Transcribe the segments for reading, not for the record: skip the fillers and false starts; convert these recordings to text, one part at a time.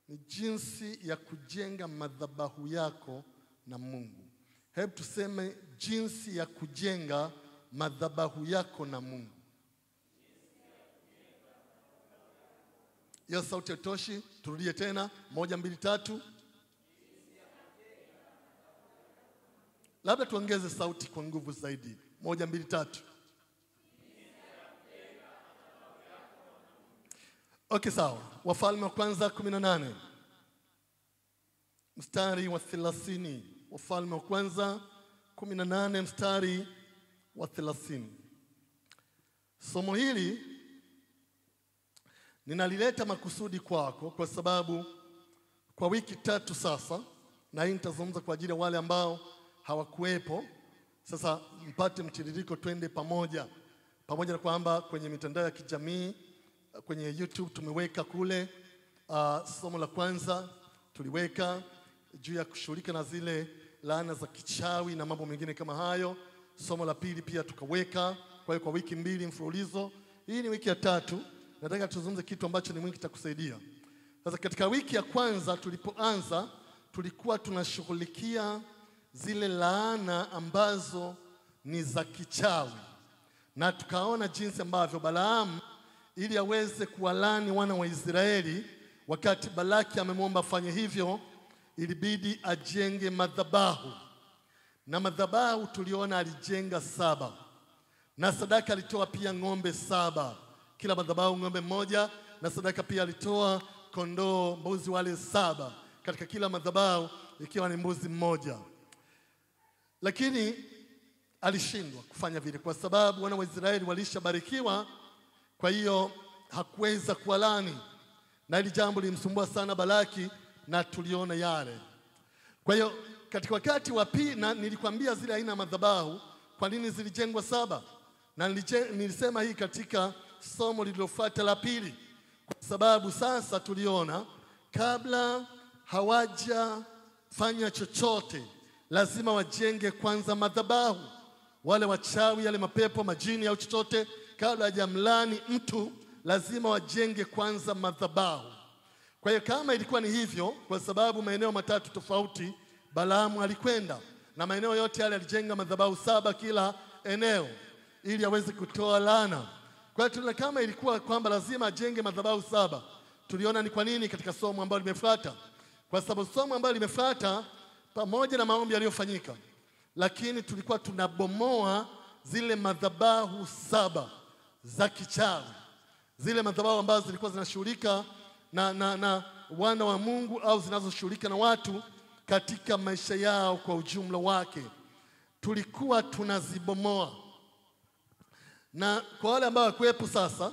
ni jinsi ya kujenga madhabahu yako na Mungu. Hebu tuseme jinsi ya kujenga madhabahu yako na Mungu. Hiyo sauti haitoshi, turudie tena. 1, 2, 3. Labda tuongeze sauti kwa nguvu zaidi. 1, 2, 3. Okay, sawa. Wafalme wa kwanza 18 mstari wa 30. Wafalme wa kwanza 18 mstari wa 30. Somo hili ninalileta makusudi kwako kwa sababu kwa wiki 3 sasa, na hii nitazungumza kwa ajili ya wale ambao hawakuepo. Sasa mpate mtiririko, twende pamoja na kwamba kwenye mitandao ya kijamii, kwenye YouTube tumeweka kule somo la kwanza tuliweka juu ya kushughulika na zile laana za kichawi na mambo mengine kama hayo. Somo la pili pia tukaweka. Kwa hiyo kwa wiki 2 mfululizo. Hii ni wiki ya 3. Nataka tuzungumze kitu ambacho ni mwingi kitakusaidia. Sasa katika wiki ya kwanza tulipoanza, tulikuwa tunashughulikia zile laana ambazo ni za kichawi. Na tukaona jinsi ambavyo Balaamu ili aweze kuwalani wana wa Israeli, wakati Balaki amemwomba afanye hivyo, ilibidi ajenge madhabahu. Na madhabahu tuliona alijenga 7. Na sadaka alitoa pia ng'ombe 7. Kila madhabahu ng'ombe 1, na sadaka pia alitoa kondoo, mbuzi wale 7. Katika kila madhabahu ikiwa ni mbuzi 1. Lakini alishindwa kufanya vile kwa sababu wana wa Israeli walishabarikiwa, kwa hiyo hakuweza kuwalani. Na hili jambo limsumbua sana Balaki, na tuliona yale. Kwa hiyo katika wakati wa pili, na nilikwambia zile aina madhabahu kwa nini zilijengwa 7. Na nilisema hii katika somo lililofuata la pili, kwa sababu sasa tuliona kabla hawajafanya chochote lazima wajenge kwanza madhabahu. Wale wachawi, yale mapepo, majini au chochote, kabla hajamlani mtu lazima wajenge kwanza madhabahu. Kwa hiyo kama ilikuwa ni hivyo, kwa sababu maeneo 3 tofauti Balaamu alikwenda, na maeneo yote yale alijenga madhabahu 7 kila eneo ili aweze kutoa laana. Kwa hiyo tuliona kama ilikuwa kwamba lazima ajenge madhabahu 7. Tuliona ni kwa nini katika somo ambalo limefuata. Kwa sababu somo ambalo limefuata pamoja na maombi yaliyofanyika, lakini tulikuwa tunabomoa zile madhabahu 7 za kichawi. Zile madhabahu ambazo zilikuwa zinashughulika na wana wa Mungu au zinazoshughulika na watu katika maisha yao kwa ujumla wake, tulikuwa tunazibomoa. Na kwa wale ambao hawakuwepo sasa,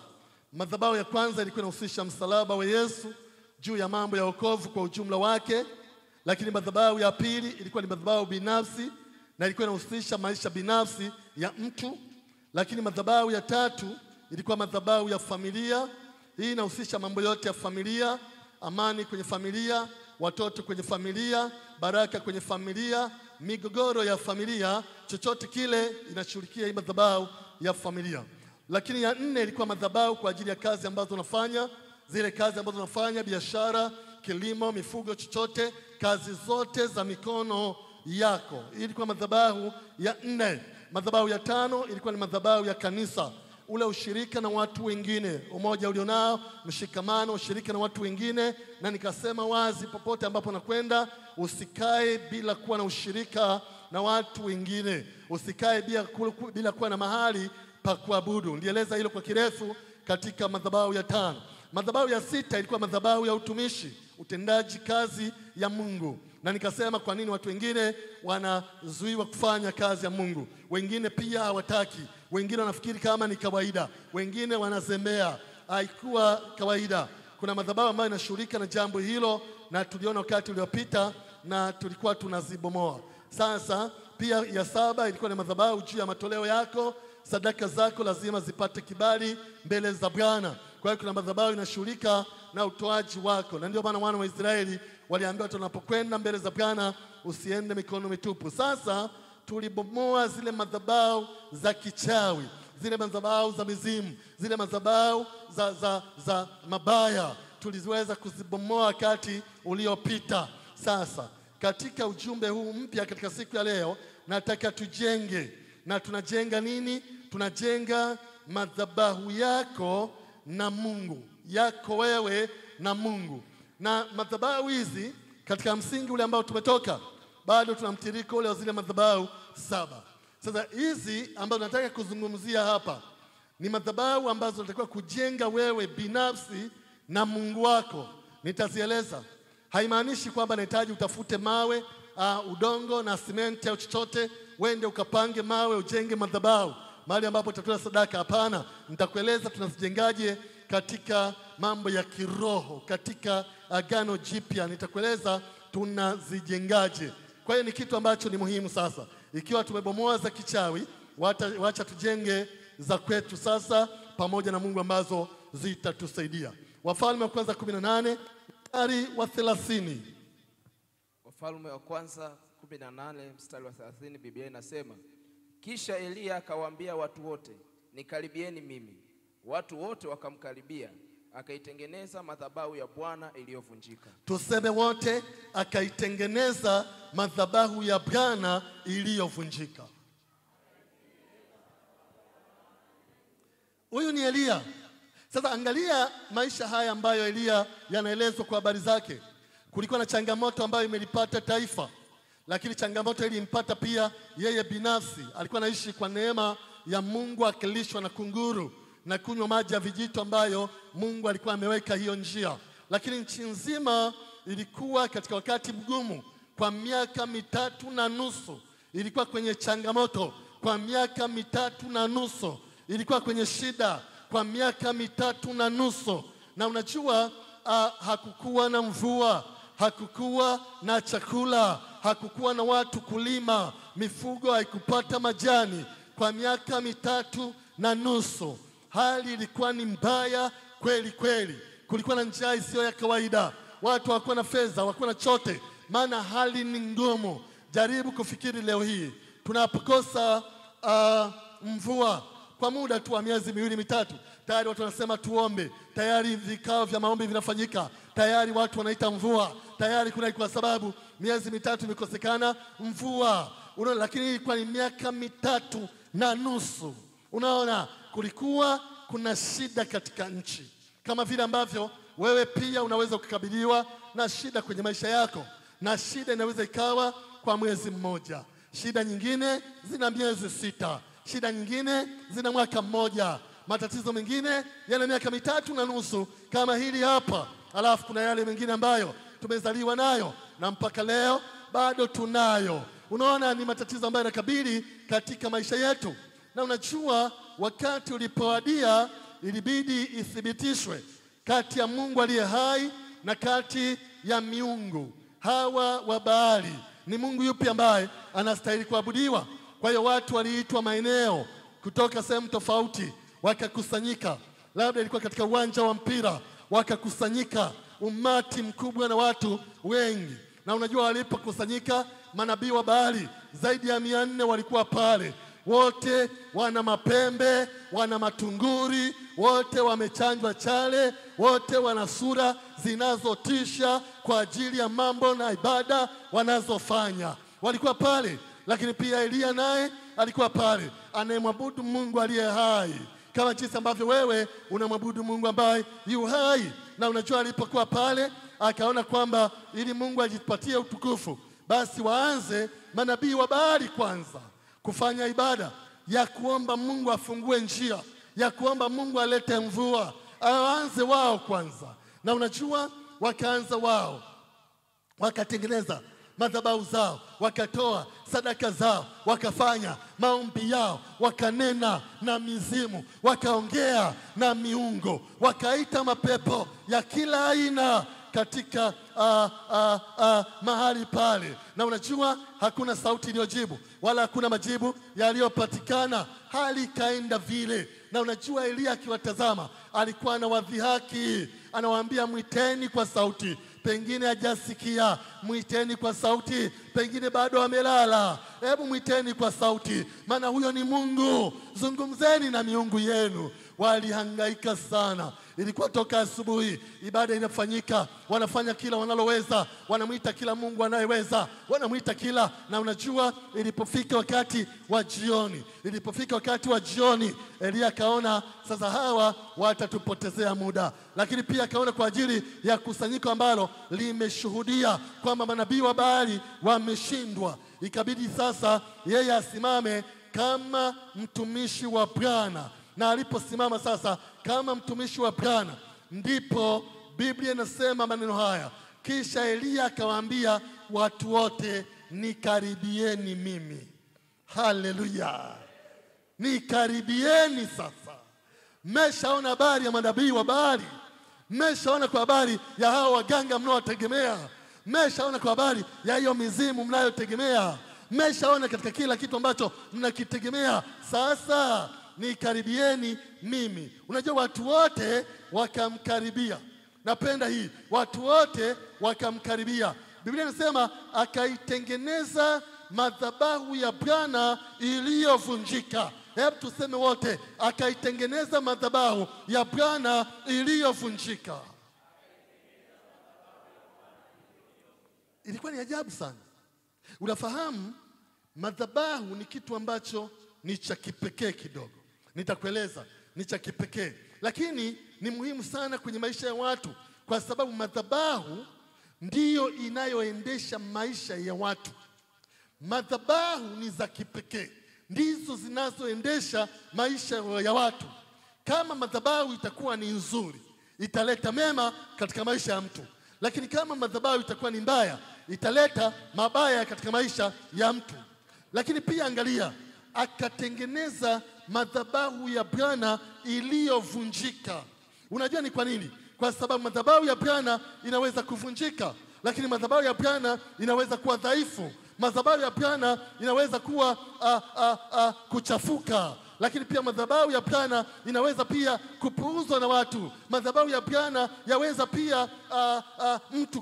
madhabahu ya kwanza ilikuwa inahusisha msalaba wa Yesu juu ya mambo ya wokovu kwa ujumla wake. Lakini madhabahu ya pili ilikuwa ni madhabahu binafsi, na ilikuwa inahusisha maisha binafsi ya mtu. Lakini madhabahu ya 3 ilikuwa madhabahu ya familia. Hii inahusisha mambo yote ya familia, amani kwenye familia, watoto kwenye familia, baraka kwenye familia, migogoro ya familia, chochote kile inashughulikia hii madhabahu ya familia. Lakini ya 4 ilikuwa madhabahu kwa ajili ya kazi ambazo unafanya, zile kazi ambazo unafanya, biashara, kilimo, mifugo, chochote, kazi zote za mikono yako. Hii ilikuwa madhabahu ya 4. Madhabahu ya 5 ilikuwa ni madhabahu ya kanisa, ule ushirika na watu wengine, umoja ulionao, mshikamano, ushirika na watu wengine. Na nikasema wazi, popote ambapo nakwenda, usikae bila kuwa na ushirika na watu wengine, usikae bila kuwa na mahali pa kuabudu. Ndieleza hilo kwa kirefu katika madhabahu ya 5. Madhabahu ya 6 ilikuwa madhabahu ya utumishi, utendaji kazi ya Mungu. Na nikasema kwa nini watu wengine wanazuiwa kufanya kazi ya Mungu. Wengine pia hawataki, wengine wanafikiri kama ni kawaida, wengine wanazembea. Haikuwa kawaida. Kuna madhabahu ambayo inashughulika na jambo hilo, na tuliona wakati uliopita, na tulikuwa tunazibomoa. Sasa pia ya 7 ilikuwa ni madhabahu juu ya matoleo yako. Sadaka zako lazima zipate kibali mbele za Bwana. Kwa hiyo kuna madhabahu inashughulika na utoaji wako. Na ndio maana wana wa Israeli waliambiwa tunapokwenda mbele za Bwana usiende mikono mitupu. Sasa tulibomoa zile madhabahu za kichawi, zile madhabahu za mizimu, zile madhabahu za mabaya, tuliweza kuzibomoa wakati uliopita. Sasa katika ujumbe huu mpya katika siku ya leo, nataka tujenge. Na tunajenga nini? Tunajenga madhabahu yako na Mungu, yako wewe na Mungu. Na madhabahu hizi katika msingi ule ambao tumetoka, bado tuna mtiriko ule wa zile madhabahu 7. Sasa hizi ambazo nataka kuzungumzia hapa ni madhabahu ambazo tunatakiwa kujenga wewe binafsi na Mungu wako. Nitazieleza. Haimaanishi kwamba nahitaji utafute mawe, udongo na simenti au chochote wende ukapange mawe ujenge madhabahu mahali ambapo utatoa sadaka. Hapana, nitakueleza tunazijengaje katika mambo ya kiroho, katika Agano Jipya nitakueleza tunazijengaje. Kwa hiyo ni kitu ambacho ni muhimu sasa. Ikiwa tumebomoa za kichawi, wacha tujenge za kwetu sasa pamoja na Mungu ambazo zitatusaidia. Wafalme wa kwanza 18 mstari wa 30. Wafalme wa kwanza 18 mstari wa 30, Biblia inasema, kisha Elia akawaambia watu wote, nikaribieni mimi. Watu wote wakamkaribia, akaitengeneza madhabahu ya Bwana iliyovunjika. Tuseme wote, akaitengeneza madhabahu ya Bwana iliyovunjika. Huyu ni Elia. Sasa angalia maisha haya ambayo Elia yanaelezwa kwa habari zake. Kulikuwa na changamoto ambayo imelipata taifa, lakini changamoto ilimpata pia yeye binafsi. Alikuwa anaishi kwa neema ya Mungu, akilishwa na kunguru na kunywa maji ya vijito ambayo Mungu alikuwa ameweka hiyo njia. Lakini nchi nzima ilikuwa katika wakati mgumu. Kwa miaka 3.5 ilikuwa kwenye changamoto. Kwa miaka 3.5 ilikuwa kwenye shida. Kwa miaka 3.5. Na unajua hakukuwa na mvua, hakukuwa na chakula, hakukuwa na watu kulima, mifugo haikupata majani. Kwa miaka 3.5 hali ilikuwa ni mbaya kweli kweli. Kulikuwa na njaa isiyo ya kawaida. Watu hawakuwa na fedha, hawakuwa na chote, maana hali ni ngumu. Jaribu kufikiri leo hii tunapokosa mvua kwa muda tu wa miezi 2-3, tayari watu wanasema tuombe, tayari vikao vya maombi vinafanyika, tayari watu wanaita mvua, tayari kwa sababu miezi 3 imekosekana mvua. Unaona, lakini ilikuwa ni miaka 3.5. Unaona, kulikuwa kuna shida katika nchi. Kama vile ambavyo wewe pia unaweza kukabiliwa na shida kwenye maisha yako. Na shida inaweza ikawa kwa mwezi mmoja. Shida nyingine zina miezi 6. Shida nyingine zina mwaka mmoja. Matatizo mengine yana miaka 3.5 kama hili hapa. Alafu kuna yale mengine ambayo tumezaliwa nayo na mpaka leo bado tunayo. Unaona, ni matatizo ambayo yanakabili katika maisha yetu. Na unajua, wakati ulipowadia ilibidi ithibitishwe kati ya Mungu aliye hai na kati ya miungu hawa wa Baali. Ni Mungu yupi ambaye anastahili kuabudiwa? Kwa hiyo watu waliitwa maeneo kutoka sehemu tofauti, wakakusanyika. Labda ilikuwa katika uwanja wa mpira, wakakusanyika umati mkubwa na watu wengi. Na unajua, walipokusanyika manabii wa Baali zaidi ya 400 walikuwa pale. Wote wana mapembe, wana matunguri, wote wamechanjwa chale, wote wana sura zinazotisha kwa ajili ya mambo na ibada wanazofanya. Walikuwa pale. Lakini pia Elia naye alikuwa pale, anayemwabudu Mungu aliye hai, kama jinsi ambavyo wewe unamwabudu Mungu ambaye yu hai. Na unajua, alipokuwa pale akaona kwamba ili Mungu ajipatie utukufu, basi waanze manabii wa Baali kwanza kufanya ibada ya kuomba Mungu afungue njia, ya kuomba Mungu alete mvua. Aanze wao kwanza. Na unajua, wakaanza wao, wakatengeneza madhabahu zao, wakatoa sadaka zao, wakafanya maombi yao, wakanena na mizimu, wakaongea na miungu, wakaita mapepo ya kila aina katika mahali pale. Na unajua, hakuna sauti iliyojibu wala hakuna majibu yaliyopatikana. Hali ikaenda vile. Na unajua, Elia akiwatazama alikuwa anawadhihaki, anawaambia mwiteni kwa sauti, pengine hajasikia. Mwiteni kwa sauti, pengine bado amelala. Hebu mwiteni kwa sauti, maana huyo ni Mungu. Zungumzeni na miungu yenu. walihangaika sana. Ilikuwa toka asubuhi, ibada inafanyika, wanafanya kila wanaloweza, wanamuita kila Mungu anayeweza, wanamuita kila. Na unajua ilipofika wakati wa jioni, Elia akaona sasa hawa watatupotezea muda, lakini pia akaona kwa ajili ya kusanyiko ambalo limeshuhudia kwamba manabii wa Baali wameshindwa, ikabidi sasa yeye asimame kama mtumishi wa Bwana. Na aliposimama sasa kama mtumishi wa Bwana, ndipo Biblia inasema maneno haya: kisha Elia akawaambia watu wote, nikaribieni mimi. Haleluya, nikaribieni sasa. Mmeshaona habari ya manabii wa Baali, mmeshaona kwa habari ya hao waganga mnaowategemea, mmeshaona kwa habari ya hiyo mizimu mnayotegemea, mmeshaona katika kila kitu ambacho mnakitegemea. Sasa nikaribieni mimi. Unajua watu wote wakamkaribia. Napenda hii, watu wote wakamkaribia. Biblia inasema akaitengeneza madhabahu ya Bwana iliyovunjika. Hebu tuseme wote, akaitengeneza madhabahu ya Bwana iliyovunjika. Ilikuwa ni ajabu sana. Unafahamu madhabahu ni kitu ambacho ni cha kipekee kidogo. Nitakueleza ni cha kipekee, lakini ni muhimu sana kwenye maisha ya watu, kwa sababu madhabahu ndiyo inayoendesha maisha ya watu. Madhabahu ni za kipekee, ndizo zinazoendesha maisha ya watu. Kama madhabahu itakuwa ni nzuri, italeta mema katika maisha ya mtu, lakini kama madhabahu itakuwa ni mbaya, italeta mabaya katika maisha ya mtu. Lakini pia angalia, akatengeneza madhabahu ya Bwana iliyovunjika. Unajua ni kwa nini? Kwa sababu madhabahu ya Bwana inaweza kuvunjika, lakini madhabahu ya Bwana inaweza kuwa dhaifu. Madhabahu ya Bwana inaweza kuwa kuchafuka, lakini pia madhabahu ya Bwana inaweza pia kupuuzwa na watu. Madhabahu ya Bwana yaweza pia mtu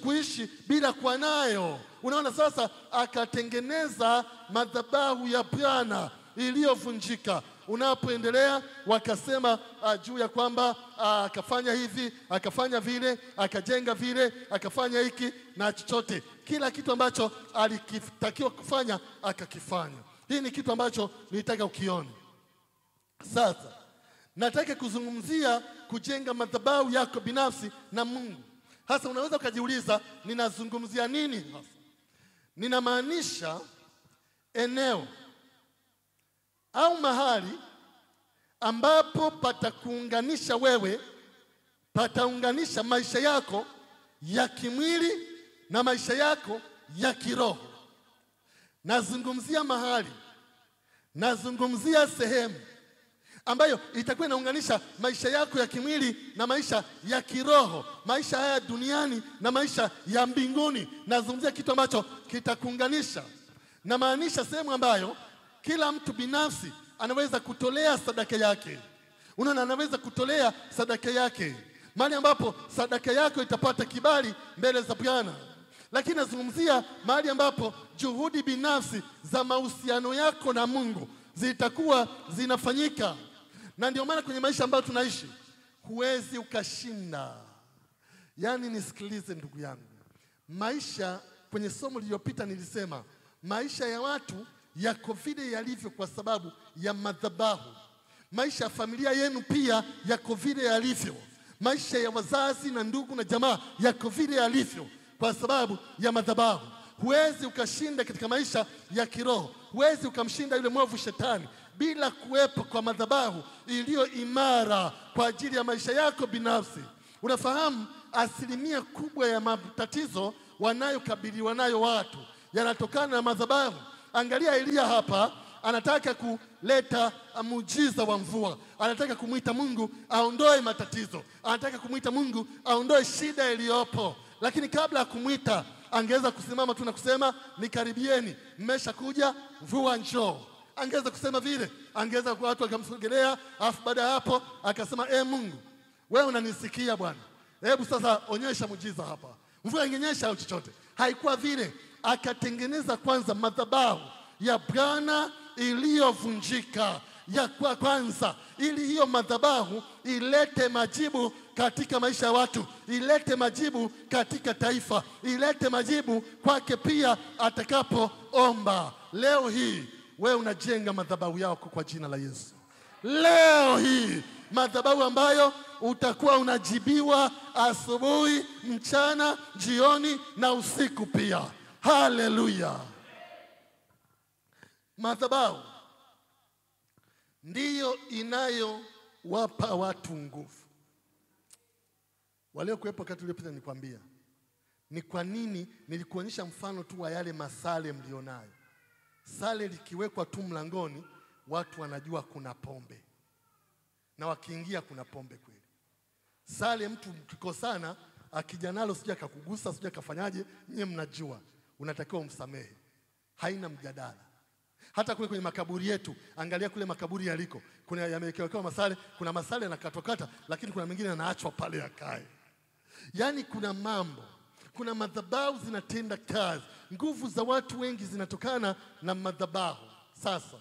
kuishi bila kuwa nayo. Unaona, sasa akatengeneza madhabahu ya Bwana iliyovunjika. Unapoendelea wakasema juu ya kwamba akafanya hivi, akafanya vile, akajenga vile, akafanya hiki na chochote, kila kitu ambacho alikitakiwa kufanya akakifanya. Hii ni kitu ambacho nilitaka ukione. Sasa nataka kuzungumzia kujenga madhabahu yako binafsi na Mungu. Hasa unaweza ukajiuliza, ninazungumzia nini hasa? Ninamaanisha eneo au mahali ambapo patakuunganisha wewe, pataunganisha maisha yako ya kimwili na maisha yako ya kiroho. Nazungumzia mahali, nazungumzia sehemu ambayo itakuwa inaunganisha maisha yako ya kimwili na maisha ya kiroho, maisha haya duniani na maisha ya mbinguni. Nazungumzia kitu ambacho kitakuunganisha. Na maanisha sehemu ambayo kila mtu binafsi anaweza kutolea sadaka yake. Unaona, anaweza kutolea sadaka yake, mahali ambapo sadaka yako itapata kibali mbele za Bwana. Lakini nazungumzia mahali ambapo juhudi binafsi za mahusiano yako na Mungu zitakuwa zinafanyika. Na ndio maana kwenye maisha ambayo tunaishi huwezi ukashinda. Yaani nisikilize ndugu yangu, maisha, kwenye somo lililopita nilisema maisha ya watu yako vile yalivyo kwa sababu ya madhabahu. Maisha ya familia yenu pia yako vile yalivyo. Maisha ya wazazi na ndugu na jamaa yako vile yalivyo kwa sababu ya madhabahu. Huwezi ukashinda katika maisha ya kiroho, huwezi ukamshinda yule mwovu shetani bila kuwepo kwa madhabahu iliyo imara kwa ajili ya maisha yako binafsi. Unafahamu asilimia kubwa ya matatizo wanayokabiliwa nayo watu yanatokana na madhabahu. Angalia Elia hapa, anataka kuleta muujiza wa mvua. Anataka kumwita Mungu aondoe matatizo. Anataka kumwita Mungu aondoe shida iliyopo. Lakini kabla ya kumwita, angeweza kusimama tu na kusema nikaribieni, mmeshakuja, mvua njoo. Angeweza kusema vile. Angeweza kwa watu wakamsogelea, afu baada ya hapo akasema Mungu, wewe unanisikia Bwana, hebu sasa onyesha muujiza hapa. Mvua ingenyesha au chochote. Haikuwa vile. Akatengeneza kwanza madhabahu ya Bwana iliyovunjika. ya kwanza, ili hiyo madhabahu ilete majibu katika maisha ya watu, ilete majibu katika taifa, ilete majibu kwake pia atakapoomba. Leo hii wewe unajenga madhabahu yako kwa jina la Yesu. Leo hii madhabahu ambayo utakuwa unajibiwa asubuhi, mchana, jioni na usiku pia. Haleluya! Madhabahu ndiyo inayowapa watu nguvu. Waliokuwepo wakati uliopita nikwambia ni kwa nini, nilikuonyesha mfano tu wa yale masale mlionayo. Sale likiwekwa tu mlangoni, watu wanajua kuna pombe, na wakiingia kuna pombe kweli. Sale mtu mkikosana akija nalo, sija akakugusa, sija akafanyaje, nyie mnajua, unatakiwa umsamehe, haina mjadala. Hata kule kwenye makaburi yetu, angalia kule makaburi yaliko, kuna yamewekewa masale, kuna masale yanakatokata, lakini kuna mengine yanaachwa pale yakae. Yaani kuna mambo, kuna madhabahu zinatenda kazi. Nguvu za watu wengi zinatokana na madhabahu. Sasa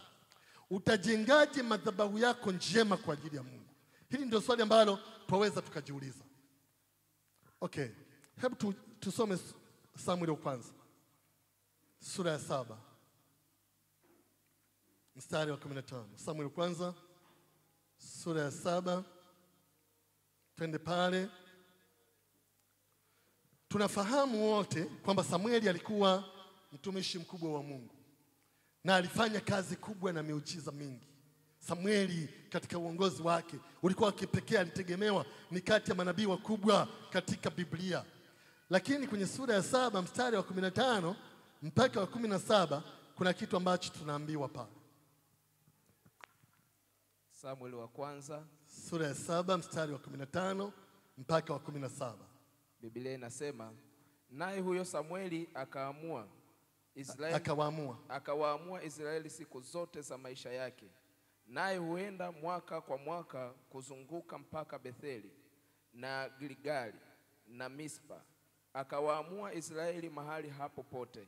utajengaje madhabahu yako njema kwa ajili ya Mungu? Hili ndio swali ambalo twaweza tukajiuliza. Okay, hebu tusome Samueli wa kwanza sura ya 7 mstari wa 15. Samueli wa kwanza sura ya 7, twende pale. Tunafahamu wote kwamba Samueli alikuwa mtumishi mkubwa wa Mungu na alifanya kazi kubwa na miujiza mingi. Samueli katika uongozi wake ulikuwa kipekee, alitegemewa, ni kati ya manabii wakubwa katika Biblia. Lakini kwenye sura ya 7 mstari wa 15 mpaka wa 17 kuna kitu ambacho tunaambiwa pale. Samueli wa kwanza sura ya 7 mstari wa 15 mpaka wa 17. Biblia inasema, naye huyo Samueli akawaamua Israeli siku zote za maisha yake, naye huenda mwaka kwa mwaka kuzunguka mpaka Betheli na Gilgali na Mispa. Akawaamua Israeli mahali hapo pote,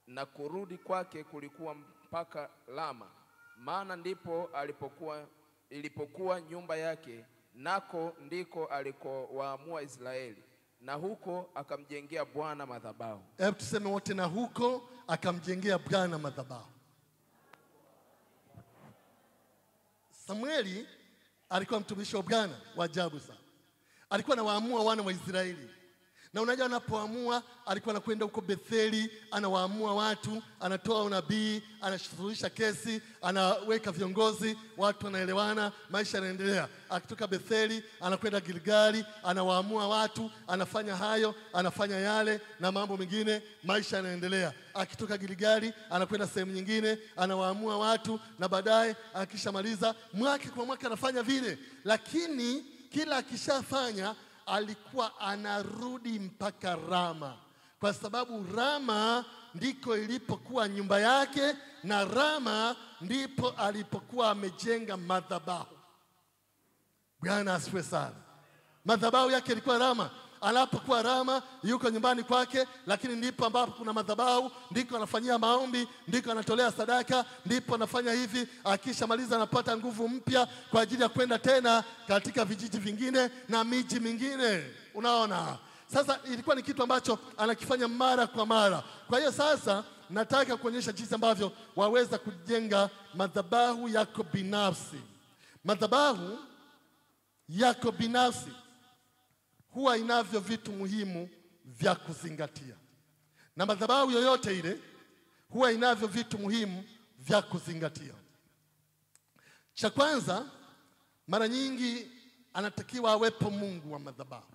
na kurudi kwake kulikuwa mpaka Lama, maana ndipo ilipokuwa nyumba yake, nako ndiko alikowaamua Israeli, na huko akamjengea Bwana madhabahu. Hebu tuseme wote, na huko akamjengea Bwana madhabahu. Samueli alikuwa mtumishi wa Bwana wa ajabu sana. Alikuwa anawaamua wana wa Israeli. Na unajua anapoamua, alikuwa anakwenda huko Betheli, anawaamua watu, anatoa unabii, anasuluhisha kesi, anaweka viongozi, watu wanaelewana, maisha yanaendelea. Akitoka Betheli, anakwenda Gilgali, anawaamua watu, anafanya hayo, anafanya yale na mambo mengine, maisha yanaendelea. Akitoka Gilgali, anakwenda sehemu nyingine, anawaamua watu, na baadaye akishamaliza, mwaka kwa mwaka anafanya vile. Lakini kila akishafanya, alikuwa anarudi mpaka Rama, kwa sababu Rama ndiko ilipokuwa nyumba yake, na Rama ndipo alipokuwa amejenga madhabahu. Bwana asifiwe sana. Madhabahu yake ilikuwa Rama. Anapokuwa Rama, yuko nyumbani kwake, lakini ndipo ambapo kuna madhabahu, ndiko anafanyia maombi, ndiko anatolea sadaka, ndipo anafanya hivi. Akishamaliza anapata nguvu mpya kwa ajili ya kwenda tena katika vijiji vingine na miji mingine. Unaona? Sasa ilikuwa ni kitu ambacho anakifanya mara kwa mara. Kwa hiyo sasa nataka kuonyesha jinsi ambavyo waweza kujenga madhabahu yako binafsi. Madhabahu yako binafsi huwa inavyo vitu muhimu vya kuzingatia. Na madhabahu yoyote ile huwa inavyo vitu muhimu vya kuzingatia. Cha kwanza, mara nyingi anatakiwa awepo Mungu wa madhabahu.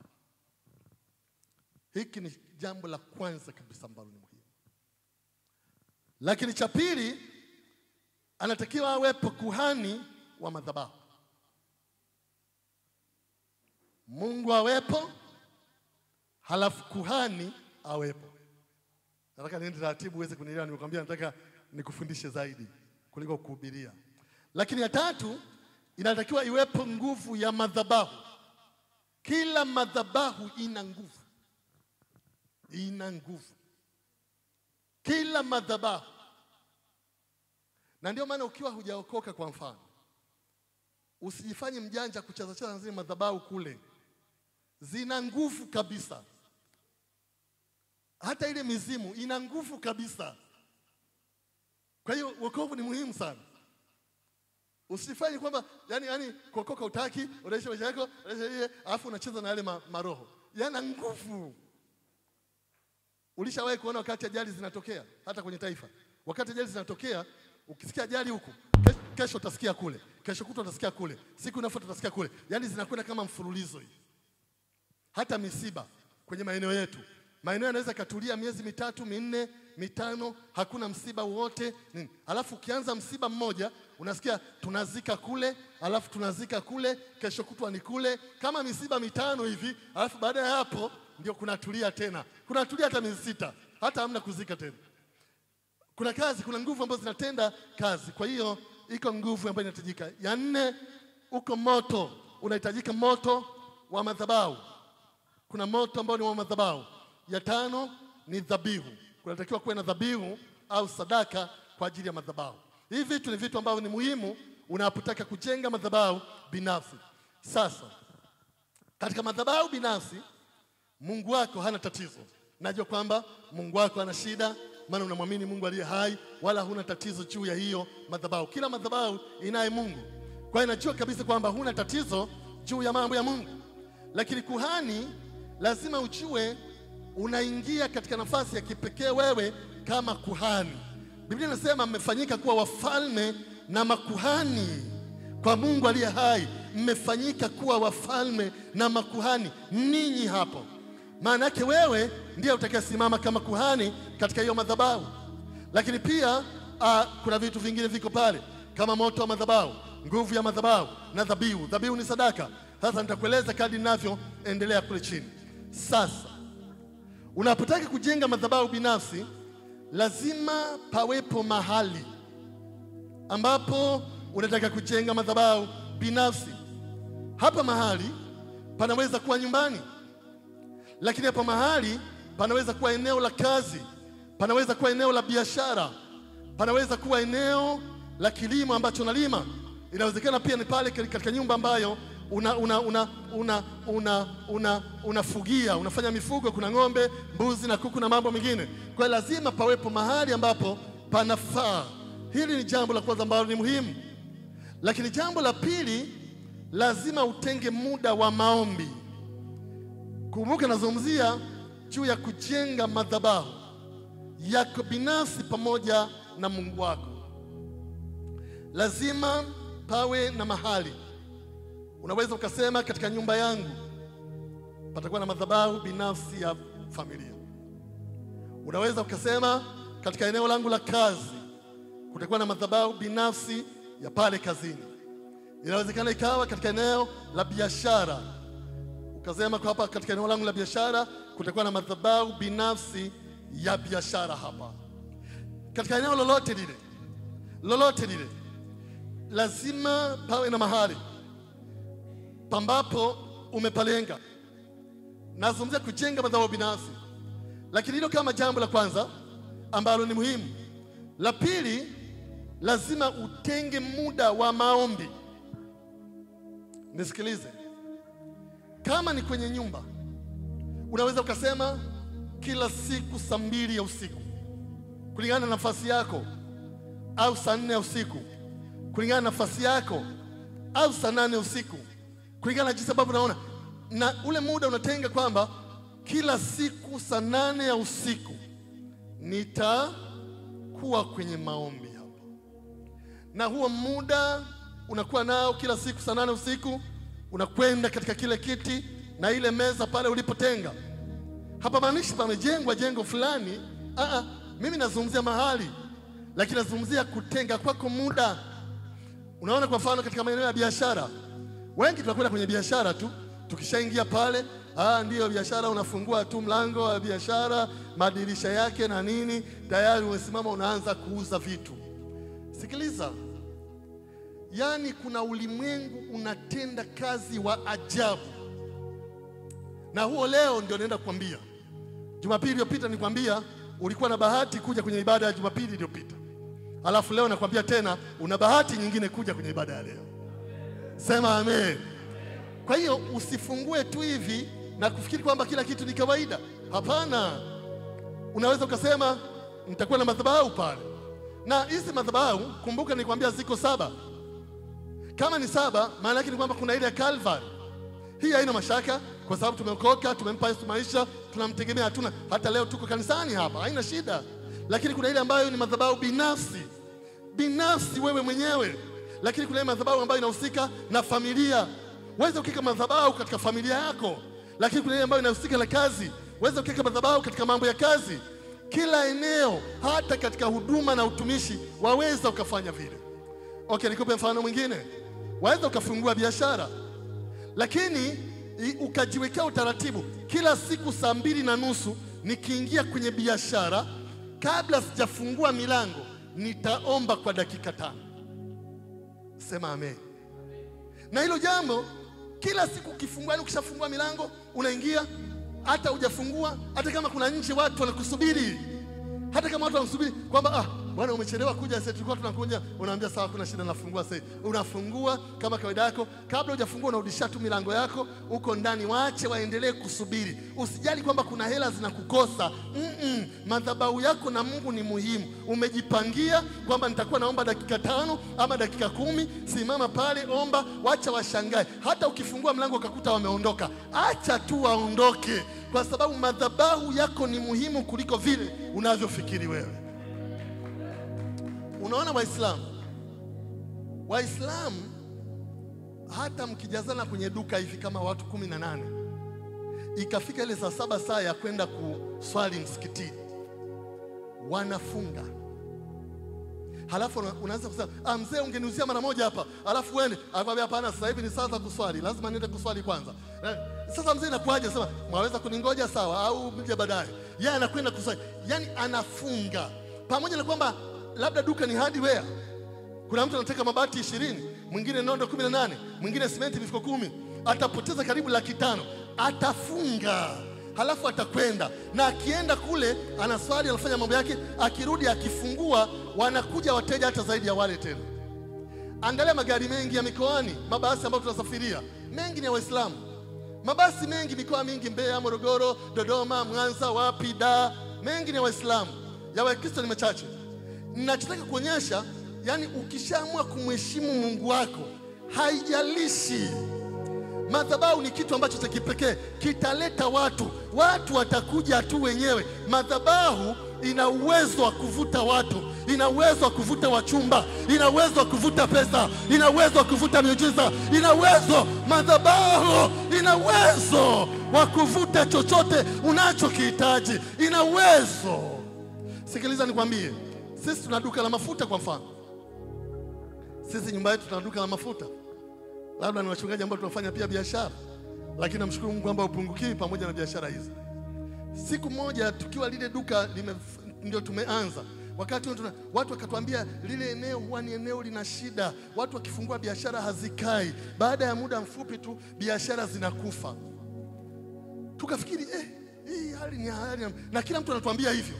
Hiki ni jambo la kwanza kabisa ambalo ni muhimu. Lakini cha pili, anatakiwa awepo kuhani wa madhabahu. Mungu awepo, halafu kuhani awepo. Nataka niende taratibu uweze kunielewa. Nimekwambia nataka nikufundishe zaidi kuliko kuhubiria. Lakini ya tatu, inatakiwa iwepo nguvu ya madhabahu. Kila madhabahu ina nguvu. Ina nguvu. Kila madhabahu. Na ndio maana ukiwa hujaokoka, kwa mfano, Usijifanye mjanja kucheza na zile madhabahu kule. Zina nguvu kabisa. Hata ile mizimu ina nguvu kabisa. Kwa hiyo wokovu ni muhimu sana. Usifanye kwamba yani kuokoka utaki, unaishi maisha yako, alafu unacheza na yale maroho. Yana nguvu. Ulishawahi kuona wakati ajali zinatokea hata kwenye taifa? Wakati ajali zinatokea, ukisikia ajali huku, kesho utasikia kule, kesho kutwa utasikia kule, siku inayofuata utasikia kule. Yaani zinakwenda kama mfululizo hivi. Hata misiba kwenye maeneo yetu. Maeneo yanaweza katulia miezi 3, 4, 5, hakuna msiba wote. Alafu ukianza msiba mmoja, unasikia tunazika kule, alafu tunazika kule, kesho kutwa ni kule, kama misiba 5 hivi, alafu baada ya hapo ndio kunatulia tena. Kunatulia hata miezi 6, hata hamna kuzika tena. Kuna kazi, kuna nguvu ambazo zinatenda kazi. Kwa hiyo iko nguvu ambayo inahitajika. Ya 4, uko moto, unahitajika moto wa madhabahu. Kuna moto ambao ni wa madhabahu. Ya 5 ni dhabihu. Kunatakiwa kuwe na dhabihu au sadaka kwa ajili ya madhabahu. Hivi vitu ni vitu ambavyo ni muhimu unapotaka kujenga madhabahu binafsi. Sasa, katika madhabahu binafsi, Mungu wako hana tatizo. Najua kwamba Mungu wako hana shida, maana unamwamini Mungu aliye hai, wala huna tatizo juu ya hiyo madhabahu. Kila madhabahu inaye Mungu. Kwa hiyo najua kabisa kwamba huna tatizo juu ya mambo ya Mungu. Lakini kuhani lazima ujue unaingia katika nafasi ya kipekee wewe kama kuhani. Biblia inasema mmefanyika kuwa wafalme na makuhani kwa Mungu aliye hai. Mmefanyika kuwa wafalme na makuhani ninyi hapo. Maana yake wewe ndiye utakayesimama kama kuhani katika hiyo madhabahu. Lakini pia kuna vitu vingine viko pale kama moto wa madhabahu, nguvu ya madhabahu na dhabihu. Dhabihu ni sadaka. Sasa nitakueleza kadri ninavyoendelea kule chini. Sasa, unapotaka kujenga madhabahu binafsi, lazima pawepo mahali ambapo unataka kujenga madhabahu binafsi. Hapa mahali panaweza kuwa nyumbani, lakini hapa mahali panaweza kuwa eneo la kazi, panaweza kuwa eneo la biashara, panaweza kuwa eneo la kilimo ambacho unalima. Inawezekana pia ni pale katika nyumba ambayo unafugia, unafanya mifugo, kuna ng'ombe, mbuzi na kuku na mambo mengine. Kwa hiyo lazima pawepo mahali ambapo panafaa. Hili ni jambo la kwanza ambalo ni muhimu. Lakini jambo la pili, lazima utenge muda wa maombi. Kumbuka nazungumzia juu ya kujenga madhabahu yako binafsi pamoja na Mungu wako. Lazima pawe na mahali. Unaweza ukasema katika nyumba yangu patakuwa na madhabahu binafsi ya familia. Unaweza ukasema katika eneo langu la kazi kutakuwa na madhabahu binafsi ya pale kazini. Inawezekana ikawa katika eneo la biashara. Ukasema kwa hapa katika eneo langu la biashara kutakuwa na madhabahu binafsi ya biashara hapa. Katika eneo lolote lile lazima pawe na mahali pambapo umepalenga. Nazungumzia kujenga madhabahu binafsi. Lakini hilo kama jambo la kwanza ambalo ni muhimu. La pili, lazima utenge muda wa maombi. Nisikilize. Kama ni kwenye nyumba, unaweza ukasema kila siku saa 2 ya usiku kulingana na nafasi yako, au saa 4 ya usiku kulingana na nafasi yako, au saa 8 ya usiku kulingana na jinsi ambavyo unaona. Na ule muda unatenga kwamba kila siku saa 8 ya usiku nitakuwa kwenye maombi hapo. Na huo muda unakuwa nao kila siku saa 8 usiku, unakwenda katika kile kiti na ile meza pale ulipotenga. Hapa maanishi pamejengwa jengo fulani. Mimi nazungumzia mahali, lakini nazungumzia kutenga kwako muda. Unaona, kwa mfano katika maeneo ya biashara, wengi tunakwenda kwenye biashara tu. Tukishaingia pale, ndiyo biashara, unafungua tu mlango wa biashara, madirisha yake na nini, tayari umesimama unaanza kuuza vitu. Sikiliza. Yaani kuna ulimwengu unatenda kazi wa ajabu. Na huo leo ndio naenda kukwambia. Jumapili iliyopita nikwambia ulikuwa na bahati kuja kwenye ibada ya Jumapili iliyopita. Alafu leo nakwambia tena una bahati nyingine kuja kwenye ibada ya leo. Sema amen. Kwa hiyo usifungue tu hivi na kufikiri kwamba kila kitu ni kawaida. Hapana. Unaweza ukasema nitakuwa na madhabahu pale. Na hizi madhabahu, kumbuka nilikwambia ziko 7. Kama ni 7, maana yake ni kwamba kuna ile ya Calvary. Hii haina mashaka kwa sababu tumeokoka, tumempa Yesu maisha, tunamtegemea, hatuna hata leo tuko kanisani hapa, haina shida. Lakini kuna ile ambayo ni madhabahu binafsi wewe mwenyewe. Lakini kuna ile madhabahu ambayo inahusika na familia. Waweza ukika madhabahu katika familia yako. Lakini kuna ile ambayo inahusika na kazi. Waweza ukika madhabahu katika mambo ya kazi. Kila eneo, hata katika huduma na utumishi, waweza ukafanya vile. Okay, nikupe mfano mwingine. Waweza ukafungua biashara, lakini ukajiwekea utaratibu, kila siku saa 2:30 nikiingia kwenye biashara, kabla sijafungua milango nitaomba kwa dakika 5. Sema amen. Na hilo jambo kila siku ukifungua, ukishafungua milango unaingia, hata hujafungua, hata kama kuna nje watu wanakusubiri, hata kama watu wanakusubiri kwamba bwana umechelewa kuja, sasa tulikuwa tunakuja, unaambia sawa, kuna shida, nafungua sasa. Unafungua kama kawaida yako, kabla hujafungua unarudisha tu milango yako, uko ndani, waache waendelee kusubiri. Usijali kwamba kuna hela zinakukosa. Madhabahu yako na Mungu ni muhimu. Umejipangia kwamba nitakuwa naomba dakika 5 ama dakika 10, simama pale, omba, wacha washangae. Hata ukifungua mlango ukakuta wameondoka, acha tu waondoke, kwa sababu madhabahu yako ni muhimu kuliko vile unavyofikiri wewe. Unaona Waislamu hata mkijazana kwenye duka hivi kama watu 18, ikafika ile saa 7 saa ya kwenda kuswali msikitini, wanafunga. Halafu unaanza kusema, mzee ungeniuzia mara moja hapa, halafu uende. Akwambia hapana, sasa hivi ni saa za kuswali, lazima niende kuswali kwanza. Sasa mzee inakuaje? Sema mwaweza kuningoja sawa, au mje baadaye. Yeye anakwenda kuswali, yani anafunga. Pamoja na kwamba labda duka ni hardware, kuna mtu anataka mabati 20, mwingine nondo 18, mwingine simenti mifuko 10, atapoteza karibu 500,000. Atafunga, halafu atakwenda, na akienda kule anaswali, anafanya mambo yake, akirudi akifungua, wanakuja wateja hata zaidi ya wale tena. Angalia magari mengi ya mikoani, mabasi ambayo tunasafiria, mengi ni ya Waislamu. Mabasi mengi mikoa mingi, Mbeya, Morogoro, Dodoma, Mwanza, wapi, Dar, mengi ni ya Waislamu. Ya Wakristo ni machache. Ninachotaka kuonyesha, yani ukishaamua kumheshimu Mungu wako, haijalishi. Madhabahu ni kitu ambacho cha kipekee, kitaleta watu watakuja tu wenyewe. Madhabahu ina uwezo wa kuvuta watu, ina uwezo wa kuvuta wachumba, ina uwezo wa kuvuta pesa, ina uwezo wa kuvuta miujiza, madhabahu ina uwezo wa kuvuta chochote unachokihitaji, ina uwezo. Sikiliza nikwambie, sisi tuna duka la mafuta kwa mfano. Sisi nyumba yetu tuna duka la mafuta. Labda ni wachungaji ambao tunafanya pia biashara, lakini namshukuru Mungu kwamba upungukiwi pamoja na biashara hizi. Siku moja tukiwa lile duka ndio tumeanza, wakati watu wakatuambia lile eneo huwa ni eneo lina shida, watu wakifungua biashara hazikai, baada ya muda mfupi tu biashara zinakufa. Tukafikiri hii hali ni hali, na kila mtu anatuambia hivyo.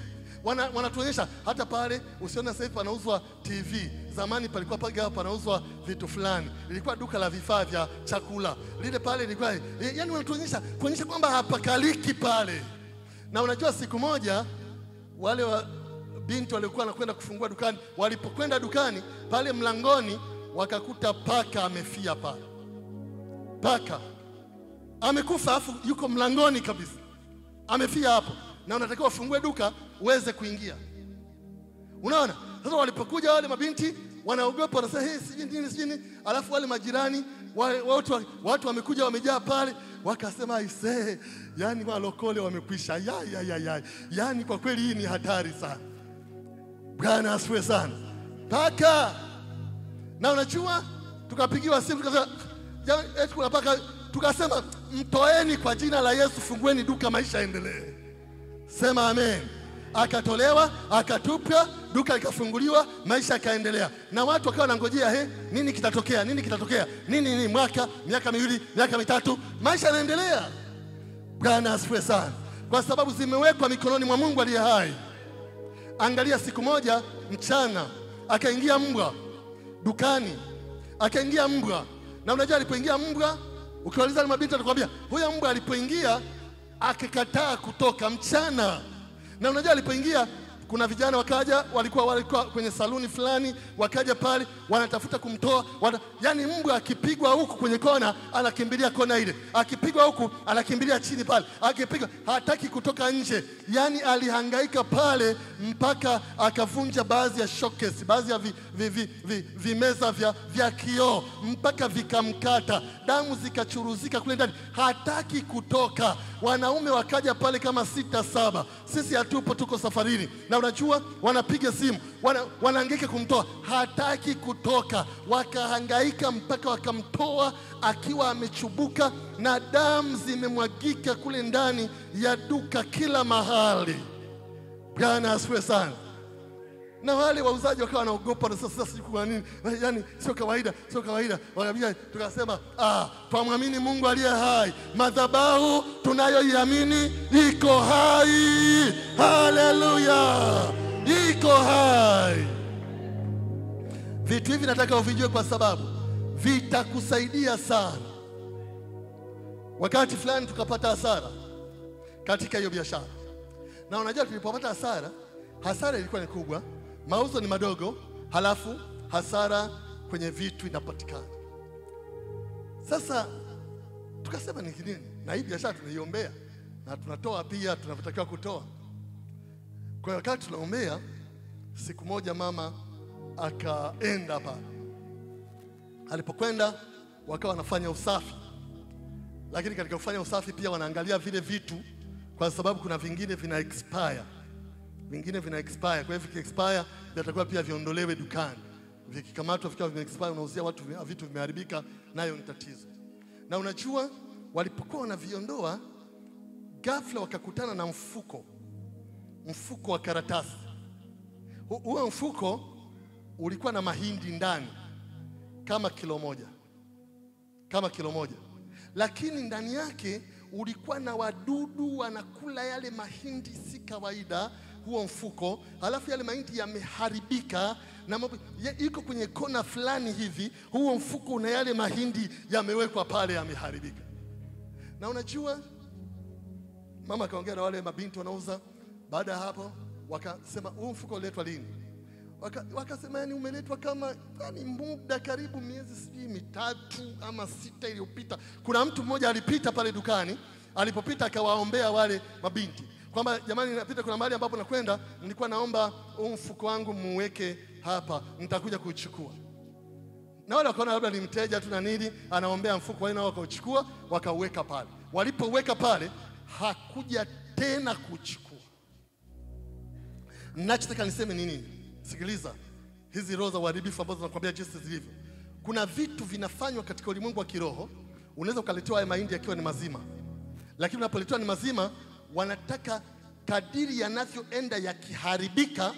Wanatuonyesha hata pale, usiona sasa hivi panauzwa TV. Zamani palikuwa panauzwa vitu fulani, ilikuwa duka la vifaa vya chakula. Lile pale ilikuwa yani wanatuonyesha kuonyesha kwamba hapakaliki pale. Na unajua siku moja wale binti walikuwa wanakwenda kufungua dukani, walipokwenda dukani pale mlangoni wakakuta paka amefia pale. Paka amekufa, afu yuko mlangoni kabisa, amefia hapo, na unatakiwa ufungue duka uweze kuingia. Unaona? Sasa walipokuja wale mabinti wanaogopa, wanasema sijini. Alafu wale majirani watu wamekuja wamejaa pale, wakasema yani walokole wamekwisha. Yani kwa kweli hii ni hatari sana. Bwana asifiwe sana. Paka. Na unajua tukapigiwa simu tukasema eti kuna paka, tukasema mtoeni kwa jina la Yesu, fungueni duka, maisha yaendelee. Sema amen. Akatolewa, akatupwa, duka likafunguliwa, maisha yakaendelea. Na watu wakawa wanangojea nini kitatokea? Nini miaka miwili, miaka mitatu, maisha yanaendelea. Bwana asifiwe sana. Kwa sababu zimewekwa mikononi mwa Mungu aliye hai. Angalia, siku moja mchana akaingia mbwa dukani. Na unajua alipoingia mbwa, ukiwauliza mabinti atakwambia huyo mbwa alipoingia akikataa kutoka mchana. Na unajua alipoingia, kuna vijana wakaja, walikuwa kwenye saluni fulani, wakaja pale wanatafuta kumtoa, yani mbwa akipigwa huku kwenye kona anakimbilia kona ile, akipigwa huku anakimbilia chini pale, akipigwa hataki kutoka nje. Yani alihangaika pale mpaka akavunja baadhi ya showcase, baadhi ya vimeza vya kioo, mpaka vikamkata, damu zikachuruzika kule ndani, hataki kutoka. Wanaume wakaja pale kama 6-7, sisi hatupo, tuko safarini. Na unajua wanapiga simu, wanahangaika kumtoa, hataki kutoka. Wakahangaika mpaka wakamtoa akiwa amechubuka na damu zimemwagika kule ndani ya duka kila mahali. Bwana asifiwe sana. Na wale wauzaji wakawa wanaogopa, na sasa kwa nini? Yani sio kawaida, sio kawaida. Wakabia tukasema tuamwamini Mungu aliye hai. Madhabahu tunayoiamini iko hai. Haleluya. Iko hai. Vitu hivi nataka uvijue kwa sababu vitakusaidia sana. Wakati fulani tukapata hasara katika hiyo biashara. Na unajua tulipopata hasara ilikuwa ni kubwa, mauzo ni madogo, halafu hasara kwenye vitu inapatikana. Sasa tukasema ni nini? Na hii biashara tunaiombea na tunatoa pia tunavyotakiwa kutoa. Kwa wakati tunaombea, siku moja mama akaenda pale. Alipokwenda wakawa wanafanya usafi. Lakini katika kufanya usafi pia wanaangalia vile vitu, kwa sababu kuna vingine vina expire. Vingine vina expire. Kwa hivyo viki expire vinatakiwa pia viondolewe dukani. Vikikamatwa vikawa vime expire, unauzia watu vitu vimeharibika, nayo ni tatizo. Na unajua walipokuwa wanaviondoa, ghafla wakakutana na mfuko wa karatasi. Huo mfuko ulikuwa na mahindi ndani kama kilo moja. Lakini ndani yake ulikuwa na wadudu wanakula yale mahindi, si kawaida huo mfuko. Halafu yale mahindi yameharibika na iko kwenye kona fulani hivi, huo mfuko na yale mahindi yamewekwa pale yameharibika. Na unajua mama akaongea na wale mabinti wanauza. Baada ya hapo wakasema huu mfuko uletwa lini? Wakasema yani umeletwa kama yani muda karibu miezi 3 ama 6 iliyopita. Kuna mtu mmoja alipita pale dukani, alipopita akawaombea wale mabinti kwamba jamani, napita kuna mahali ambapo nakwenda, nilikuwa naomba huu mfuko wangu muweke hapa, nitakuja kuchukua. Na wale wakaona labda ni mteja tu na nini, anaombea mfuko, wao wakauchukua wakauweka pale. Walipoweka pale hakuja tena kuchukua. Ninachotaka niseme nini? Sikiliza, hizi roho za uharibifu ambazo nakwambia jinsi zilivyo. Kuna vitu vinafanywa katika ulimwengu wa kiroho. Unaweza ukaletewa haya mahindi yakiwa ni mazima, lakini unapoletewa ni mazima, wanataka kadiri yanavyoenda yakiharibika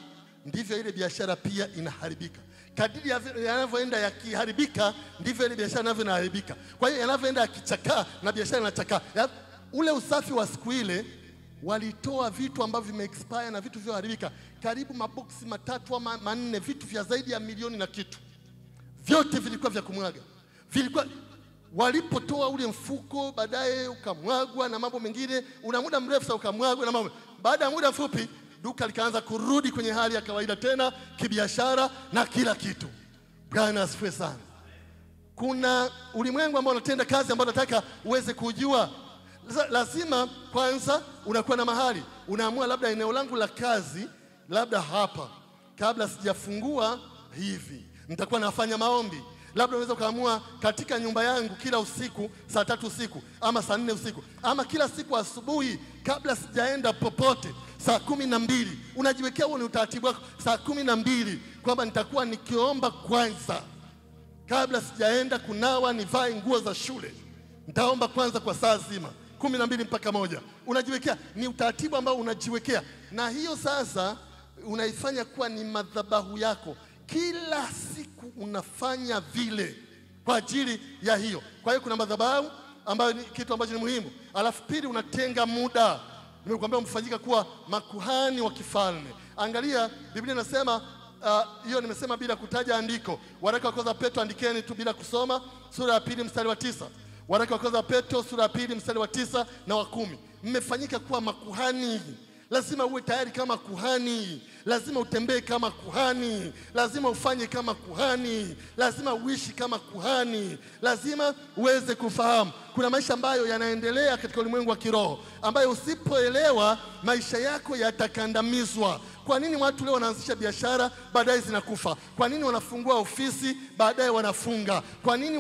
ndivyo ile biashara pia inaharibika. Kadiri yanavyoenda yakiharibika ndivyo ile biashara inavyoharibika. Kwa hiyo yanavyoenda yakichakaa na biashara inachakaa. Ule usafi wa siku ile walitoa vitu ambavyo vimeexpire na vitu vyoharibika, karibu maboksi 3 ama 4, vitu vya zaidi ya milioni na kitu. Vyote vilikuwa vya kumwaga. Walipotoa ule mfuko, baadaye ukamwagwa na mambo mengine, una muda mrefu sasa ukamwagwa na mambo. Baada ya muda mfupi duka likaanza kurudi kwenye hali ya kawaida tena, kibiashara na kila kitu. Bwana asifiwe sana. Kuna ulimwengu ambao unatenda kazi ambao nataka uweze kujua. Lazima kwanza unakuwa na mahali, unaamua labda eneo langu la kazi, labda hapa kabla sijafungua hivi nitakuwa nafanya maombi. Labda unaweza kaamua katika nyumba yangu kila usiku saa 3 usiku ama saa 4 usiku, ama kila siku asubuhi kabla sijaenda popote saa 12. Unajiwekea huo ni utaratibu wako, saa 12 kwamba nitakuwa nikiomba kwanza kabla sijaenda kunawa nivae nguo za shule. Nitaomba kwanza kwa saa zima 12 mpaka 1. Unajiwekea, ni utaratibu ambao unajiwekea, na hiyo sasa unaifanya kuwa ni madhabahu yako. Kila siku unafanya vile kwa ajili ya hiyo. Kwa hiyo kuna madhabahu ambayo ni kitu ambacho ni muhimu. Alafu pili, unatenga muda. Nimekuambia mfanyika kuwa makuhani wa kifalme. Angalia Biblia inasema hiyo nimesema bila kutaja andiko. Waraka wa kwanza Petro, andikeni tu bila kusoma, sura ya 2 mstari wa 9. Waraka wa kwanza Petro sura ya 2 mstari wa 9 na wa 10. Mmefanyika kuwa makuhani. Lazima uwe tayari kama kuhani, lazima utembee kama kuhani, lazima ufanye kama kuhani, lazima uishi kama kuhani, lazima uweze kufahamu kuna maisha ambayo yanaendelea katika ulimwengu wa kiroho ambayo usipoelewa maisha yako yatakandamizwa. Kwa nini watu leo wanaanzisha biashara baadaye zinakufa? Kwa nini wanafungua ofisi baadaye wanafunga? Kwa nini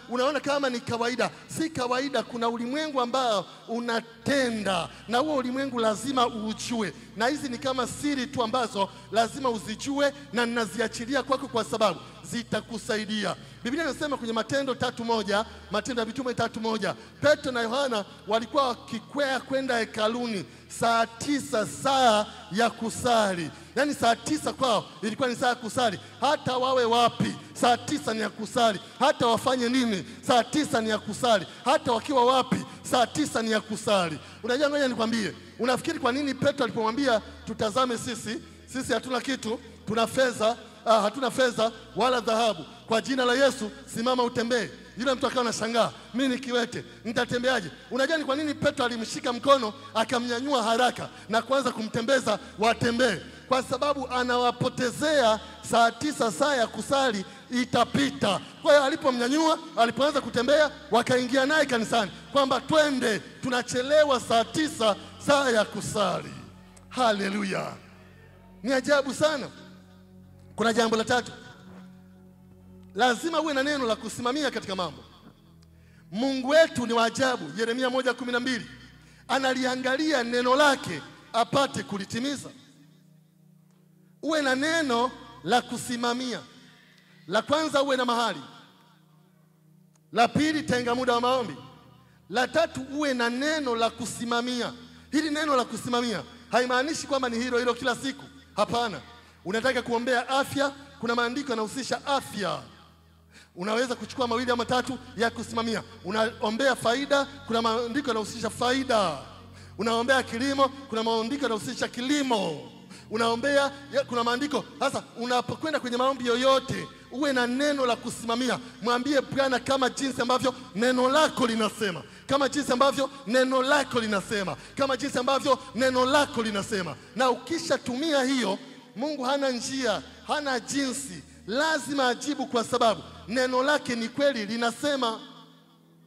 unaona kama ni kawaida? Si kawaida. Kuna ulimwengu ambao unatenda, na huo ulimwengu lazima uujue, na hizi ni kama siri tu ambazo lazima uzijue, na ninaziachilia kwako kwa sababu zitakusaidia. Biblia inasema kwenye Matendo 3:1, Matendo ya Mitume 3:1, Petro na Yohana walikuwa wakikwea kwenda hekaluni saa 9, saa ya kusali. Yaani saa 9 kwao ilikuwa ni saa ya kusali. Hata wawe wapi, saa 9 ni ya kusali. Hata wafanye nini, saa 9 ni ya kusali. Hata wakiwa wapi, saa 9 ni ya kusali. Unajua, ngoja nikwambie, unafikiri kwa nini Petro alipomwambia tutazame sisi hatuna kitu, tuna fedha, hatuna fedha wala dhahabu, kwa jina la Yesu simama utembee. Yule mtu akawa anashangaa, mimi ni kiwete, nitatembeaje? Unajua ni kwa nini Petro alimshika mkono akamnyanyua haraka na kuanza kumtembeza watembee? Kwa sababu anawapotezea saa 9, saa ya kusali itapita. Kwa hiyo alipomnyanyua, alipoanza kutembea, wakaingia naye kanisani kwamba twende, tunachelewa saa 9, saa ya kusali. Haleluya! Ni ajabu sana. Kuna jambo la tatu, lazima uwe na neno la kusimamia katika mambo. Mungu wetu ni wa ajabu. Yeremia 1:12, analiangalia neno lake apate kulitimiza. Uwe na neno la kusimamia. La kwanza, uwe na mahali. La pili, tenga muda wa maombi. La tatu, uwe na neno la kusimamia. Hili neno la kusimamia haimaanishi kwamba ni hilo kila siku. Hapana. Unataka kuombea afya, kuna maandiko yanahusisha afya. Unaweza kuchukua 2 au 3 ya kusimamia. Unaombea faida, kuna maandiko yanahusisha faida. Unaombea kilimo, kuna maandiko yanahusisha kilimo. Unaombea, kuna maandiko. Sasa unapokwenda kwenye maombi yoyote, uwe na neno la kusimamia. Mwambie Bwana kama jinsi ambavyo neno lako linasema, kama jinsi ambavyo neno lako linasema, kama jinsi ambavyo neno lako linasema. Na ukishatumia hiyo, Mungu hana njia, hana jinsi, lazima ajibu, kwa sababu neno lake ni kweli linasema.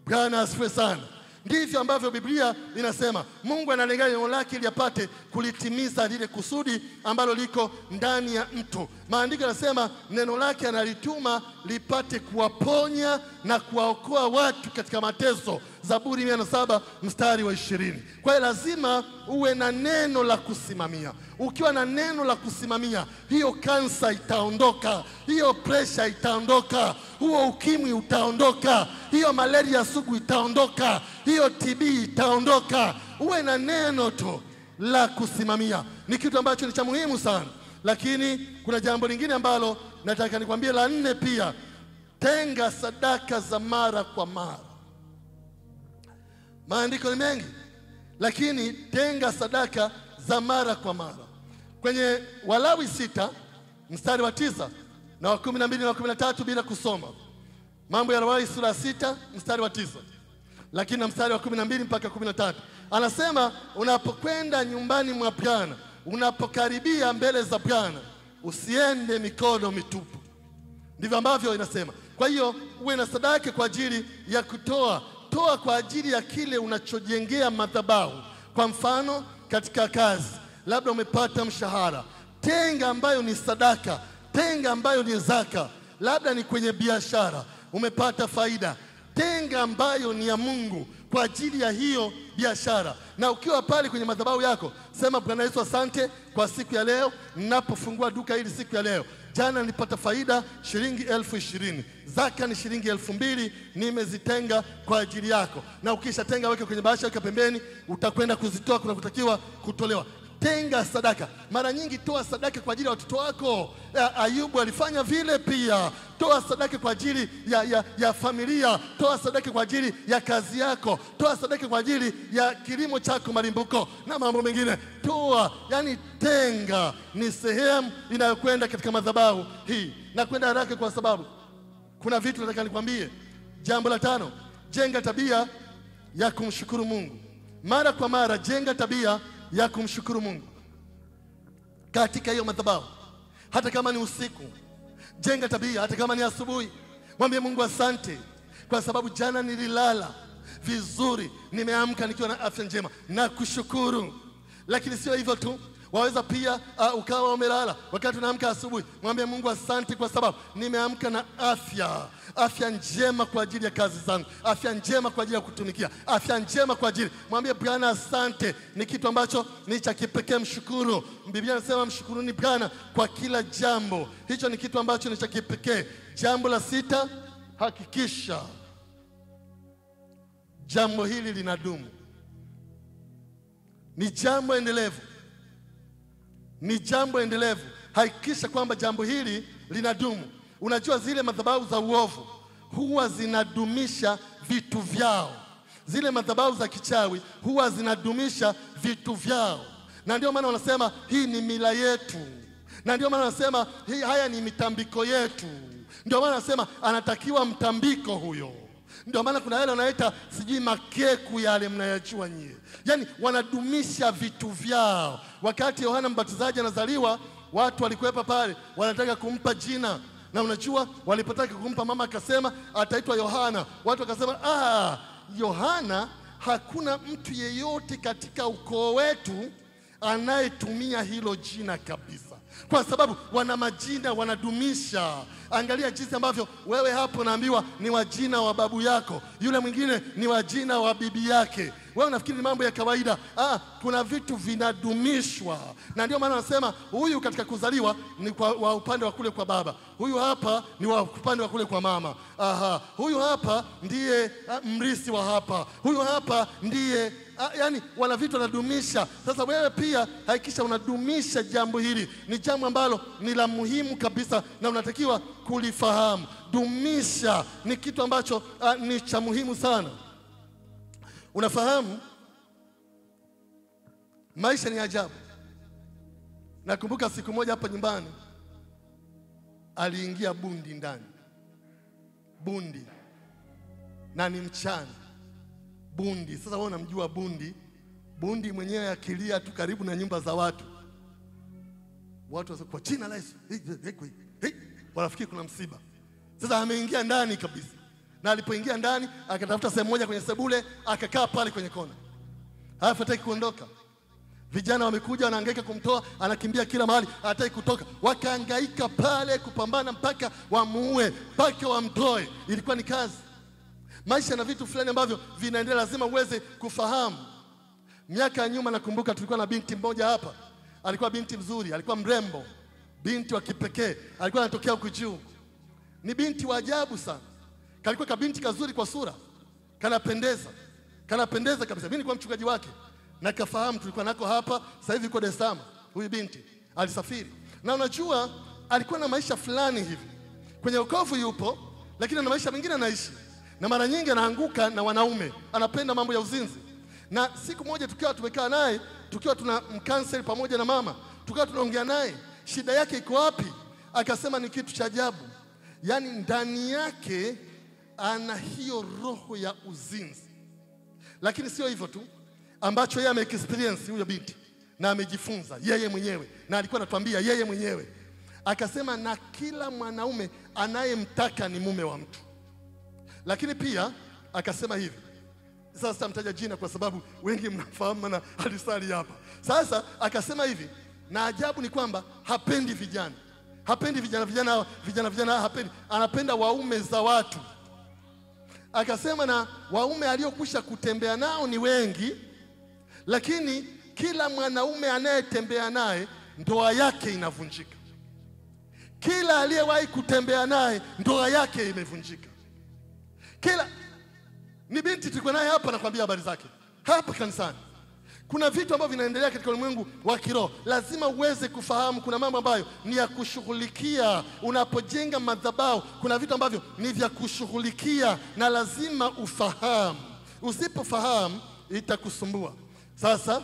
Bwana asifiwe sana. Ndivyo ambavyo Biblia inasema. Mungu analenga neno lake ili apate kulitimiza lile kusudi ambalo liko ndani ya mtu. Maandiko yanasema neno lake analituma lipate kuwaponya na kuwaokoa watu katika mateso. Zaburi 107 mstari wa 20. Kwa hiyo lazima uwe na neno la kusimamia. Ukiwa na neno la kusimamia, hiyo kansa itaondoka, hiyo presha itaondoka, huo ukimwi utaondoka, hiyo malaria sugu itaondoka, hiyo TB itaondoka. Uwe na neno tu la kusimamia. Ni kitu ambacho ni cha muhimu sana. Lakini kuna jambo lingine ambalo nataka nikwambie, la 4 pia. Tenga sadaka za mara kwa mara. Maandiko ni mengi, lakini tenga sadaka za mara kwa mara. Kwenye Walawi 6 mstari wa 9 na wa 12 na wa 13, bila kusoma. Mambo ya Walawi sura 6 mstari wa 9, lakini na mstari wa 12 mpaka 13. Anasema unapokwenda nyumbani mwa Bwana, unapokaribia mbele za Bwana, usiende mikono mitupu. Ndivyo ambavyo inasema. Kwa hiyo uwe na sadaka kwa ajili ya kutoa. Toa kwa ajili ya kile unachojengea madhabahu. Kwa mfano, katika kazi, labda umepata mshahara, tenga ambayo ni sadaka, tenga ambayo ni zaka. Labda ni kwenye biashara, umepata faida, tenga ambayo ni ya Mungu kwa ajili ya hiyo biashara. Na ukiwa pale kwenye madhabahu yako, sema, Bwana Yesu, asante kwa siku ya leo. Ninapofungua duka hili siku ya leo, jana nilipata faida shilingi 20,000. Zaka ni shilingi 2,000, nimezitenga kwa ajili yako. Na ukishatenga, weke kwenye bahasha, weka pembeni, utakwenda kuzitoa kuna kutakiwa kutolewa. Tenga sadaka. Mara nyingi toa sadaka kwa ajili ya watoto wako. Ayubu alifanya vile pia. toa sadaka kwa ajili ya familia, toa sadaka kwa ajili ya kazi yako, toa sadaka kwa ajili ya kilimo chako malimbuko na mambo mengine. Toa, yani tenga, ni sehemu inayokwenda katika madhabahu hii. Na kwenda haraka kwa sababu kuna vitu nataka nikwambie. Jambo la 5, jenga tabia ya kumshukuru Mungu. Mara kwa mara jenga tabia ya kumshukuru Mungu katika hiyo madhabahu. Hata kama ni usiku, jenga tabia. Hata kama ni asubuhi, mwambie Mungu asante kwa sababu jana nililala vizuri, nimeamka nikiwa na afya njema na kushukuru. Lakini sio hivyo tu, waweza pia ukawa umelala, wakati unaamka asubuhi, mwambie Mungu asante kwa sababu nimeamka na afya njema kwa ajili ya kazi zangu, afya njema kwa ajili ya kutumikia, afya njema kwa ajili. Mwambie Bwana asante, ni kitu ambacho ni cha kipekee. Mshukuru. Biblia inasema mshukuruni Bwana kwa kila jambo. Hicho ni kitu ambacho ni cha kipekee. Jambo la 6, hakikisha jambo hili linadumu. Ni jambo endelevu. Ni jambo endelevu. Hakikisha kwamba jambo hili linadumu. Unajua zile madhabahu za uovu huwa zinadumisha vitu vyao. Zile madhabahu za kichawi huwa zinadumisha vitu vyao. Na ndio maana wanasema hii ni mila yetu. Na ndio maana wanasema haya ni mitambiko yetu. Ndio maana wanasema anatakiwa mtambiko huyo. Ndio maana kuna yale wanaita sijui makeku yale mnayajua nyie. Yaani wanadumisha vitu vyao. Wakati Yohana Mbatizaji anazaliwa, watu walikuwepa pale, wanataka kumpa jina. Na unajua walipotaka kumpa, mama akasema ataitwa Yohana. Watu wakasema Yohana, hakuna mtu yeyote katika ukoo wetu anayetumia hilo jina kabisa. Kwa sababu wana majina wanadumisha. Angalia jinsi ambavyo wewe hapo naambiwa ni wa jina wa babu yako, yule mwingine ni wa jina wa bibi yake. Wewe unafikiri ni mambo ya kawaida. Kuna vitu vinadumishwa. Na ndio maana wanasema huyu katika kuzaliwa ni wa upande wa kule kwa baba, huyu hapa ni wa upande wa kule kwa mama. Huyu hapa ndiye mrisi wa hapa, huyu hapa ndiye yani wana vitu wanadumisha. Sasa wewe pia hakikisha unadumisha jambo hili. Ni jambo ambalo ni la muhimu kabisa na unatakiwa kulifahamu. Dumisha, ni kitu ambacho ni cha muhimu sana. Unafahamu maisha ni ajabu. Nakumbuka siku moja hapa nyumbani aliingia bundi ndani. Bundi. Na ni mchana. Bundi. Sasa wewe unamjua bundi. Bundi mwenyewe akilia tu karibu na nyumba za watu. Watu wasema kwa jina la Yesu. Wanafikiri kuna msiba. Sasa ameingia ndani kabisa. Na alipoingia ndani akatafuta sehemu moja kwenye sebule, akakaa pale kwenye kona. Hataki kuondoka. Vijana wamekuja wanahangaika kumtoa, anakimbia kila mahali, hataki kutoka. Wakahangaika pale kupambana mpaka wamuue, mpaka wamtoe. Ilikuwa ni kazi. Maisha na vitu fulani ambavyo vinaendelea, lazima uweze kufahamu. Miaka ya nyuma nakumbuka tulikuwa na binti mmoja hapa. Alikuwa binti mzuri, alikuwa mrembo, binti wa kipekee, alikuwa anatokea huku juu. Ni binti wa ajabu sana. Kalikuwa kabinti kazuri kwa sura, kanapendeza kabisa. Mimi nilikuwa mchungaji wake na kafahamu, tulikuwa nako hapa. Sasa hivi yuko Dar es Salaam. Huyu binti alisafiri, na unajua alikuwa na maisha fulani hivi. Kwenye wokovu yupo, lakini na maisha mengine anaishi, na mara nyingi anaanguka na wanaume, anapenda mambo ya uzinzi. Na siku moja tukiwa tumekaa naye, tukiwa tuna mkansel pamoja na mama, tukiwa tunaongea naye, shida yake iko wapi? Akasema ni kitu cha ajabu. Yaani ndani yake ana hiyo roho ya uzinzi. Lakini sio hivyo tu, ambacho yeye ame-experience huyo binti na amejifunza yeye mwenyewe, na alikuwa anatuambia yeye mwenyewe. Akasema na kila mwanaume anayemtaka ni mume wa mtu. Lakini pia akasema hivi, sasa sitamtaja jina kwa sababu wengi mnafahamu na alisali hapa. Sasa akasema hivi, na ajabu ni kwamba hapendi vijana. Hapendi vijana hapendi. Anapenda waume za watu. Akasema na waume aliokwisha kutembea nao ni wengi, lakini kila mwanaume anayetembea naye ndoa yake inavunjika. Kila aliyewahi kutembea naye ndoa yake imevunjika. Ni binti tulikuwa naye hapa, nakwambia habari zake hapa kanisani. Kuna vitu ambavyo vinaendelea katika ulimwengu wa kiroho. Lazima uweze kufahamu kuna mambo ambayo ni ya kushughulikia. Unapojenga madhabahu, kuna vitu ambavyo ni vya kushughulikia na lazima ufahamu. Usipofahamu itakusumbua. Sasa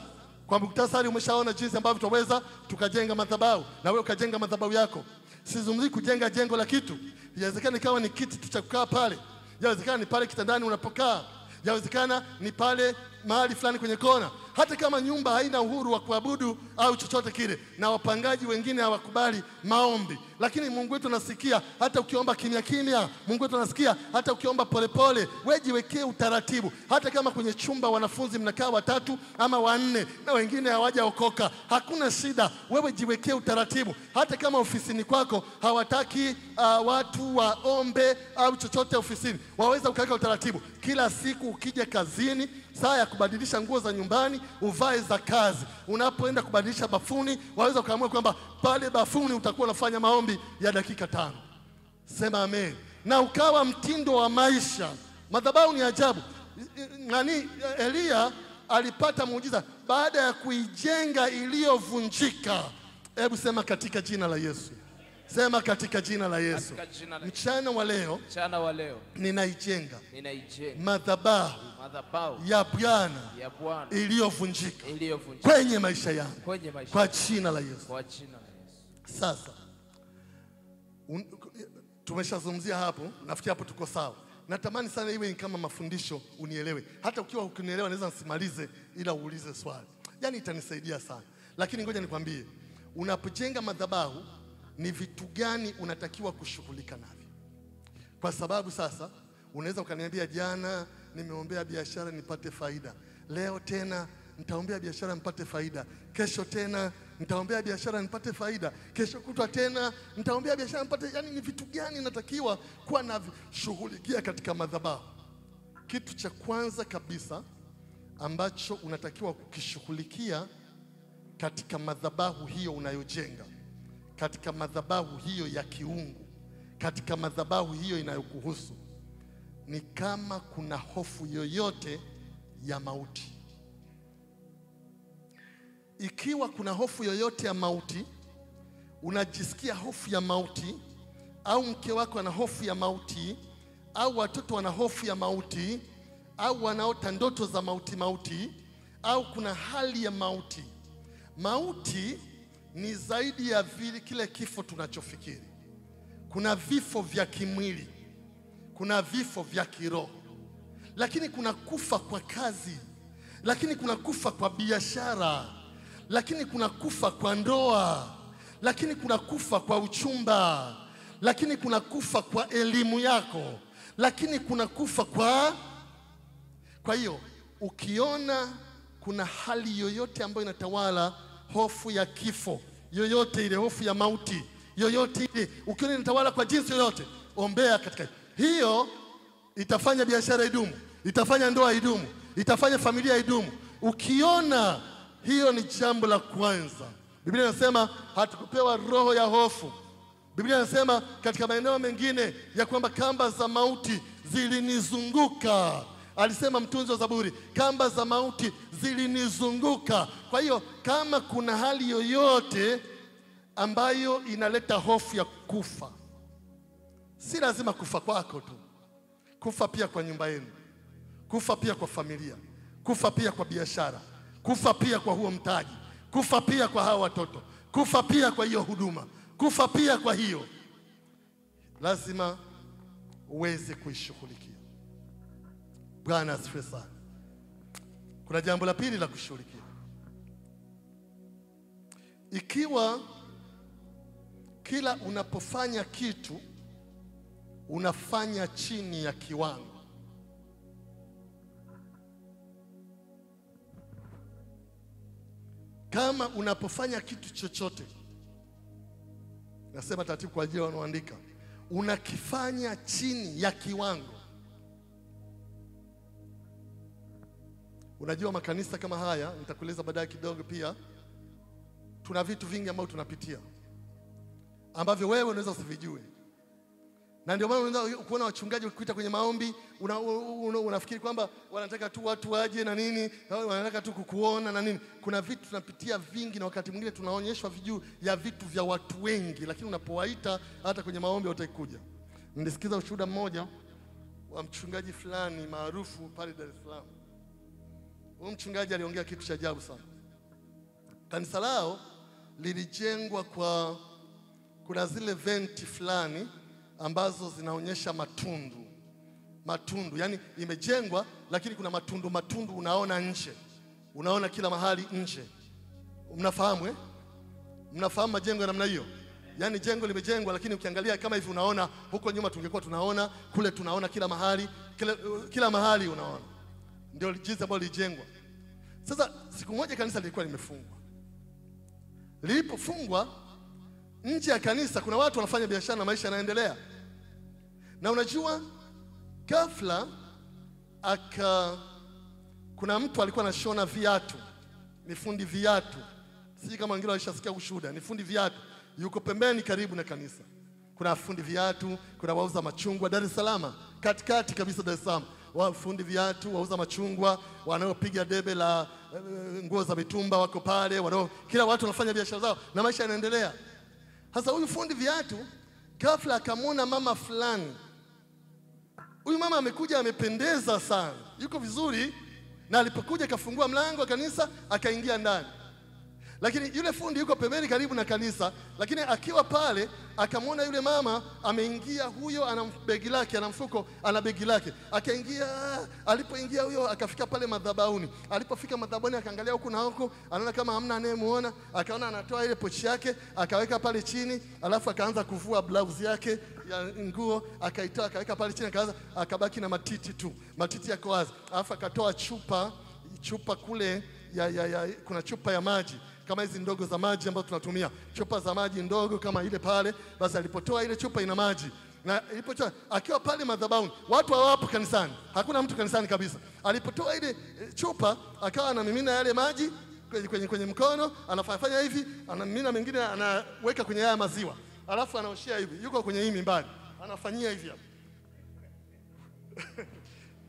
kwa muktasari umeshaona jinsi ambavyo tutaweza tukajenga madhabahu, na wewe ukajenga madhabahu yako. Sizungumzi kujenga jengo la kitu. Inawezekana ikawa ni kiti cha kukaa pale. Inawezekana ni pale kitandani unapokaa. Inawezekana ni pale mahali fulani kwenye kona. Hata kama nyumba haina uhuru wa kuabudu au chochote kile, na wapangaji wengine hawakubali maombi, lakini Mungu wetu anasikia hata ukiomba kimya kimya. Mungu wetu anasikia hata ukiomba polepole. Wewe jiwekee utaratibu. Hata kama kwenye chumba wanafunzi mnakaa 3 ama 4 na wengine hawajaokoka, hakuna shida. Wewe jiwekee utaratibu. Hata kama ofisini kwako hawataki watu waombe au chochote ofisini, waweza ukaweka utaratibu. Kila siku ukija kazini, saa ya kubadilisha nguo za nyumbani uvae za kazi. Unapoenda kubadilisha bafuni, waweza ukaamua kwamba pale bafuni utakuwa unafanya maombi ya dakika 5. Sema amen. Na ukawa mtindo wa maisha. Madhabahu ni ajabu. Elia alipata muujiza baada ya kuijenga iliyovunjika. Hebu sema katika jina la Yesu. Sema katika jina la Yesu. Mchana wa leo ninaijenga madhabahu ya Bwana iliyovunjika kwenye maisha yangu kwa jina la Yesu. Sasa tumeshazungumzia hapo, nafikiri hapo tuko sawa. Natamani sana iwe kama mafundisho unielewe. Hata ukiwa ukinielewa naweza nisimalize ila uulize swali. Yaani itanisaidia sana. Lakini ngoja nikwambie, unapojenga madhabahu ni vitu gani unatakiwa kushughulika navyo? Kwa sababu sasa unaweza ukaniambia, jana nimeombea biashara nipate faida, leo tena nitaombea biashara nipate faida, kesho tena nitaombea biashara nipate faida, kesho kutwa tena nitaombea biashara nipate. Yani ni vitu gani natakiwa kuwa navishughulikia katika madhabahu? Kitu cha kwanza kabisa ambacho unatakiwa kukishughulikia katika madhabahu hiyo unayojenga, katika madhabahu hiyo ya kiungu, katika madhabahu hiyo inayokuhusu, ni kama kuna hofu yoyote ya mauti. Ikiwa kuna hofu yoyote ya mauti, unajisikia hofu ya mauti, au mke wako ana hofu ya mauti, au watoto wana hofu ya mauti, au wanaota ndoto za mauti, au kuna hali ya mauti. Mauti ni zaidi ya vile kile kifo tunachofikiri. Kuna vifo vya kimwili, kuna vifo vya kiroho, lakini kuna kufa kwa kazi, lakini kuna kufa kwa biashara, lakini kuna kufa kwa ndoa, lakini kuna kufa kwa uchumba, lakini kuna kufa kwa elimu yako, lakini kuna kufa kwa hiyo ukiona kuna hali yoyote ambayo inatawala, hofu ya kifo yoyote ile, hofu ya mauti yoyote ile, ukiona inatawala kwa jinsi yoyote, ombea katika hiyo. Itafanya biashara idumu, itafanya ndoa idumu, itafanya familia idumu. Ukiona hiyo, ni jambo la kwanza. Biblia inasema hatukupewa roho ya hofu. Biblia inasema katika maeneo mengine ya kwamba kamba za mauti zilinizunguka. Alisema mtunzi wa Zaburi, kamba za mauti zilinizunguka. Kwa hiyo kama kuna hali yoyote ambayo inaleta hofu ya kufa, si lazima kufa kwako tu, kufa pia kwa nyumba yenu, kufa pia kwa familia, kufa pia kwa biashara, kufa pia kwa huo mtaji, kufa pia kwa hao watoto, kufa pia kwa hiyo huduma, kufa pia kwa hiyo, lazima uweze kuishughulikia. Bwana asifiwe sana. Kuna jambo la pili la kushughulikia. Ikiwa kila unapofanya kitu unafanya chini ya kiwango, kama unapofanya kitu chochote, nasema taratibu kwa ajili ya wanaoandika, unakifanya chini ya kiwango. Unajua makanisa kama haya, nitakueleza baadaye kidogo pia, tuna vitu vingi ambavyo tunapitia ambavyo wewe unaweza usivijue. Na ndio maana unaweza kuona wachungaji wakikuita kwenye maombi unafikiri kwamba wanataka tu watu waje na nini, wanataka tu kukuona na nini. Kuna vitu tunapitia vingi, na wakati mwingine tunaonyeshwa vijuu ya vitu vya watu wengi, lakini unapowaita hata kwenye maombi hawatakuja. Nilisikiza ushuhuda mmoja wa mchungaji fulani maarufu pale Dar es Salaam. Huyo mchungaji aliongea kitu cha ajabu sana. Kanisa lao lilijengwa kuna zile venti fulani ambazo zinaonyesha matundu, yani imejengwa lakini kuna matundu unaona nje, unaona kila mahali nje. Mnafahamu mnafahamu majengo ya namna hiyo? Yani jengo limejengwa lakini ukiangalia kama hivi unaona huko nyuma, tungekuwa tunaona kule, tunaona kila mahali unaona. Ndio jinsi ambalo lijengwa. Sasa siku moja kanisa lilikuwa limefungwa. Lilipofungwa, nje ya kanisa kuna watu wanafanya biashara na maisha yanaendelea. Na unajua ghafla kuna mtu alikuwa anashona viatu, ni fundi viatu. Sisi kama wengine walishasikia ushuhuda, ni fundi viatu. Yuko pembeni karibu na kanisa. Kuna fundi viatu, kuna wauza machungwa Dar es Salaam, katikati kabisa Dar es Salaam. Wafundi viatu, wauza machungwa, wanaopiga debe la nguo za mitumba wako pale, kila watu wanafanya biashara zao na maisha yanaendelea. Sasa huyu fundi viatu ghafla akamwona mama fulani. Huyu mama amekuja amependeza sana, yuko vizuri, na alipokuja kafungua mlango wa kanisa akaingia ndani. Lakini yule fundi yuko pembeni karibu na kanisa, lakini akiwa pale akamwona yule mama ameingia, huyo ana begi lake, ana mfuko, ana begi lake. Akaingia, alipoingia huyo akafika pale madhabahuni. Alipofika madhabahuni akaangalia huku na huku, anaona kama hamna anayemuona, akaona anatoa ile pochi yake, akaweka pale chini, alafu akaanza kuvua blouse yake ya nguo, akaitoa akaweka pale chini, akabaki na matiti tu. Matiti yako wazi. Alafu akatoa chupa kule kuna chupa ya maji kama hizi ndogo za maji ambazo tunatumia, chupa za maji ndogo kama ile pale. Basi alipotoa ile chupa ina maji, na ilipotoa akiwa pale madhabahuni, watu hawapo kanisani, hakuna mtu kanisani kabisa. Alipotoa ile chupa akawa anamimina yale maji kwenye mkono, anafanya hivi, anamimina mengine anaweka kwenye haya maziwa, alafu anaoshia hivi, yuko kwenye hii mimbari anafanyia hivi hapa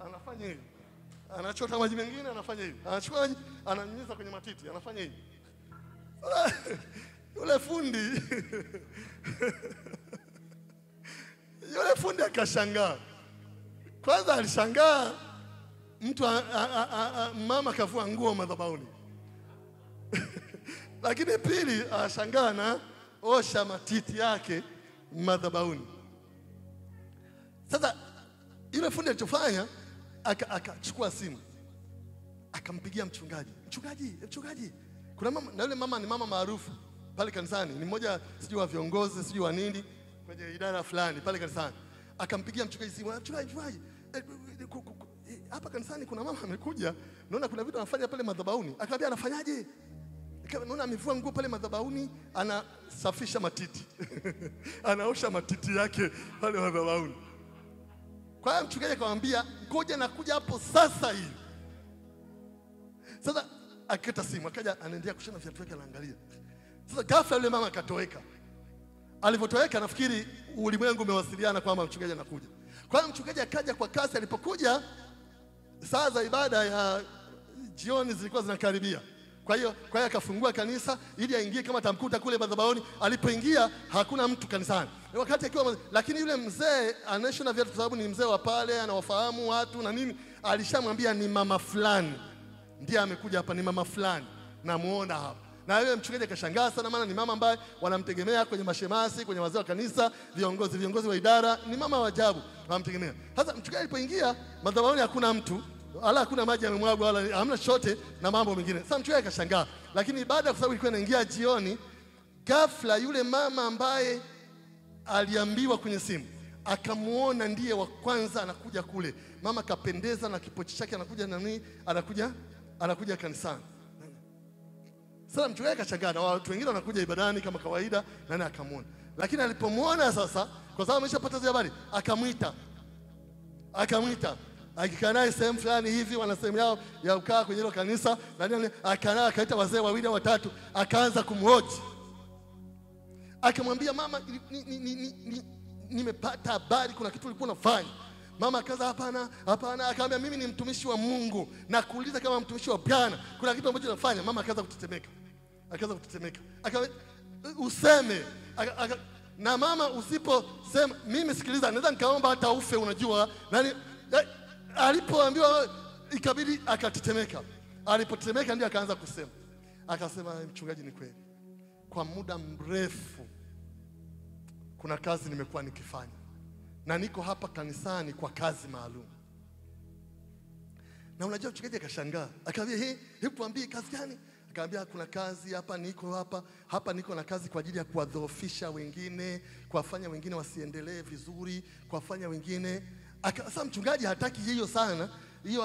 anafanya hivi, anachota maji mengine anafanya hivi, anachukua maji ananyunyiza kwenye matiti anafanya hivi. Yule fundi akashangaa. Kwanza alishangaa mtu mama kavua nguo madhabahuni. Lakini pili ashangaa na osha matiti yake madhabahuni. Sasa yule fundi alichofanya akachukua simu, akampigia mchungaji. Mchungaji, kuna mama, na yule mama ni mama maarufu pale kanisani, ni mmoja sijui wa viongozi sijui wa nini kwenye idara fulani pale kanisani. Akampigia mchungaji simu, mchungaji, hapa kanisani kuna mama amekuja, naona kuna vitu anafanya pale madhabahuni. Akamwambia anafanyaje? Naona amevua nguo pale madhabahuni, anasafisha matiti anaosha matiti yake pale madhabahuni. Kwa hiyo mchungaji akamwambia ngoja nakuja hapo sasa hivi. Sasa akita simu, akaja anaendelea kushona viatu vyake, anaangalia. Sasa ghafla yule mama akatoweka. Alipotoweka nafikiri ulimwengu umewasiliana kwamba mchungaji anakuja. Kwa hiyo mchungaji akaja kwa kasi. Alipokuja saa za ibada ya jioni zilikuwa zinakaribia. Kwa hiyo akafungua kanisa ili aingie kama tamkuta kule madhabahuni. Alipoingia hakuna mtu kanisani. Wakati akiwa, lakini yule mzee anashona viatu kwa sababu ni mzee wa pale, anawafahamu watu na nini, alishamwambia ni mama fulani ndiye amekuja hapa, ni mama fulani namuona hapa. Na yule mchungaji akashangaa sana, maana ni mama ambaye wanamtegemea kwenye mashemasi, kwenye wazee wa kanisa, viongozi wa idara, ni mama wa ajabu wanamtegemea. Sasa mchungaji alipoingia madhabahuni hakuna mtu, wala hakuna maji yamemwagwa, wala hamna chochote na mambo mengine. Sasa mchungaji akashangaa, lakini baada ya sababu ilikuwa inaingia jioni, ghafla yule mama ambaye aliambiwa kwenye simu akamuona ndiye wa kwanza anakuja kule. Mama kapendeza na kipochi chake, anakuja nani, anakuja kanisani. Sasa mchungaji akashangaa, na watu wengine wanakuja ibadani kama kawaida, nani akamuona. Lakini alipomuona sasa, kwa sababu ameshapata zile habari, akamwita akikaa naye sehemu fulani hivi, wana sehemu yao ya kukaa kwenye hilo kanisa, na nini, akaita wazee wawili au watatu, akaanza kumhoji. Akamwambia mama, nimepata habari kuna kitu ulikuwa unafanya. Mama akaza hapana, akamwambia mimi ni mtumishi wa Mungu na kuuliza kama mtumishi wa Bwana kuna kitu ambacho unafanya. Mama akaanza kutetemeka. Akamwambia useme. Na mama usiposema, mimi sikiliza, naweza nikaomba hata ufe, unajua. Nani alipoambiwa ikabidi akatetemeka. Alipotetemeka ndio akaanza kusema. Akasema mchungaji, ni kweli. Kwa muda mrefu kuna kazi nimekuwa nikifanya. Na niko hapa kanisani kwa kazi maalum. Na unajua mchungaji akashangaa. Akamwambia, hebu tuambie kazi gani? Akamwambia kuna kazi hapa niko na kazi kwa ajili ya kuwadhoofisha wengine, kuwafanya wengine wasiendelee vizuri, kuwafanya wengine. Sasa mchungaji hataki hiyo sana. Hiyo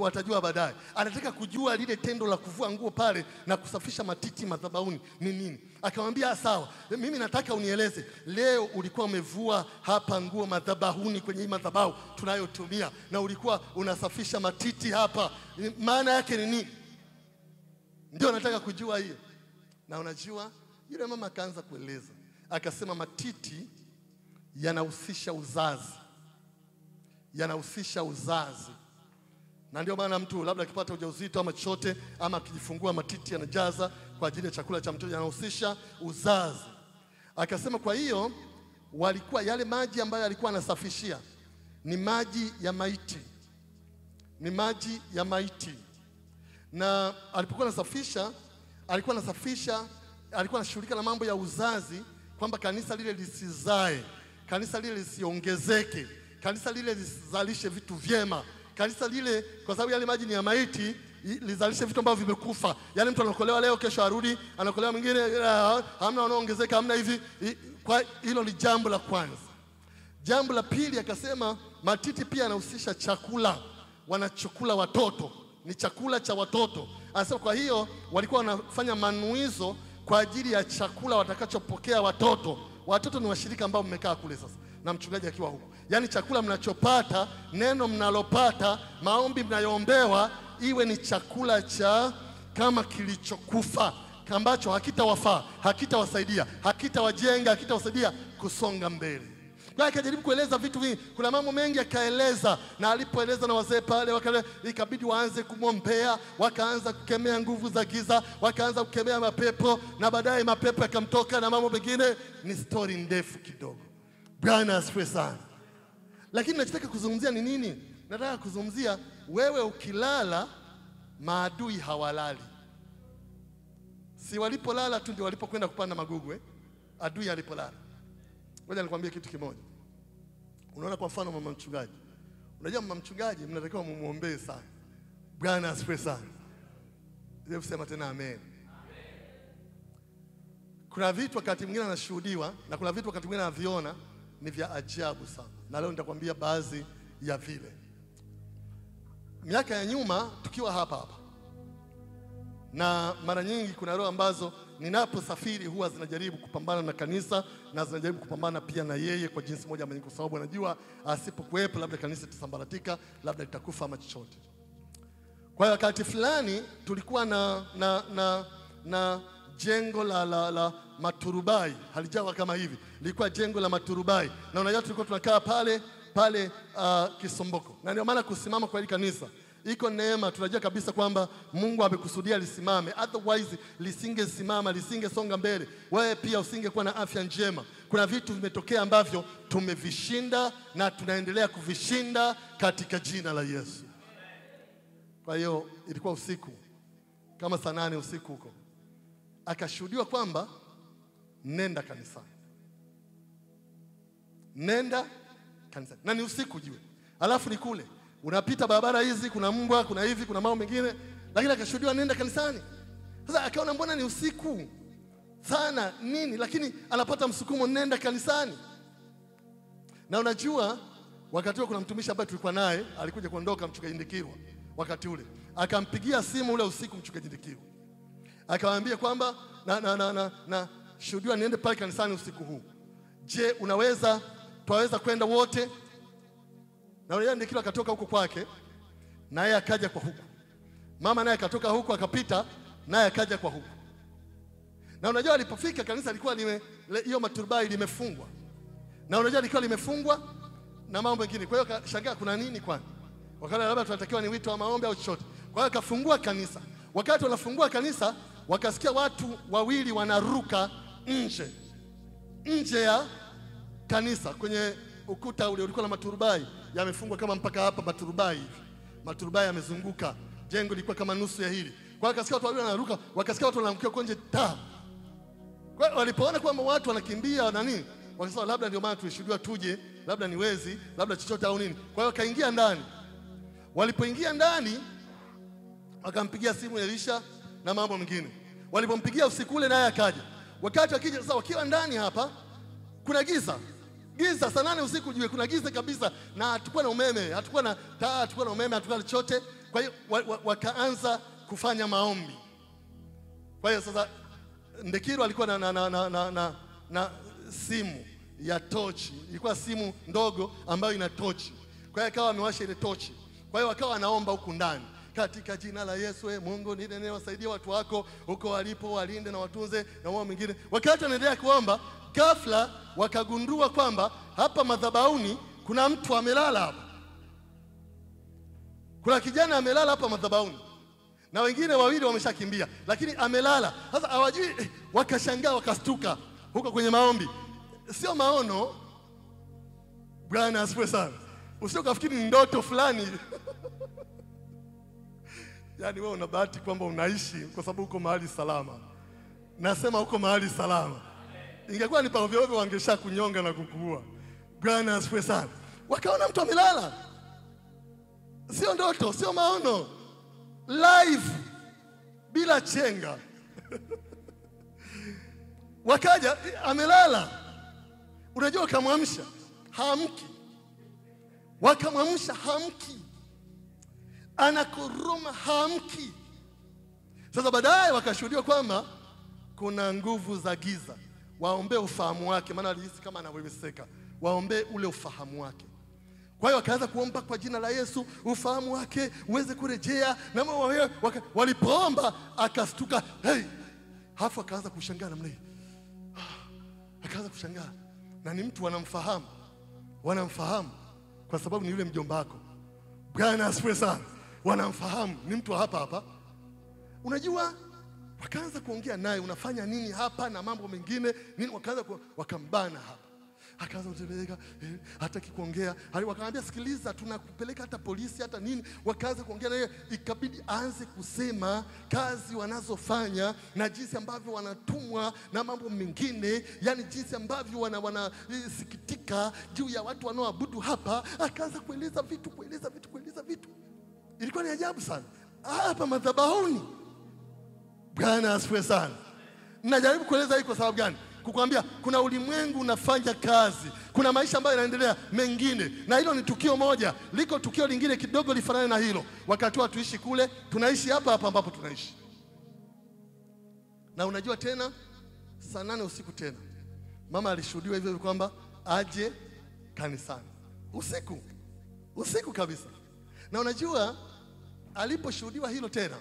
watajua baadaye. Anataka kujua lile tendo la kuvua nguo pale na kusafisha matiti madhabahuni ni nini. Akamwambia sawa, mimi nataka unieleze leo ulikuwa umevua hapa nguo madhabahuni kwenye hii madhabahu tunayotumia, na ulikuwa unasafisha matiti hapa, maana yake ni nini? Ndio nataka kujua hiyo. Na unajua yule mama akaanza kueleza. Akasema matiti yanahusisha uzazi. Na ndio maana mtu labda akipata ujauzito ama chochote ama akijifungua matiti yanajaza kwa ajili ya chakula cha mtoto, yanahusisha uzazi. Akasema kwa hiyo walikuwa yale maji ambayo alikuwa anasafishia ni maji ya maiti. Na alipokuwa anasafisha, alikuwa anashughulika na mambo ya uzazi, kwamba kanisa lile lisizae, kanisa lile lisiongezeke, kanisa lile lizalishe vitu vyema. Kanisa lile, kwa sababu yale maji ni ya maiti, lizalishe vitu ambavyo vimekufa. Yaani mtu anakolewa leo, kesho arudi, anakolewa mwingine, hamna wanaongezeka, hamna hivi. Kwa hilo ni jambo la kwanza. Jambo la pili akasema matiti pia yanahusisha chakula. Wanachukula watoto, ni chakula cha watoto. Anasema kwa hiyo walikuwa wanafanya manuizo kwa ajili ya chakula watakachopokea watoto. Watoto ni washirika ambao mmekaa kule sasa na mchungaji akiwa huko. Yaani chakula mnachopata, neno mnalopata, maombi mnayoombewa, iwe ni chakula cha kama kilichokufa, ambacho hakitawafaa, hakitawasaidia, hakitawajenga, hakitawasaidia kusonga mbele. Kwa akajaribu kueleza vitu vingi. Kuna mambo mengi akaeleza, na alipoeleza na wazee pale ikabidi waanze kumwombea, wakaanza kukemea nguvu za giza, wakaanza kukemea mapepo, na baadaye mapepo yakamtoka na mambo mengine. Ni story ndefu kidogo. Bwana asifiwe sana. Lakini nachotaka kuzungumzia ni nini? Nataka kuzungumzia wewe ukilala, maadui hawalali. Si walipolala tu ndio walipokwenda kupanda magugu adui alipolala. Ngoja nikwambie kitu kimoja. Unaona kwa mfano mama mchungaji. Unajua mama mchungaji mnatakiwa mumuombee sana. Bwana asifiwe sana. Hebu sema tena amen. Kuna vitu wakati mwingine anashuhudiwa na kuna vitu wakati mwingine anaviona ni vya ajabu sana. Na leo nitakwambia baadhi ya vile. Miaka ya nyuma tukiwa hapa na mara nyingi kuna roho ambazo ninaposafiri huwa zinajaribu kupambana na kanisa na zinajaribu kupambana pia na yeye kwa jinsi moja ama nyingine, kwa sababu anajua asipokuwepo labda kanisa litasambaratika, labda litakufa ama chochote. Kwa hiyo wakati fulani tulikuwa na jengo la maturubai, halijawa kama hivi. Lilikuwa jengo la maturubai. Na unajua tulikuwa tunakaa pale Kisomboko. Na ndio maana kusimama kwa hili kanisa iko neema. Tunajua kabisa kwamba Mungu amekusudia lisimame. Otherwise lisingesimama, lisingesonga mbele. Wewe pia usingekuwa na afya njema. Kuna vitu vimetokea ambavyo tumevishinda na tunaendelea kuvishinda katika jina la Yesu. Kwa hiyo ilikuwa usiku kama saa 8 usiku huko. Akashuhudiwa kwamba nenda kanisani. Nenda kanisani. Na ni usiku jiwe. Alafu ni kule. Unapita barabara hizi, kuna mbwa, kuna hivi, kuna mambo mengine, lakini akashuhudiwa nenda kanisani. Sasa akaona mbona ni usiku sana nini, lakini anapata msukumo nenda kanisani. Na unajua wakati huo kuna mtumishi ambaye tulikuwa naye, alikuja kuondoka, mchungaji Ndikirwa. Wakati ule akampigia simu ule usiku mchungaji Ndikirwa. Akamwambia kwamba na shuhudiwa niende pale kanisani usiku huu. Je, twaweza kwenda wote? Na yeye Ndikirwa akatoka huko kwake, naye akaja kwa huku. Mama naye akatoka huko akapita, naye akaja kwa huku. Na unajua alipofika kanisa lilikuwa hiyo maturubai limefungwa. na unajua lilikuwa limefungwa na mambo mengine. Kwa hiyo kashangaa kuna nini kwani? Wakala labda tunatakiwa ni wito wa maombi au chochote. Kwa hiyo akafungua kanisa. Wakati wanafungua kanisa, wakasikia watu wawili wanaruka nje ya kanisa kwenye ukuta ule ulikuwa na maturubai yamefungwa kama mpaka hapa, maturubai hivi. Maturubai yamezunguka. Jengo lilikuwa kama nusu ya hili. Kwa hiyo akasikia watu wawili wanaruka, wakasikia watu wanaangukia nje ta. Kwa hiyo walipoona kwamba watu wanakimbia na nini, wakasema labda ndio maana tulishuhudiwa tuje, labda ni wezi, labda chochote au nini. Kwa hiyo kaingia ndani. Walipoingia ndani wakampigia simu Elisha na mambo mengine. Walipompigia usiku ule naye akaja. Wakati akija sasa wakiwa ndani hapa kuna giza. Giza saa 8 usiku jue kuna giza kabisa na hatakuwa na umeme, hatakuwa na taa, hatakuwa na umeme, hatakuwa chochote. Kwa hiyo wakaanza kufanya maombi. Kwa hiyo sasa Ndekiro alikuwa na simu ya tochi. Ilikuwa simu ndogo ambayo ina tochi. Kwa hiyo akawa amewasha ile tochi. Kwa hiyo wakawa wanaomba huku ndani. Katika jina la Yesu, Mungu nene wasaidie watu wako huko walipo, walinde na watunze na mambo mengine. Wakati wanaendelea kuomba, ghafla wakagundua kwamba hapa madhabahuni kuna mtu amelala hapa. Kuna kijana amelala hapa madhabahuni. Na wengine wawili wameshakimbia, lakini amelala. Sasa hawajui, wakashangaa wakastuka huko kwenye maombi. Sio maono. Bwana asifiwe sana. Usikafikiri ni ndoto fulani. Yaani wewe una bahati kwamba unaishi kwa sababu uko mahali salama. Nasema uko mahali salama. Ingekuwa ni pa ovyo wangesha kunyonga na kukuua. Bwana asifiwe sana. Wakaona mtu amelala. Sio ndoto, sio maono. Live bila chenga. Wakaja amelala. Unajua wakamwamsha, haamki. Wakamwamsha haamki. Anakoroma haamki. Sasa baadaye wakashuhudia kwamba kuna nguvu za giza. Waombe ufahamu wake, maana alihisi kama anaweweseka. Waombe ule ufahamu wake. Kwa hiyo wakaanza kuomba kwa jina la Yesu ufahamu wake uweze kurejea, na walipoomba akastuka, hey! Hafu akaanza kushangaa namna hii. Akaanza kushangaa. Na ni mtu wanamfahamu kwa sababu ni yule mjomba wako. Bwana asifiwe sana. Wanamfahamu ni mtu hapa. Unajua wakaanza kuongea naye, unafanya nini hapa na mambo mengine nini, wakaanza wakambana hapa. Akaanza kutembeleka, hataki kuongea. Wakamwambia sikiliza, tunakupeleka hata polisi hata nini. Wakaanza kuongea naye, ikabidi aanze kusema kazi wanazofanya na jinsi ambavyo wanatumwa na mambo mengine, yani jinsi ambavyo wanasikitika juu ya watu wanaoabudu hapa. Akaanza kueleza vitu. Ilikuwa ni ajabu sana. Hapa madhabahuni. Bwana asifiwe sana. Najaribu kueleza hii kwa sababu gani? Kukwambia kuna ulimwengu unafanya kazi. Kuna maisha ambayo yanaendelea mengine. Na hilo ni tukio moja. Liko tukio lingine kidogo lifanane na hilo. Wakati wa tuishi kule, tunaishi hapa ambapo tunaishi. Na unajua tena saa 8 usiku tena. Mama alishuhudiwa hivyo kwamba aje kanisani. Usiku kabisa. Na unajua aliposhuhudiwa hilo tena,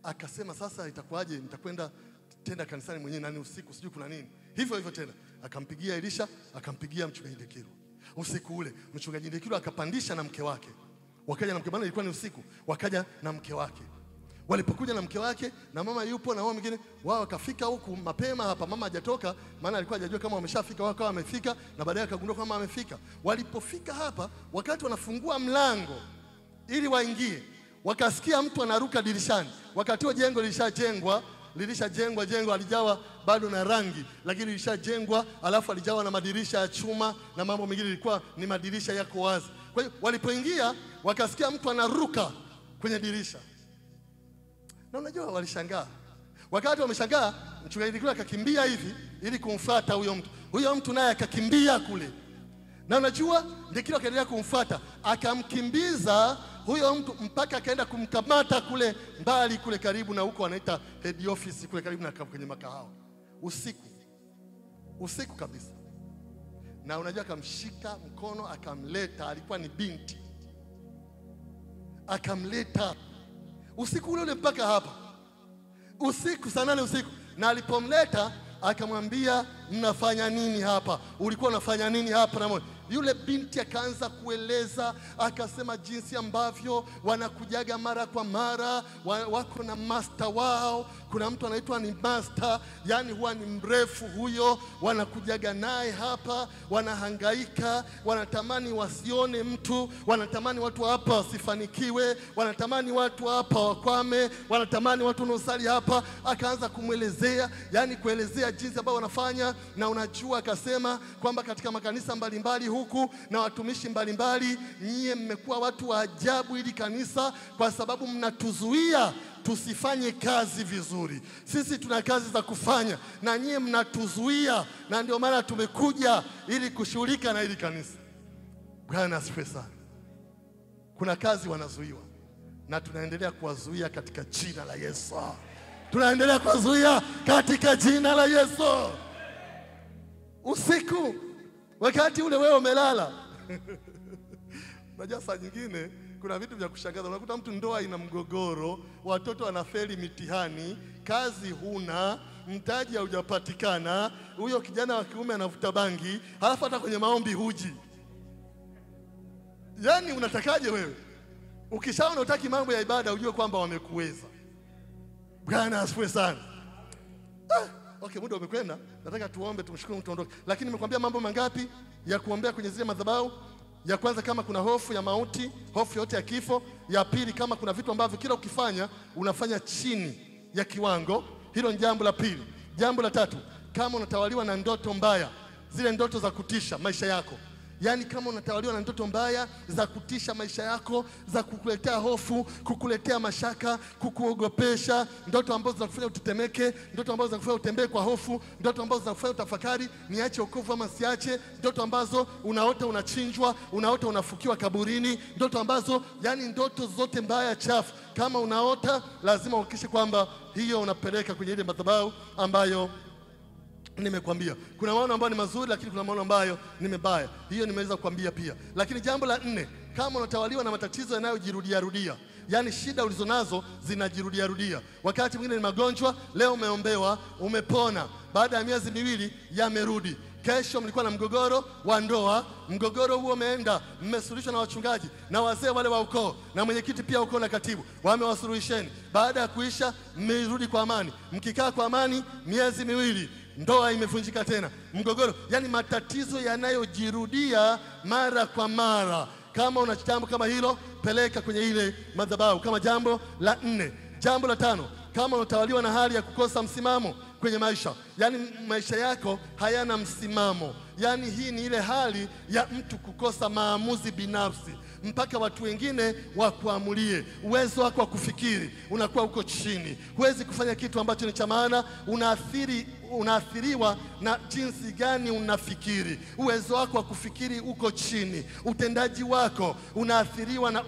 akasema sasa itakuwaje, nitakwenda tena kanisani mwenyewe nani usiku, sijui kuna nini. Hivyo tena akampigia Elisha, akampigia mchungaji Ndekiro. Usiku ule mchungaji Ndekiro akapandisha na mke wake. Wakaja na mke, maana ilikuwa ni usiku, wakaja na mke wake. Walipokuja na mke wake na mama yupo na wao mwingine, wao wakafika huku mapema hapa. Mama hajatoka, maana alikuwa hajajua kama wameshafika, wao kama wamefika, na baadaye akagundua kama amefika. Walipofika hapa, wakati wanafungua mlango ili waingie, wakasikia mtu anaruka dirishani. Wakati wa jengo lilishajengwa, jengo alijawa bado na rangi, lakini lilishajengwa, alafu alijawa na madirisha ya chuma na mambo mengine, ilikuwa ni madirisha yako wazi. Kwa hiyo walipoingia wakasikia mtu anaruka kwenye dirisha. Na unajua walishangaa. Wakati wameshangaa, mchungaji Ndekiro akakimbia hivi ili kumfuata huyo mtu. Huyo mtu naye akakimbia kule. Na unajua Ndekiro akaendelea kumfuata, akamkimbiza huyo mtu mpaka akaenda kumkamata kule mbali kule karibu na huko wanaita head office kule karibu na kwenye makahawa. Usiku kabisa. Na unajua akamshika mkono akamleta, alikuwa ni binti. Akamleta usiku ule mpaka hapa. Usiku saa 8 usiku. Na alipomleta akamwambia, mnafanya nini hapa? Ulikuwa unafanya nini hapa? Na yule binti akaanza kueleza, akasema jinsi ambavyo wanakujaga mara kwa mara, wako na master wao. Kuna mtu anaitwa ni master, yani huwa ni mrefu huyo, wanakujaga naye hapa, wanahangaika, wanatamani wasione mtu, wanatamani watu hapa wasifanikiwe, wanatamani watu hapa wakwame, wanatamani watu wanaosali hapa. Akaanza kumwelezea, yani kuelezea jinsi ambavyo wanafanya. Na unajua, akasema kwamba katika makanisa mbalimbali huku na watumishi mbalimbali, nyie mmekuwa watu wa ajabu hili kanisa, kwa sababu mnatuzuia tusifanye kazi vizuri. Sisi tuna kazi za kufanya na nyie mnatuzuia, na ndio maana tumekuja ili kushughulika na hili kanisa. Bwana asifiwe sana. Kuna kazi wanazuiwa na tunaendelea kuwazuia katika jina la Yesu. Tunaendelea kuwazuia katika jina la Yesu. Usiku wakati ule wewe umelala unajua saa nyingine kuna vitu vya kushangaza. Unakuta mtu ndoa ina mgogoro, watoto wanafeli mitihani, kazi huna, mtaji haujapatikana, huyo kijana wa kiume anavuta bangi, halafu hata kwenye maombi huji. Yani unatakaje wewe? Ukishaona utaki mambo ya ibada, ujue kwamba wamekuweza. Bwana asifiwe sana. Okay, muda umekwenda. Nataka tuombe, tumshukuru, tuondoke. Lakini nimekwambia mambo mangapi ya kuombea kwenye zile madhabahu? Ya kwanza, kama kuna hofu ya mauti, hofu yote ya kifo. Ya pili, kama kuna vitu ambavyo kila ukifanya unafanya chini ya kiwango, hilo ni jambo la pili. Jambo la tatu, kama unatawaliwa na ndoto mbaya, zile ndoto za kutisha maisha yako. Yani kama unatawaliwa na ndoto mbaya za kutisha maisha yako, za kukuletea hofu, kukuletea mashaka, kukuogopesha, ndoto ambazo zinakufanya utetemeke, ndoto ambazo zinakufanya utembee kwa hofu, ndoto ambazo zinakufanya utafakari niache wokovu ama siache, ndoto ambazo unaota unachinjwa, unaota unafukiwa kaburini, ndoto ambazo, yani ndoto zote mbaya chafu, kama unaota lazima uhakikishe kwamba hiyo unapeleka kwenye ile madhabahu ambayo nimekwambia. Kuna maono ambayo ni mazuri, lakini kuna maono ambayo ni mabaya. Hiyo nimeweza kukwambia pia. Lakini jambo la nne, kama unatawaliwa na matatizo yanayojirudia rudia, yani shida ulizonazo zinajirudia rudia. Wakati mwingine ni magonjwa, leo umeombewa, umepona, baada ya miezi miwili yamerudi. Kesho mlikuwa na mgogoro wa ndoa, mgogoro huo umeenda, mmesuluhishwa na wachungaji na wazee wale wa ukoo na mwenyekiti pia ukoo na katibu, wamewasuluhisheni. Baada ya kuisha, mmerudi kwa amani. Mkikaa kwa amani miezi miwili, ndoa imevunjika tena, mgogoro. Yani matatizo yanayojirudia mara kwa mara. Kama una jambo kama hilo, peleka kwenye ile madhabahu, kama jambo la nne. Jambo la tano, kama unatawaliwa na hali ya kukosa msimamo kwenye maisha, yani maisha yako hayana msimamo, yani hii ni ile hali ya mtu kukosa maamuzi binafsi mpaka watu wengine wakuamulie. Uwezo wako wa kufikiri unakuwa uko chini, huwezi kufanya kitu ambacho ni cha maana, unaathiriwa na jinsi gani unafikiri. Uwezo wako wa kufikiri uko chini, utendaji wako unaathiriwa na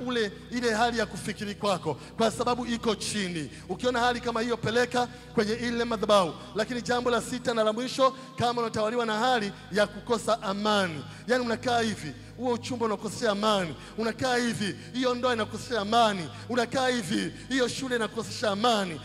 ile hali ya kufikiri kwako, kwa sababu iko chini. Ukiona hali kama hiyo, peleka kwenye ile madhabahu. Lakini jambo la sita na la mwisho, kama unatawaliwa na hali ya kukosa amani, yani unakaa hivi, huo uchumba unakosesha amani, unakaa hivi, hiyo ndoa inakosesha amani, unakaa hivi, hiyo shule inakosesha amani,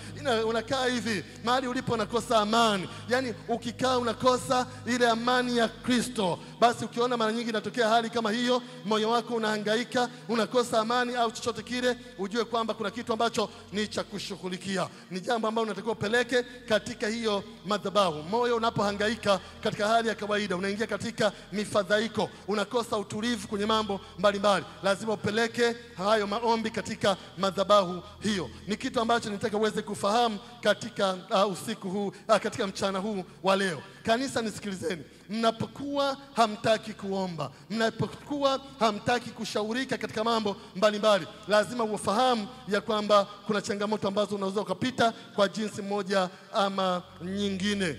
unakaa hivi, mahali ulipo unakosa amani. Yani ukikaa unakosa ile amani ya Kristo. Basi ukiona mara nyingi inatokea hali kama hiyo, moyo wako unahangaika, unakosa amani au chochote kile, ujue kwamba kuna kitu ambacho ni cha kushughulikia. Ni jambo ambalo unatakiwa upeleke katika hiyo madhabahu. Moyo unapohangaika katika hali ya kawaida, unaingia katika mifadhaiko, unakosa utulivu kwenye mambo mbalimbali, lazima upeleke hayo maombi katika madhabahu hiyo. Ni kitu ambacho nitaka uweze kufahamu katika usiku huu, katika mchana huu wa leo. Kanisa, nisikilizeni. Mnapokuwa hamtaki kuomba, mnapokuwa hamtaki kushaurika katika mambo mbalimbali, lazima ufahamu ya kwamba kuna changamoto ambazo unaweza ukapita kwa jinsi moja ama nyingine.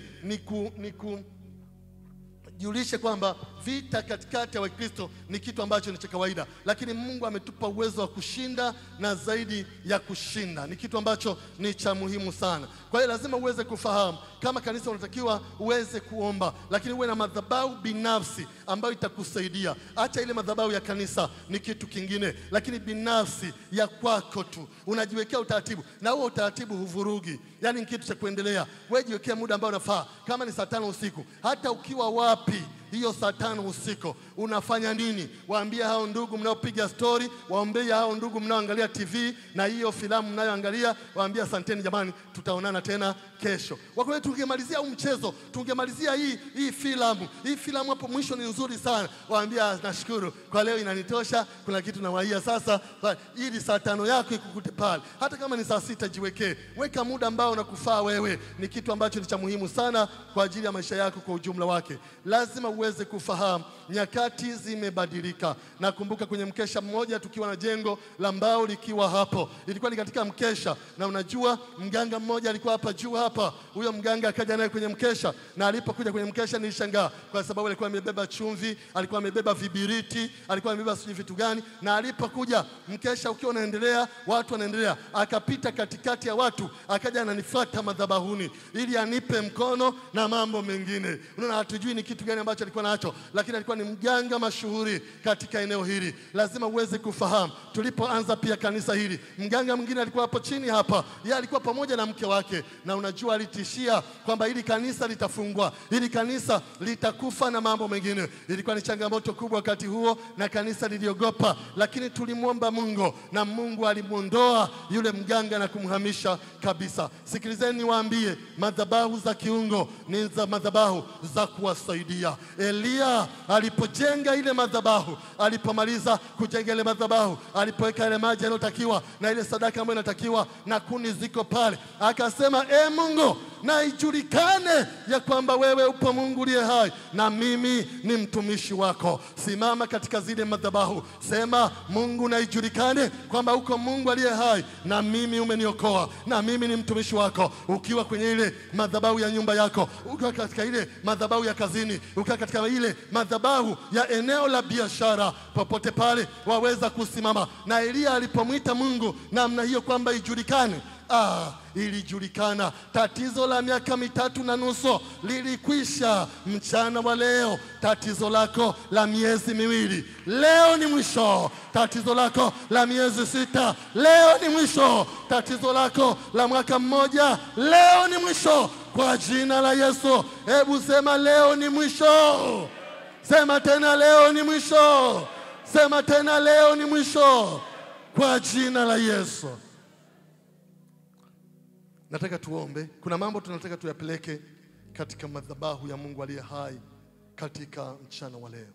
Jiulishe kwamba vita katikati ya Wakristo ni kitu ambacho ni cha kawaida, lakini Mungu ametupa uwezo wa kushinda na zaidi ya kushinda. Ni kitu ambacho ni cha muhimu sana. Kwa hiyo lazima uweze kufahamu, kama kanisa unatakiwa uweze kuomba, lakini uwe na madhabahu binafsi ambayo itakusaidia. Acha ile madhabahu ya kanisa, ni kitu kingine, lakini binafsi ya kwako tu unajiwekea utaratibu, na huo utaratibu huvurugi. Yaani kitu cha kuendelea. Wewe jiwekea muda ambao unafaa. Kama ni saa 5 usiku, hata ukiwa wapi, hiyo saa 5 usiku unafanya nini? Waambie hao ndugu mnaopiga story, waombee hao ndugu mnaoangalia TV na hiyo filamu mnayoangalia, waambie asanteni jamani, tutaonana tena kesho. Wakweli tungemalizia mchezo, tungemalizia hii filamu. Hii filamu hapo mwisho ni nzuri sana. Waambie nashukuru kwa leo inanitosha, kuna kitu nawaia sasa, ili saa 5 yako ikukute pale. Hata kama ni saa 6 jiwekee. Weka muda ambao unakufaa wewe. Ni kitu ambacho ni cha muhimu sana kwa ajili ya maisha yako kwa ujumla wake. Lazima uweze kufahamu nyakati zimebadilika. Nakumbuka kwenye mkesha mmoja tukiwa na jengo la mbao likiwa hapo. Ilikuwa ni katika mkesha, na unajua mganga mmoja alikuwa hapa juu hapa. Huyo mganga akaja naye kwenye mkesha, na alipokuja kwenye mkesha nilishangaa kwa sababu alikuwa amebeba chumvi, alikuwa amebeba vibiriti, alikuwa amebeba sijui vitu gani, na alipokuja mkesha ukiwa unaendelea, watu wanaendelea, akapita katikati ya watu, akaja ananifuata madhabahuni ili anipe mkono na mambo mengine. Unaona, hatujui ni kitu gani ambacho alikuwa nacho, lakini alikuwa ni mganga mashuhuri katika eneo hili. Lazima uweze kufahamu, tulipoanza pia kanisa hili, mganga mwingine alikuwa hapo chini hapa, yeye alikuwa pamoja na mke wake, na unajua alitishia kwamba hili kanisa litafungwa, hili kanisa litakufa na mambo mengine. Ilikuwa ni changamoto kubwa wakati huo, na kanisa liliogopa, lakini tulimwomba Mungu, na Mungu alimuondoa yule mganga na kumhamisha kabisa. Sikilizeni niwaambie, madhabahu za kiungo ni za madhabahu za kuwasaidia. Elia alipojenga ile madhabahu, alipomaliza kujenga ile madhabahu, alipoweka ile maji yanotakiwa na ile sadaka ambayo inatakiwa na kuni ziko pale, akasema Mungu, na ijulikane ya kwamba wewe upo Mungu aliye hai na mimi ni mtumishi wako. Simama katika zile madhabahu, sema Mungu, na ijulikane kwamba uko Mungu aliye hai na mimi umeniokoa na mimi ni mtumishi wako. Ukiwa kwenye ile madhabahu ya nyumba yako, ukiwa katika ile madhabahu ya kazini, ukiwa katika ile madhabahu ya eneo la biashara, popote pale waweza kusimama. Na Elia alipomwita Mungu namna hiyo kwamba ijulikane, ilijulikana. Tatizo la miaka 3.5 lilikwisha mchana wa leo. Tatizo lako la miezi 2 leo ni mwisho. Tatizo lako la miezi 6 leo ni mwisho. Tatizo lako la mwaka 1 leo ni mwisho kwa jina la Yesu. Hebu sema leo ni mwisho. Sema tena leo ni mwisho. Sema tena leo ni mwisho kwa jina la Yesu. Nataka tuombe. Kuna mambo tunataka tuyapeleke katika madhabahu ya Mungu aliye hai katika mchana wa leo.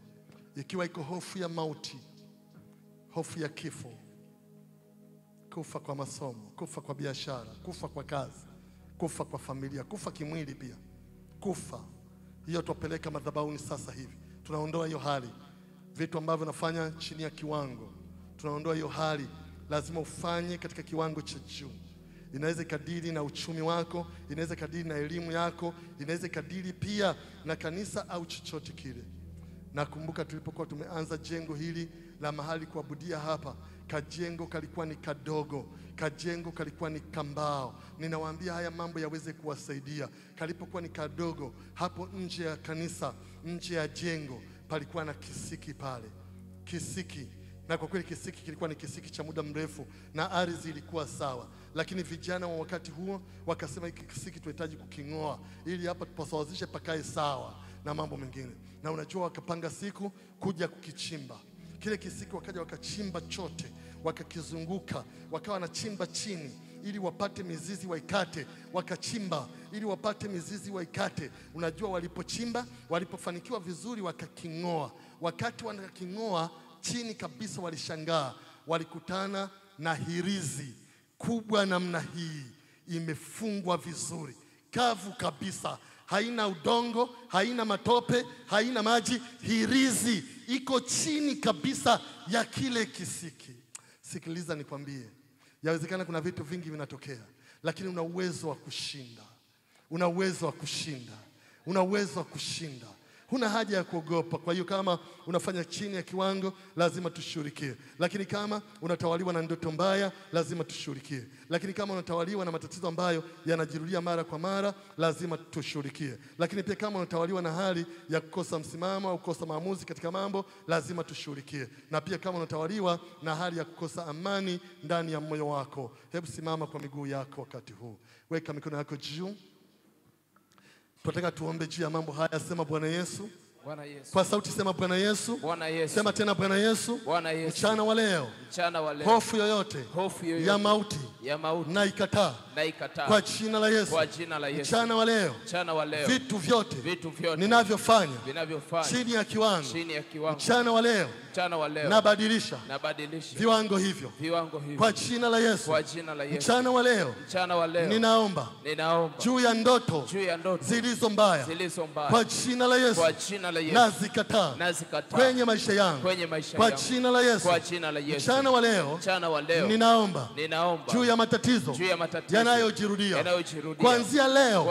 Ikiwa iko hofu ya mauti, hofu ya kifo, kufa kwa masomo, kufa kwa biashara, kufa kwa kazi, kufa kwa familia, kufa kimwili pia, kufa, hiyo tupeleka madhabahuni sasa hivi. Tunaondoa hiyo hali. Vitu ambavyo nafanya chini ya kiwango, tunaondoa hiyo hali. Lazima ufanye katika kiwango cha juu. Inaweza kadiri na uchumi wako, inaweza kadiri na elimu yako, inaweza kadiri pia na kanisa au chochote kile. Nakumbuka tulipokuwa tumeanza jengo hili la mahali kuabudia hapa, kajengo kalikuwa ni kadogo, kajengo kalikuwa ni kambao. Ninawaambia haya mambo yaweze kuwasaidia. Kalipokuwa ni kadogo, hapo nje ya kanisa, nje ya jengo, palikuwa na kisiki pale. Kisiki. Na kwa kweli kisiki kilikuwa ni kisiki cha muda mrefu na ardhi ilikuwa sawa. Lakini vijana wa wakati huo wakasema hiki kisiki tunahitaji kuking'oa ili hapa tupasawazishe pakae sawa na mambo mengine. Na unajua wakapanga siku kuja kukichimba. Kile kisiki wakaja wakachimba chote, wakakizunguka, wakawa wanachimba chini ili wapate mizizi waikate, wakachimba ili wapate mizizi waikate. Unajua walipochimba, walipofanikiwa vizuri wakaking'oa. Wakati wanaking'oa chini kabisa walishangaa, walikutana na hirizi kubwa namna hii, imefungwa vizuri, kavu kabisa, haina udongo, haina matope, haina maji. Hirizi iko chini kabisa ya kile kisiki. Sikiliza nikwambie, yawezekana kuna vitu vingi vinatokea, lakini una uwezo wa kushinda. Una uwezo wa kushinda. Una uwezo wa kushinda. huna haja ya kuogopa. Kwa hiyo kama unafanya chini ya kiwango, lazima tushughulikie. Lakini kama unatawaliwa na ndoto mbaya, lazima tushughulikie. Lakini kama unatawaliwa na matatizo ambayo yanajirudia mara kwa mara, lazima tushughulikie. Lakini pia kama unatawaliwa na hali ya kukosa msimamo au kukosa maamuzi katika mambo, lazima tushughulikie. Na pia kama unatawaliwa na hali ya kukosa amani ndani ya moyo wako, hebu simama kwa miguu yako wakati huu. Weka mikono yako juu. Tunataka tuombe juu ya mambo haya. Sema Bwana Yesu. Bwana Yesu. Kwa sauti sema Bwana Yesu. Bwana Yesu. Sema tena Bwana Yesu. Bwana Yesu. Mchana wa leo. Mchana wa leo. Hofu yoyote ya mauti. Na ikataa. Kwa jina la Yesu. Kwa jina la Yesu. Mchana wa leo. Mchana wa leo. Vitu vyote ninavyofanya chini ya kiwango. Mchana wa leo. Mchana wa leo. Nabadilisha viwango hivyo. Kwa jina la Yesu. Kwa jina la Yesu. Mchana wa leo. Mchana wa leo. Ninaomba juu ya ndoto zilizo mbaya. Kwa jina la Yesu. Kwa jina la Yesu. Nazikataa kwenye maisha yangu. Kwa jina la Yesu. Kwa jina la Yesu. Mchana wa leo. Ninaomba juu ya matatizo yanayojirudia. Kuanzia leo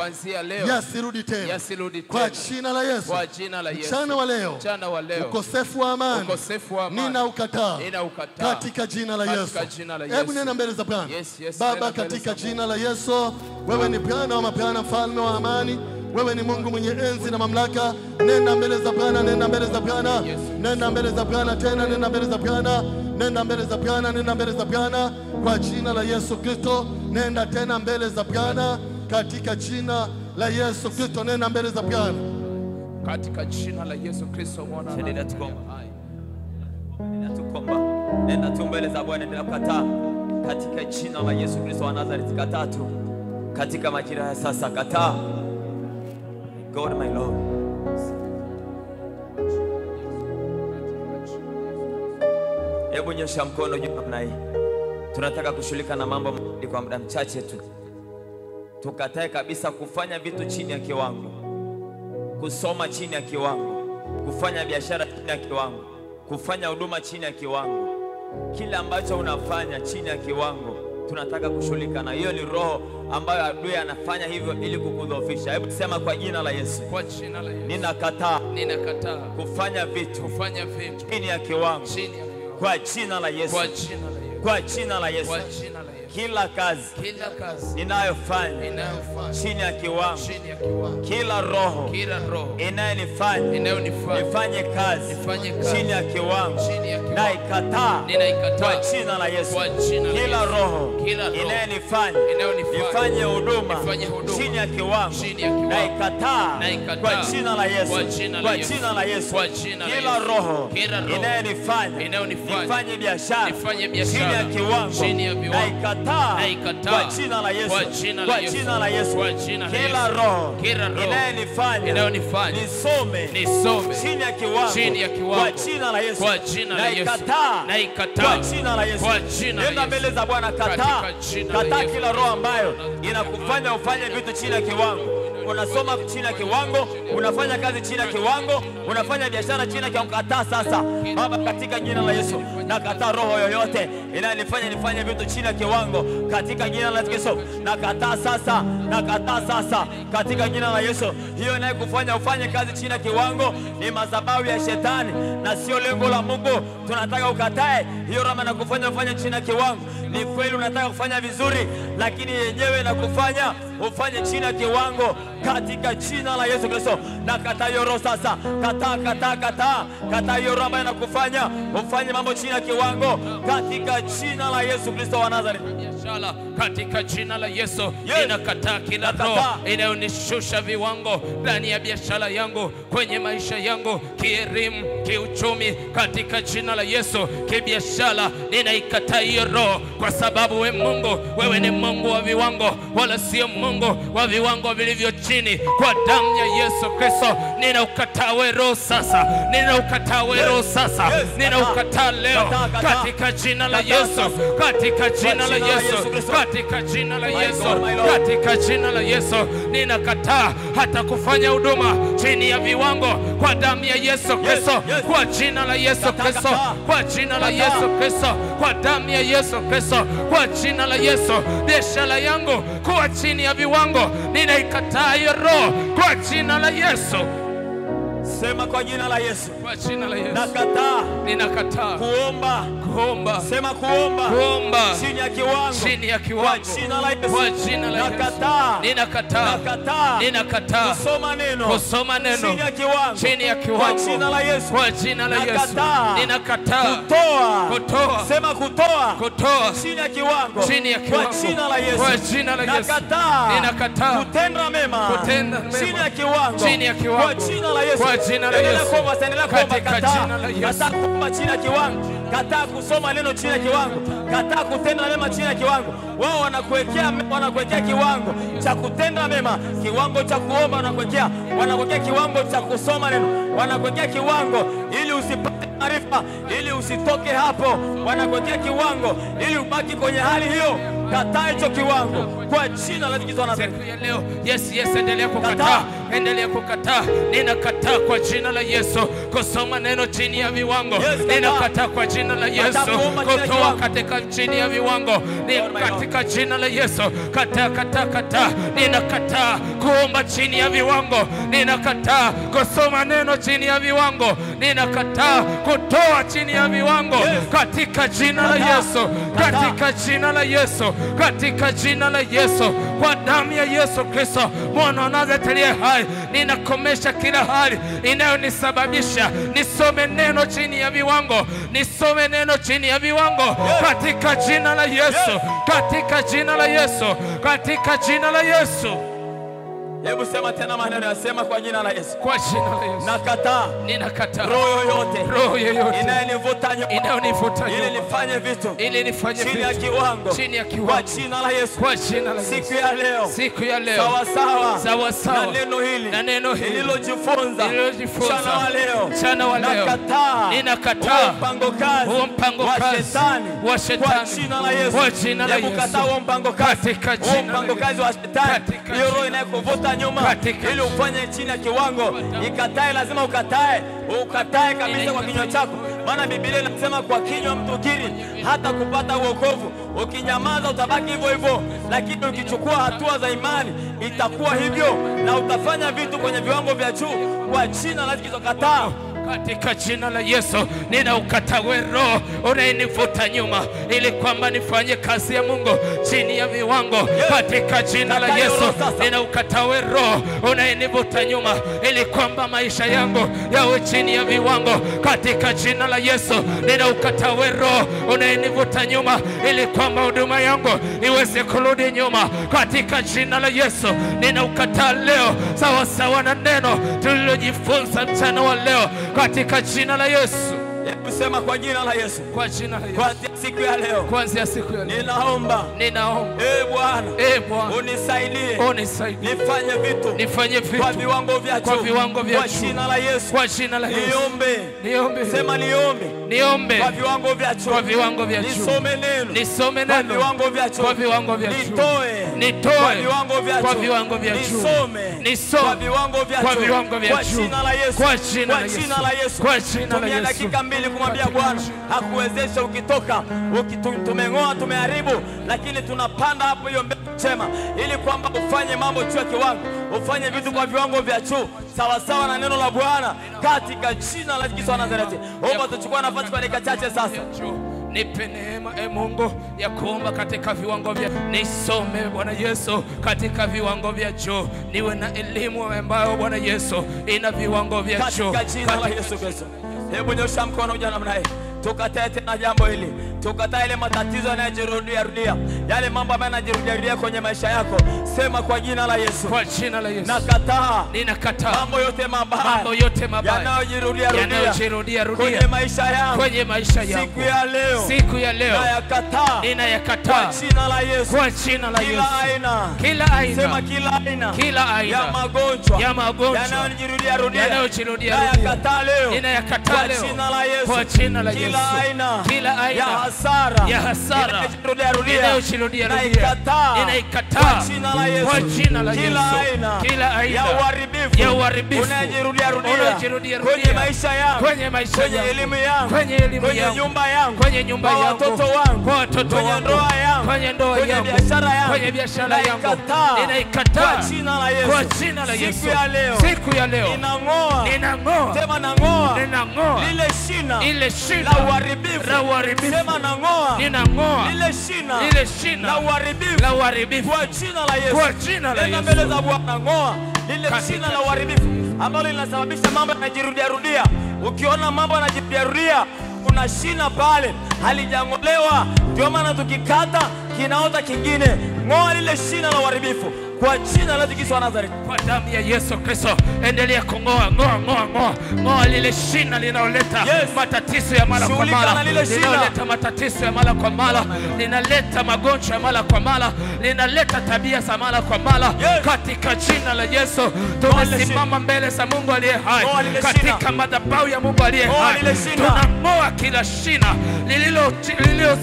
yasirudi tena. Kwa jina la Yesu. Mchana wa leo. Ukosefu wa amani ninaukataa katika jina la Yesu. Hebu nenda mbele za Bwana. Baba, katika jina la Yesu, wewe ni Bwana wa mabwana, mfalme wa amani. Wewe ni Mungu mwenye enzi na mamlaka. Nenda mbele za Bwana, nenda mbele za Bwana, nenda mbele za Bwana tena, nenda mbele za Bwana, nenda mbele za Bwana, nenda mbele za Bwana kwa jina la Yesu Kristo. Nenda tena mbele za Bwana katika jina la Yesu Kristo. Nenda mbele za Bwana katika jina la Yesu Kristo mwana. Nenda tukomba. Nenda tu mbele za Bwana, nenda kukataa katika jina la Yesu Kristo wa Nazareti. Kataa tu katika majira ya sasa, kataa. God my Lord. Hebu nyosha mkono juu namna hii. Tunataka kushughulika na mambo kwa muda mchache tu. Tukatae kabisa kufanya vitu chini ya kiwango, kusoma chini ya kiwango, kufanya biashara chini ya kiwango, kufanya huduma chini ya kiwango. Kila ambacho unafanya chini ya kiwango, tunataka kushughulika na hiyo. Ni roho ambayo adui anafanya hivyo ili kukudhoofisha. Hebu sema kwa jina la Yesu. Kwa jina la Yesu. Ninakataa kufanya vitu chini ya kiwango. Kwa jina la Yesu. Kwa jina la Yesu. Kila kazi ninayofanya chini ya kiwango, kila roho inayonifanya nifanye kazi chini ya kiwango, naikataa kwa jina la Yesu. Kila roho inayonifanya nifanye huduma chini ya kiwango, naikataa kwa jina la Yesu. Kwa jina la Yesu. Kila roho inayonifanya nifanye biashara chini ya kiwango, naikataa kwa jina la Yesu. Kwa jina la Yesu. Kila roho inayonifanya nisome chini ya kiwango, kwa jina la Yesu. Naikataa kwa jina la Yesu. Nenda mbele za Bwana, kataa kila roho ambayo inakufanya ufanye vitu chini ya kiwango. Unasoma chini ya kiwango, unafanya kazi chini ya kiwango, unafanya biashara chini ya kiwango. Kataa sasa Baba, katika jina la Yesu. Na kataa roho yoyote inanifanya nifanye vitu chini ya kiwango katika jina la Yesu. Na kataa sasa, na kataa sasa katika jina la Yesu. Hiyo inayokufanya ufanye kazi chini ya kiwango ni madhabahu ya shetani na sio lengo la Mungu. Tunataka ukatae hiyo roho inakufanya ufanye chini ya kiwango. Ni kweli unataka kufanya vizuri, lakini yenyewe inakufanya ufanye chini ya kiwango katika jina la Yesu Kristo. Na kataa hiyo roho sasa. Kataa hiyo roho ambayo inakufanya ufanye mambo chini ya kiwango katika jina la Yesu Kristo wa Nazareti. Katika jina la Yesu. Ninakataa kila roho inayonishusha viwango ndani ya biashara yangu, kwenye maisha yangu, kielimu, kiuchumi, katika jina la Yesu. Kibiashara ninaikataa hiyo roho, kwa sababu wewe ni Mungu wa viwango, wala sio Mungu wa viwango vilivyo chini. Kwa damu ya Yesu Kristo ninaukataa wewe roho sasa. Ninaukataa wewe roho sasa. Ninaukataa leo katika jina la Yesu. Katika jina la Yesu. Katika jina la Yesu. Katika jina la Yesu. Ninakataa hata kufanya huduma chini ya viwango kwa damu ya Yesu Kristo. Kwa jina la Yesu Kristo. Kwa jina la Yesu Kristo. Kwa damu ya Yesu Kristo. Kwa jina la Yesu. Biashara yangu kuwa chini ya viwango, ninaikataa hiyo roho kwa jina la Yesu. Sema kwa jina la Yesu. Kwa jina la Yesu. Nakataa. Ninakataa. Kuomba. Sema kuomba. Chini ya kiwango. Chini ya kiwango. Kwa jina la Yesu. Kwa jina la Yesu. Nakataa. Ninakataa. Ninakataa. Kusoma neno. Chini ya kiwango. Chini ya kiwango. Kwa jina la Yesu. Kwa jina la Yesu. Ninakataa. Kutoa. Sema kutoa. Chini ya kiwango. Chini ya kiwango. Kwa jina la Yesu. Kwa jina la Yesu. Ninakataa. Kutenda mema. Chini ya kiwango. Chini ya kiwango. Kwa jina la Yesu. Kwa jina la Yesu. Katika jina la Yesu. Kataa kuomba chini ya kiwango. Kataa kusoma neno chini ya kiwango. Kataa kutenda mema chini ya kiwango. Wao wanakuwekea kiwango cha kutenda mema, kiwango cha kuomba wanakuwekea kiwango cha kusoma neno, wanakuwekea kiwango ili usipate maarifa, ili usitoke hapo, wanakuwekea kiwango ili ubaki kwenye hali hiyo. Kataa hicho kiwango kwa jina la Yesu. Siku ya leo, yes, endelea kukataa. Endelea kukataa. Ninakataa kwa jina la Yesu kusoma neno chini ya viwango. Ninakataa kwa jina la Yesu kutoa katika chini ya viwango. Katika jina la Yesu kataa. Ninakataa kuomba chini ya viwango. Ninakataa kusoma neno chini ya viwango. Ninakataa kutoa chini ya viwango katika jina la Yesu. Katika jina la Yesu. Katika jina la Yesu, kwa damu ya Yesu Kristo mwana wa Nazareti aliye hai, ninakomesha kila hali inayonisababisha nisome neno chini ya viwango. Nisome neno chini ya viwango katika jina la Yesu. Katika jina la Yesu. Katika jina la Yesu. Hebu sema tena maneno yasema kwa jina la Yesu. Kwa jina la Yesu. Nakataa. Ninakataa. Roho yoyote inayonivuta ili nifanye vitu chini ya kiwango. Kwa jina la Yesu. Kwa jina la Yesu. Siku ya leo. Sawa sawa. Na neno hili nililojifunza mchana wa leo. Ninakataa mpango kazi wa shetani. Kwa jina la Yesu. Katika jina la Yesu. Hiyo roho inayokuvuta nyuma ili ufanye chini ya kiwango, ikatae. Lazima ukatae kabisa kwa kinywa chako, maana Biblia inasema kwa kinywa mtu kiri hata kupata wokovu. Ukinyamaza utabaki hivyo hivyo, lakini ukichukua hatua za imani itakuwa hivyo na utafanya vitu kwenye viwango vya juu kwa jina la Yesu. Kataa. Katika jina la Yesu ninaukataa roho unayenivuta nyuma ili kwamba nifanye kazi ya Mungu chini ya viwango. Katika jina la Yesu ninaukataa roho unayenivuta nyuma ili kwamba maisha yangu yawe chini ya viwango. Katika jina la Yesu ninaukataa roho unayenivuta nyuma ili kwamba huduma yangu iweze kurudi nyuma. Katika jina la Yesu ninaukataa leo sawa sawa na neno tulilojifunza mchana wa leo. Katika jina la Yesu. Hebu sema kwa jina la Yesu. Kwa jina la Yesu. Kuanzia siku ya leo. Kuanzia siku ya leo. Ninaomba. Bwana. Unisaidie. Nifanye vitu. Kwa viwango vya juu. Kwa jina la Yesu. Kwa jina la Yesu. Niombe. Sema niombe. Kwa viwango vya juu. Nisome neno. Kwa viwango vya juu. Nitoe. Kwa viwango vya juu. Kwa viwango vya juu. Nisome. Kwa viwango vya juu. Kwa viwango vya juu. Kwa jina la Yesu. Kwa jina la Yesu. Kwa jina la Yesu. Dakika mbili kumwambia Bwana hakuwezesha ukitoka. Tumeng'oa, tumeharibu, lakini tunapanda hapo hiyo mbegu njema ili kwamba ufanye mambo juu ya kiwango, ufanye vitu kwa viwango vya juu sawa sawa na neno la Bwana katika jina la Yesu wa Nazareti. Omba tuchukue nafasi kwa dakika chache sasa. Nipe neema Mungu ya kuomba katika viwango vya nisome Bwana Yesu katika viwango vya juu, niwe na elimu ambayo Bwana Yesu ina viwango vya juu katika jina la Yesu Kristo. Hebu nyosha mkono ujana namna hii. Tukatae tena jambo hili. Tukatae ile matatizo yanayojirudia, yale mambo ambayo yanajirudia kwenye maisha yako. Sema kwa jina la Yesu. Kwa jina la Yesu. Nakataa. Ninakataa mambo yote mabaya yanayojirudia kwenye maisha yangu. Siku ya leo. Ninayakataa. Kwa jina la Yesu. Kwa jina la Yesu. Kila aina. Sema kila aina. Ya magonjwa yanayojirudia. Ninayakataa leo. Kwa jina la Yesu. Kwa jina la Yesu. Kila aina ya hasara inayojirudia inaikataa kwa jina la Yesu. Kila aina ya uharibifu unayojirudia kwenye maisha yangu, kwenye elimu yangu, kwenye nyumba yangu, kwa watoto wangu, kwenye ndoa yangu, kwenye biashara yangu, inaikataa kwa jina la Yesu. Siku ya leo ninang'oa, sema nang'oa, ninang'oa lile shina, ile shina la uharibifu, la uharibifu, sema nang'oa, ninang'oa lile shina, la uharibifu, kwa jina la Yesu, kwa jina la Yesu. mbele za Bwana, ng'oa lile shina la uharibifu ambalo linasababisha mambo yanajirudia rudia. Ukiona mambo yanajirudia rudia, kuna shina pale halijang'olewa, ndio maana tukikata kinaota kingine. Ng'oa lile shina la uharibifu kwa jina la Yesu wa Nazareti, kwa damu ya Yesu Kristo. Endelea kung'oa, ng'oa lile shina linaloleta matatizo ya mara kwa mara, linaloleta matatizo ya mara kwa mara, linaleta magonjwa ya mara kwa mara, linaleta tabia za mara kwa mara. Katika jina la Yesu tunasimama mbele za Mungu aliye hai, katika madhabahu ya Mungu aliye hai, tunang'oa kila shina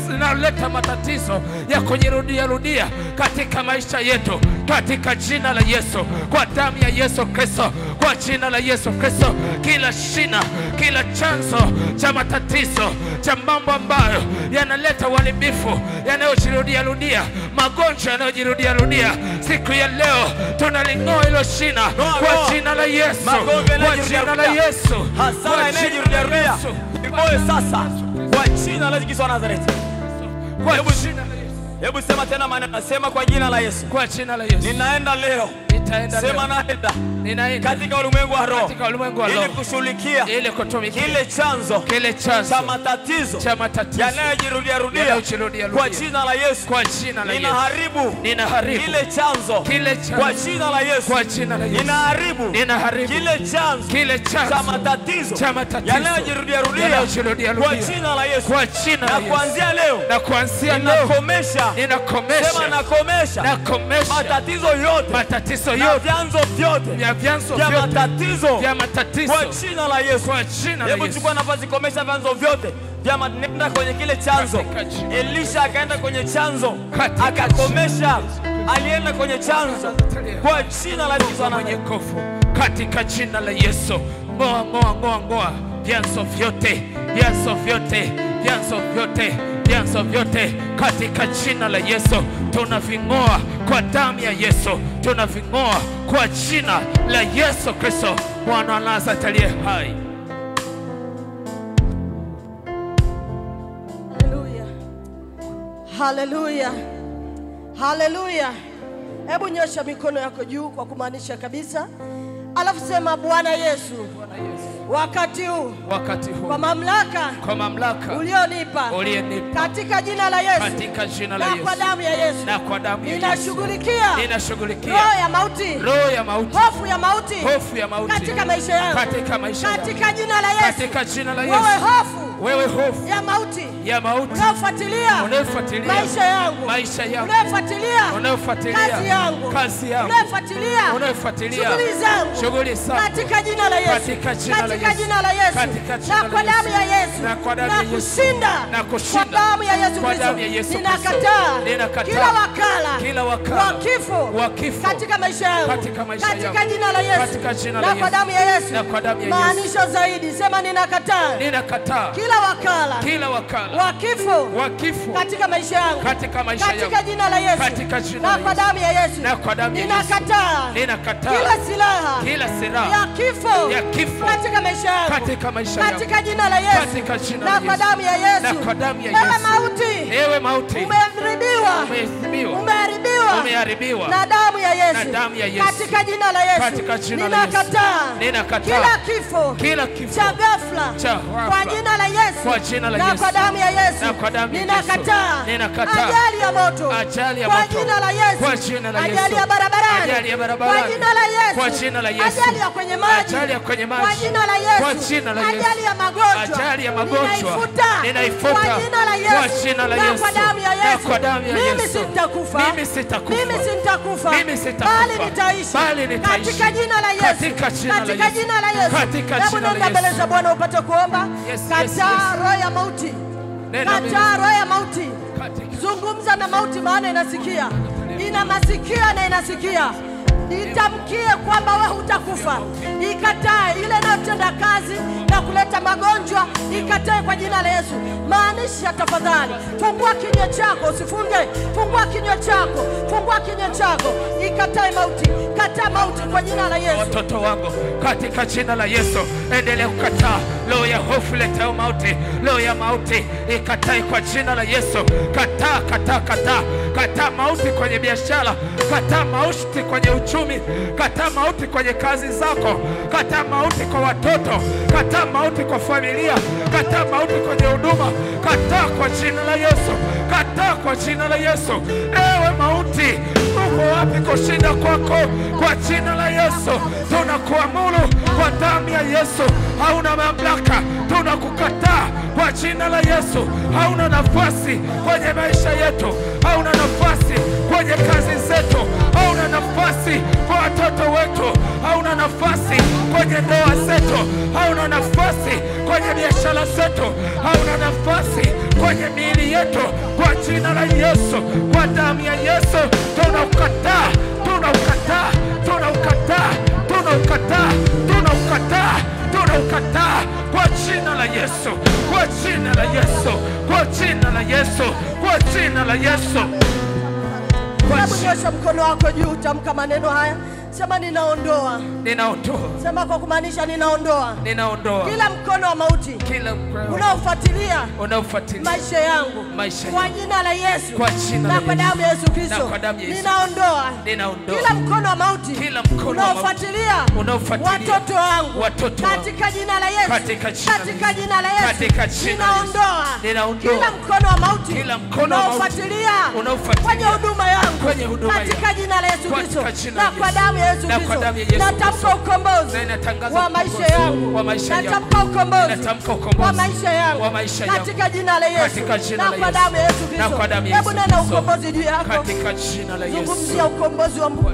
linaloleta matatizo ya kujirudia rudia katika maisha yetu, katika jina la Yesu, kwa damu ya Yesu Kristo, kwa jina la Yesu Kristo. Kila shina, kila chanzo cha matatizo, cha mambo ambayo yanaleta uharibifu, yanayojirudia rudia, magonjwa yanayojirudia rudia, siku ya leo tunaling'oa hilo shina kwa jina la Yesu, kwa jina la Yesu. Hasara inayojirudia rudia ikoe sasa kwa jina la Yesu wa Nazareti, kwa jina la Yesu. Hebu sema tena maneno, sema kwa jina la Yesu, kwa jina la Yesu. Ninaenda leo, sema naenda katika ulimwengu wa roho, ili kushughulikia kile chanzo cha matatizo yanayojirudia rudia kwa jina la Yesu. Ninaharibu kile chanzo kwa jina la Yesu. Ninaharibu kile chanzo cha matatizo yanayojirudia rudia kwa jina la Yesu. Na kuanzia leo ninakomesha, sema nakomesha matatizo yote na vyanzo vyote vya matatizo kwa jina la Yesu. Hebu chukua nafasi, komesha vyanzo vyote vya matatizo. Nenda kwenye kile chanzo. Elisha akaenda kwenye chanzo akakomesha, alienda kwenye chanzo kwa jina la Yesu. Katika jina la Yesu, ngoa vyanzo vyote katika jina la Yesu. Tunaving'oa kwa damu ya Yesu, tunaving'oa kwa jina la Yesu Kristo, Bwana wa Nazareti aliye hai. Haleluya, haleluya. Hebu nyosha mikono yako juu kwa kumaanisha kabisa, alafu sema Bwana Yesu, wakati huu kwa mamlaka ulionipa katika jina la Yesu, na kwa damu ya Yesu, ninashughulikia roho ya mauti, hofu ya mauti katika maisha yangu, katika jina la Yesu. Wewe hofu ya mauti unafuatilia maisha yangu, unafuatilia kazi yangu, unafuatilia shughuli zangu, katika jina la Yesu, na kwa damu ya Yesu, na kushinda kwa damu ya Yesu Kristo. Ninakataa kila wakala wa kifo katika maisha yangu, katika jina la Yesu, na kwa damu ya Yesu. Maanisho zaidi, sema ninakataa kila wakala wa kifo katika maisha yangu, katika jina la Yesu, na kwa damu ya Yesu. Ninakataa kila silaha ya kifo katika maisha yangu, katika jina la Yesu, na kwa damu ya Yesu. Ewe mauti, umeharibiwa na damu ya Yesu, katika jina la Yesu. Ninakataa kila kifo cha ghafla kwa jina la Yesu, na kwa damu ya Yesu. Ninakataa ajali ya moto kwa jina la Yesu, ajali ya barabarani kwa jina la Yesu, ajali ya kwenye maji kwa jina la Yesu, ajali ya magonjwa ninaifuta kwa jina la Yesu, na kwa damu ya Yesu. Mimi sitakufa, bali nitaishi katika jina la Yesu, katika jina la Yesu. Hebu nenda mbele za Bwana upate kuomba. Kataa roho ya mauti, kataa roho ya mauti. Zungumza na mauti, maana inasikia, ina masikio na inasikia. Itamkie kwamba wewe hutakufa. Ikataa ile inayotenda kazi na kuleta magonjwa ikatae kwa jina la Yesu. Maanisha tafadhali, fungua kinywa chako, usifunge. Fungua kinywa chako, fungua kinywa chako, ikatae mauti. Kataa mauti kwa jina la Yesu. Watoto wangu katika jina la Yesu, endelea kukataa roho ya hofu letao mauti. Roho ya mauti ikatae kwa jina la Yesu. Kataa, kataa, kataa. Kataa mauti kwenye biashara, kataa mauti kwenye uchumi, kataa mauti kwenye kazi zako, kataa mauti kwa watoto, kataa mauti kwa familia, kataa mauti kwenye huduma. Kataa kwa jina la Yesu. Kataa kwa jina la Yesu. Ewe mauti, uko wapi kushinda kwako? Kwa jina la Yesu tunakuamuru kwa damu ya Yesu. Hauna mamlaka, tunakukataa kwa jina la Yesu. Hauna nafasi kwenye maisha yetu, hauna nafasi kwenye kazi zetu, hauna nafasi kwa watoto wetu, hauna nafasi kwenye ndoa zetu, hauna nafasi kwenye biashara zetu, hauna nafasi kwenye miili yetu. Kwa jina la Yesu, kwa damu ya Yesu tunaukataa, tunaukataa, tunaukataa, tunaukataa, tunaukataa, tunaukataa kwa jina la Yesu, kwa jina la Yesu, kwa jina la Yesu, kwa jina la Yesu. Hebu nyosha mkono wako juu, tamka maneno haya. Sema ninaondoa. Ninaondoa. Sema kwa kumaanisha ninaondoa. Ninaondoa. Kila mkono wa mauti. Kila mkono unaofuatilia maisha yangu. Kwa jina la Yesu. Kwa jina na kwa damu ya Yesu Kristo. Na kwa damu ya Yesu. Ninaondoa. Ninaondoa. Kila mkono wa mauti. Kila mkono unaofuatilia watoto wangu. Katika jina la Yesu. Katika jina la Yesu. Katika jina la Yesu. Ninaondoa. Kila mkono wa mauti. Kila mkono wa mauti. Unaofuatilia kwenye huduma yangu. Katika jina la Yesu Kristo. Na kwa damu ya Yesu Kristo. Natamka ukombozi wa maisha yangu. Natamka ukombozi wa maisha yangu. Katika jina la Yesu. Na kwa damu ya Yesu Kristo. Hebu nena ukombozi juu yako. Katika jina la Yesu. Zungumzia ukombozi wa Mungu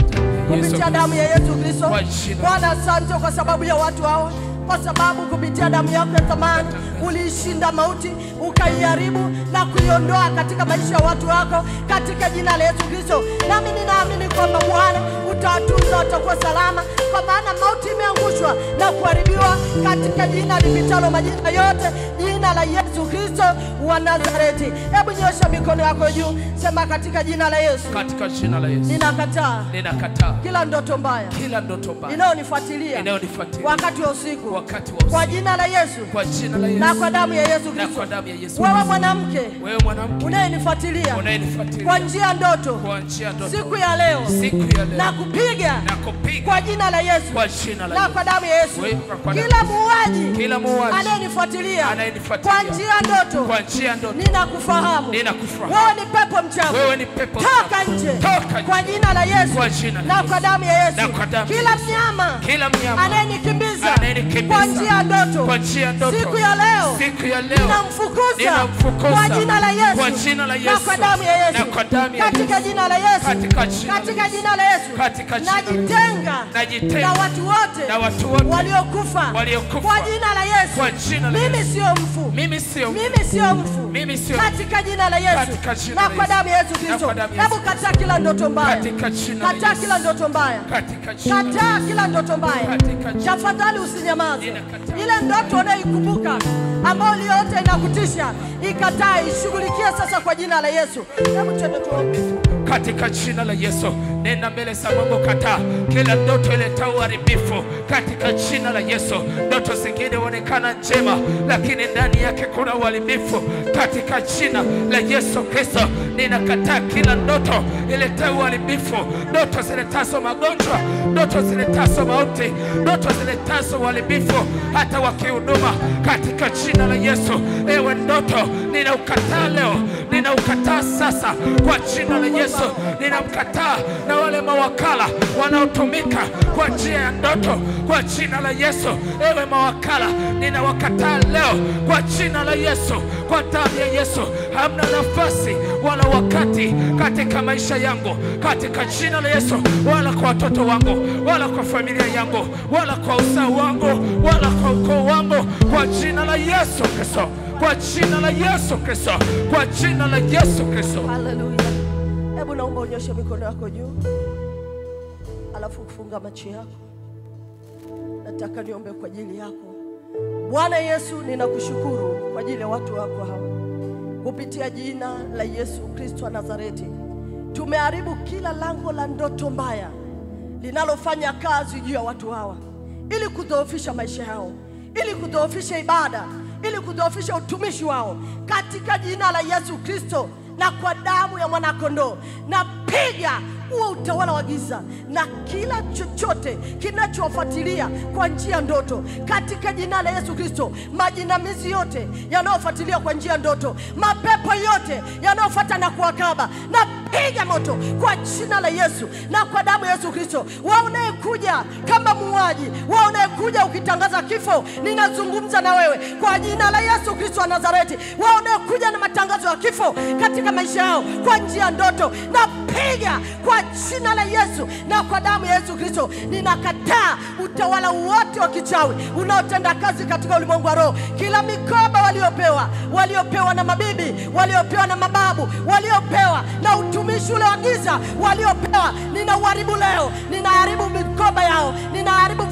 kupitia damu ya Yesu Kristo. Bwana, asante kwa sababu ya watu hawa, kwa sababu kupitia damu yako ya thamani uliishinda mauti, ukaiharibu na kuiondoa katika maisha ya watu wako katika jina la Yesu Kristo. Nami ninaamini kwamba Bwana utawatunza, watakuwa salama, kwa maana mauti imeangushwa na kuharibiwa katika jina lipitalo majina yote, jina la Yesu Kristo wa Nazareti. Hebu nyosha mikono yako juu, sema katika jina la Yesu. Katika jina la Yesu. Ninakataa. Ninakataa kila ndoto mbaya. Kila ndoto mbaya inayonifuatilia wakati wa usiku. Kwa jina la Yesu. Kwa jina la Yesu. Na kwa damu ya Yesu Kristo. Na kwa damu ya Yesu. Wewe mwanamke. Wewe mwanamke. Unayenifuatilia. Kwa njia ndoto. Siku ya leo. Na kupiga. Kwa jina la Yesu. Kwa jina la Yesu. Na kwa damu ya Yesu. Kila muuaji. Kila muuaji. Anayenifuatilia. Kwa njia ndoto. Kwa njia ndoto. Ninakufahamu. Ninakufahamu. Wewe ni pepo mchafu. Wewe ni pepo toka nje. Toka nje. Kwa jina la Yesu. Kwa jina la na Yesu. kwa damu ya Yesu. Na kwa damu ya Kila Yesu. mnyama. Kila mnyama. Anayenikimbiza. Kwa njia ndoto. Kwa njia ndoto. Siku ya leo. Siku ya leo. Ninamfukuza. Kwa jina la Yesu. Kwa jina la Yesu. Na kwa damu ya Yesu. Na kwa damu ya Yesu. Katika jina la Yesu. Katika jina la Yesu. Katika jina la Yesu. Najitenga na watu wote waliokufa. Kwa jina la Yesu. Kwa jina la Mimi Yesu. sio mfu. Mimi sio mfu. Mimi sio mfu. Mimi sio katika jina la Yesu. Na kwa damu ya Yesu Kristo. Hebu kataa kila ndoto mbaya. Katika jina la Yesu. Kataa kila ndoto mbaya. Katika jina la Yesu. Kataa kila ndoto mbaya. Tafadhali usinyamaze. Ile ndoto unayoikumbuka ambayo yote inakutisha, ikataa, ishughulikie sasa kwa jina la Yesu. Hebu twende tuombe. Katika jina la Yesu, nenda mbele za Mungu, kataa kila ndoto ileta uharibifu katika jina la Yesu. Ndoto zingine huonekana njema, lakini ndani yake kuna uharibifu katika jina la Yesu Kristo. Ninakataa kila ndoto ileta uharibifu, ndoto ziletazo magonjwa, ndoto ziletazo mauti, ndoto ziletazo uharibifu hata wakihuduma katika jina la Yesu. Ewe ndoto, ninaukataa leo, ninaukataa sasa kwa jina la Yesu. Ninamkataa na wale mawakala wanaotumika kwa njia ya ndoto kwa jina la Yesu. Ewe mawakala, ninawakataa leo kwa jina la Yesu, kwa damu ya Yesu. Hamna nafasi wala wakati katika maisha yangu katika jina la Yesu, wala kwa watoto wangu, wala kwa familia yangu, wala kwa uzao wangu, wala kwa ukoo wangu, kwa jina la Yesu Kristo, kwa jina la Yesu Kristo, kwa jina la Yesu Kristo. Haleluya. Hebu naomba unyoshe mikono yako juu, alafu kufunga macho yako. Nataka niombe kwa ajili yako Bwana Yesu, ninakushukuru kwa ajili ya watu wako hawa. Kupitia jina la Yesu Kristo wa Nazareti, tumeharibu kila lango la ndoto mbaya linalofanya kazi juu ya watu hawa, ili kudhoofisha maisha yao, ili kudhoofisha ibada, ili kudhoofisha utumishi wao. Katika jina la Yesu Kristo na kwa damu ya mwana kondoo, napiga huo utawala wa giza na kila chochote kinachofuatilia kwa njia ndoto. Katika jina la Yesu Kristo, majinamizi yote yanayofuatilia kwa njia ndoto, mapepo yote yanayofuata na kuwakaba, napiga moto kwa jina la Yesu na kwa damu ya Yesu Kristo. Wewe unayekuja kama muuaji, wewe unayekuja ukitangaza kifo, ninazungumza na wewe kwa jina la Yesu Kristo wa Nazareti. Wewe unayekuja na matangazo ya kifo katika maisha yao kwa njia ndoto, napiga kwa jina la Yesu na kwa damu ya Yesu Kristo. Ninakataa utawala wote wa kichawi unaotenda kazi katika ulimwengu wa roho. Kila mikoba waliopewa na mabibi, waliopewa na mababu, waliopewa na utumishi ule wa giza waliopewa, ninauharibu leo. Ninaharibu mikoba yao, ninaharibu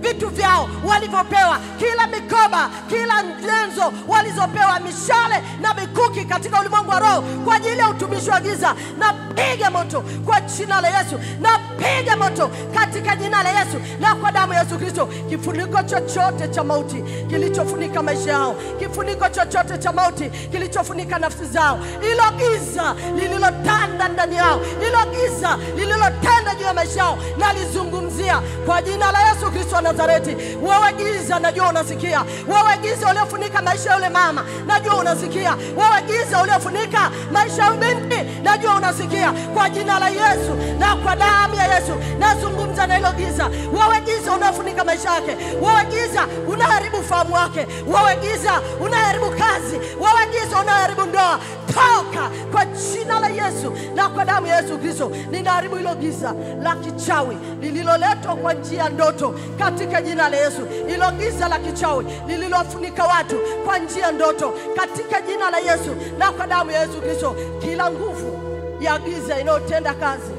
vitu vyao walivyopewa, kila mikoba, kila nyenzo walizopewa, mishale na mikuki katika ulimwengu wa roho kwa ajili ya utumishi wa giza, napiga moto kwa jina la Yesu, napiga moto katika jina la Yesu na kwa damu ya Yesu Kristo. Kifuniko chochote cha mauti kilichofunika maisha yao, kifuniko chochote cha mauti kilichofunika nafsi zao, ilo giza lililotanda ndani yao, ilo giza lililotanda juu ya maisha yao, nalizungumzia kwa jina la Yesu Kristo wa Nazareti. Wewe giza, najua unasikia. Wewe giza uliofunika maisha ya yule mama, najua unasikia. Wewe giza uliofunika maisha ya binti, najua unasikia. Kwa jina la Yesu na kwa damu ya Yesu, nazungumza na hilo giza. Wewe giza unafunika maisha yake, wewe giza unaharibu fahamu wake, wewe giza unaharibu kazi, wewe giza unaharibu ndoa, toka kwa jina la Yesu na kwa damu ya Yesu Kristo. Ninaharibu hilo giza la kichawi lililoletwa kwa njia ndoto katika jina la Yesu. Hilo giza la kichawi lililofunika watu kwa njia ndoto katika jina la Yesu na kwa damu ya Yesu Kristo. Kila nguvu ya giza inayotenda kazi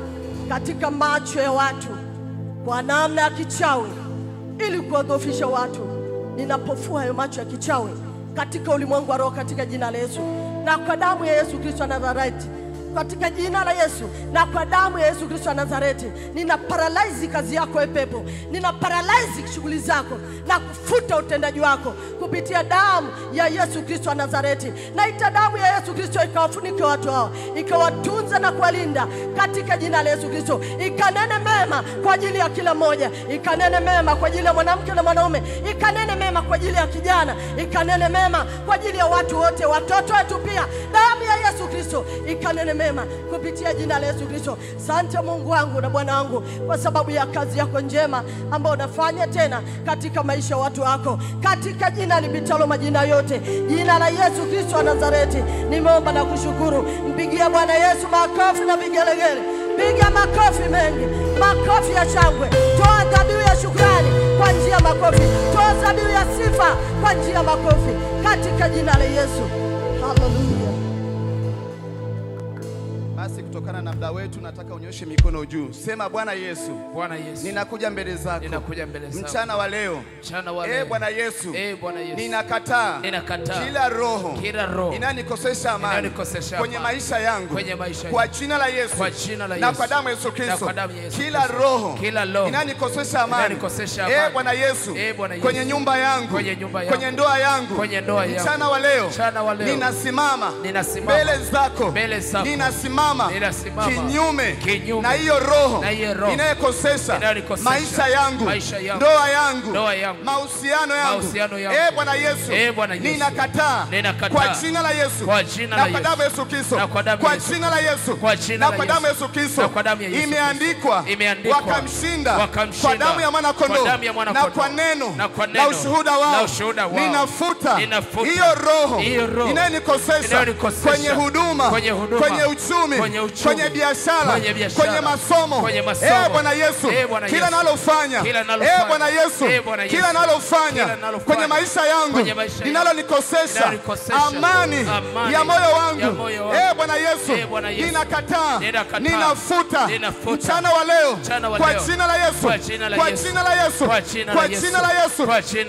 katika macho ya watu kwa namna ya kichawi ili kuwadhoofisha watu, ninapofua hayo macho ya kichawi katika ulimwengu wa roho katika jina la Yesu na kwa damu ya Yesu Kristo wa Nazareti. Katika jina la Yesu na kwa damu ya Yesu Kristo wa Nazareti, nina paralyze kazi yako pepo, nina paralyze shughuli zako na kufuta utendaji wako kupitia damu ya Yesu Kristo wa Nazareti. Na ita damu ya Yesu Kristo ikawafunike watu hao, ikawatunza na kuwalinda katika jina la Yesu Kristo. Ikanene mema kwa ajili ya kila mmoja, ikanene mema kwa ajili ya mwanamke na mwanaume, ikanene mema kwa ajili ya kijana, ikanene mema kwa ajili ya watu wote, watoto wetu pia. Damu ya Yesu Kristo ikanene mema kupitia jina la Yesu Kristo. Asante Mungu wangu na Bwana wangu kwa sababu ya kazi yako njema ambayo unafanya tena katika maisha ya watu wako, katika jina lipitalo majina yote, jina la Yesu Kristo wa Nazareti. Nimeomba na kushukuru. Mpigia Bwana Yesu makofi na vigelegele. Piga makofi mengi, makofi ya shangwe. Toa dhabihu ya shukrani kwa njia ya makofi, toa dhabihu ya sifa kwa njia ya makofi katika jina la Yesu. Hallelujah. Basi kutokana na muda wetu nataka unyoshe mikono juu. Sema Bwana Yesu. Bwana Yesu. Ninakuja mbele zako. Ninakuja mbele zako. Mchana wa leo. Mchana wa leo. Bwana Yesu. Bwana Yesu. Ninakataa. Kila roho. Inanikosesha amani. Kwenye maisha yangu. Kwa jina la Yesu. Na kwa damu ya Yesu Kristo. Kila roho. Inanikosesha amani. Bwana Yesu. Kwenye nyumba yangu. Kwenye ndoa yangu. Mchana wa leo. Ninasimama. Mbele zako. Ninasimama kinyume na hiyo roho inayekosesha maisha yangu, ndoa yangu, mahusiano yangu. Bwana Yesu, ninakataa kwa jina la Yesu na kwa damu ya Yesu Kristo, kwa jina la Yesu na kwa damu ya Yesu Kristo. Imeandikwa wakamshinda kwa damu ya mwana kondoo na kwa neno na ushuhuda wao. Ninafuta hiyo roho inayonikosesha kwenye huduma, kwenye uchumi, kwenye biashara, kwenye masomo. Bwana Yesu, kila nalofanya, Bwana Yesu, kila nalofanya kwenye maisha yangu linalonikosesha amani ya moyo wangu, Bwana Yesu, ninakataa, ninafuta mchana wa leo kwa jina la Yesu, kwa jina la Yesu, kwa jina la Yesu,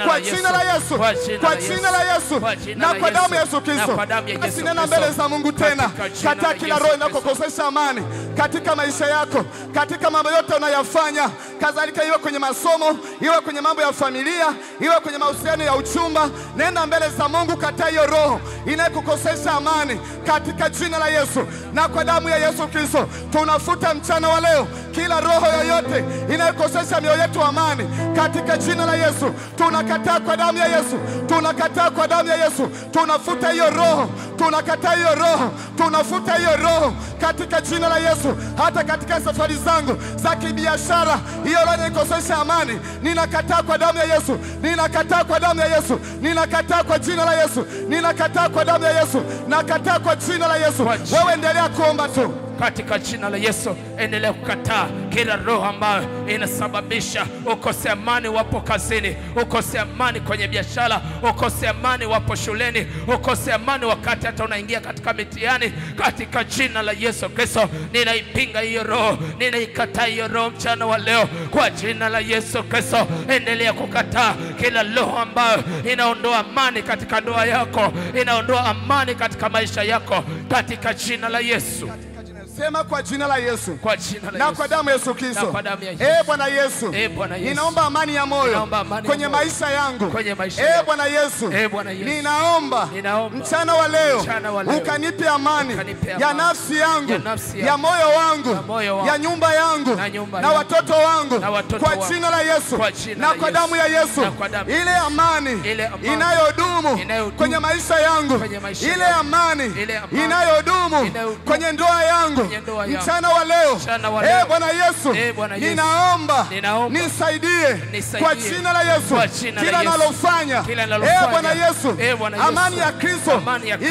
kwa jina la Yesu, kwa jina la Yesu, na kwa damu ya Yesu Kristo. Asinena mbele za Mungu tena, kataa kila roho inakokosesha amani katika maisha yako, katika mambo yote unayofanya, kadhalika iwe kwenye masomo, iwe kwenye mambo ya familia, iwe kwenye mahusiano ya uchumba. Nenda mbele za Mungu, kataa hiyo roho inayokukosesha amani katika jina la Yesu, na kwa damu ya Yesu Kristo tunafuta mchana wa leo kila roho yoyote inayokosesha mioyo yetu amani katika jina la Yesu. Tunakataa kwa damu ya Yesu, tunakataa kwa damu ya Yesu, tunafuta hiyo roho, tunakataa hiyo roho, tunafuta hiyo roho katika jina la Yesu. Hata katika safari zangu za kibiashara, hiyo roho inayokosesha amani ninakataa kwa damu ya Yesu, ninakataa kwa damu ya Yesu, ninakataa kwa jina la Yesu, ninakataa kwa damu ya Yesu, nakataa kwa jina la Yesu. Wewe endelea kuomba tu katika jina la Yesu. Endelea kukataa kila roho ambayo inasababisha ukose amani wapo kazini, ukose amani kwenye biashara, ukose amani wapo shuleni, ukose amani wakati hata unaingia katika mitihani. Katika jina la Yesu Kristo ninaipinga hiyo roho, ninaikataa hiyo roho mchana wa leo kwa jina la Yesu Kristo. Endelea kukataa kila roho ambayo inaondoa amani katika ndoa yako, inaondoa amani katika maisha yako katika jina la Yesu. Sema kwa jina la Yesu, kwa jina la na Yesu, kwa damu ya Yesu Kristo. Bwana Yesu, ninaomba amani ya moyo kwenye maisha yangu. Bwana Yesu, ninaomba mchana wa leo ukanipe amani ya nafsi yangu, ya moyo wangu, ya nyumba yangu na watoto wangu kwa jina la Yesu, na kwa damu ya Yesu. Ile amani inayodumu kwenye maisha yangu, ile amani inayodumu kwenye ndoa yangu mchana wa leo, Bwana Yesu, ninaomba nisaidie kwa jina la Yesu, kila nalofanya, Bwana Yesu, amani ya Kristo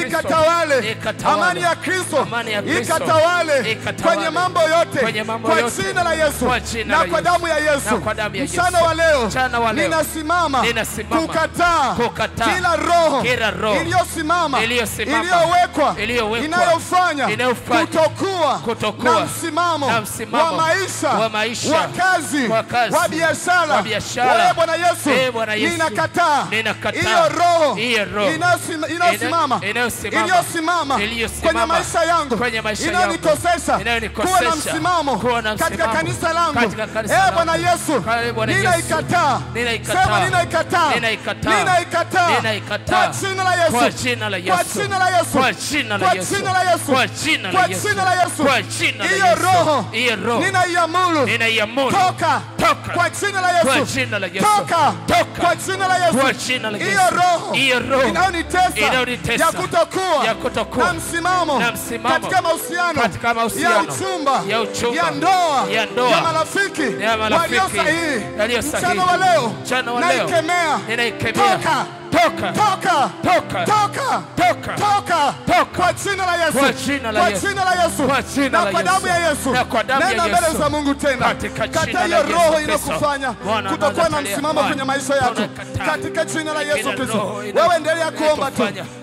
ikatawale, amani ya Kristo ikatawale kwenye mambo yote kwa jina la Yesu, na kwa damu ya Yesu. Mchana wa leo ninasimama kukataa kila roho iliyosimama, iliyowekwa, inayofanya kutokuwa na msimamo wa maisha, wa kazi, wa biashara. Bwana Yesu, ninakataa hiyo roho inayosimama kwenye maisha yangu, inayonikosesha kuwa na msimamo katika kanisa langu. Bwana Yesu, ninaikataa. Sema ninaikataa, ninaikataa kwa jina la Yesu, kwa jina la Yesu, kwa jina la Yesu, kwa jina la Yesu, kwa jina la Yesu. Hiyo roho ninaiamuru, toka kwa jina la Yesu, toka kwa jina la Yesu. Hiyo roho inayonitesa ya kutokuwa na msimamo katika mahusiano ya uchumba, ya ndoa, ya marafiki walio sahihi, mchana wa leo naikemea. Toka kwa jina la Yesu, kwa jina la Yesu, na kwa damu ya Yesu. Nenda mbele za Mungu tena, katika hiyo roho inakufanya kutokuwa na msimamo kwenye maisha yako katika jina la Yesu Kristo. Wewe endelea kuomba tu,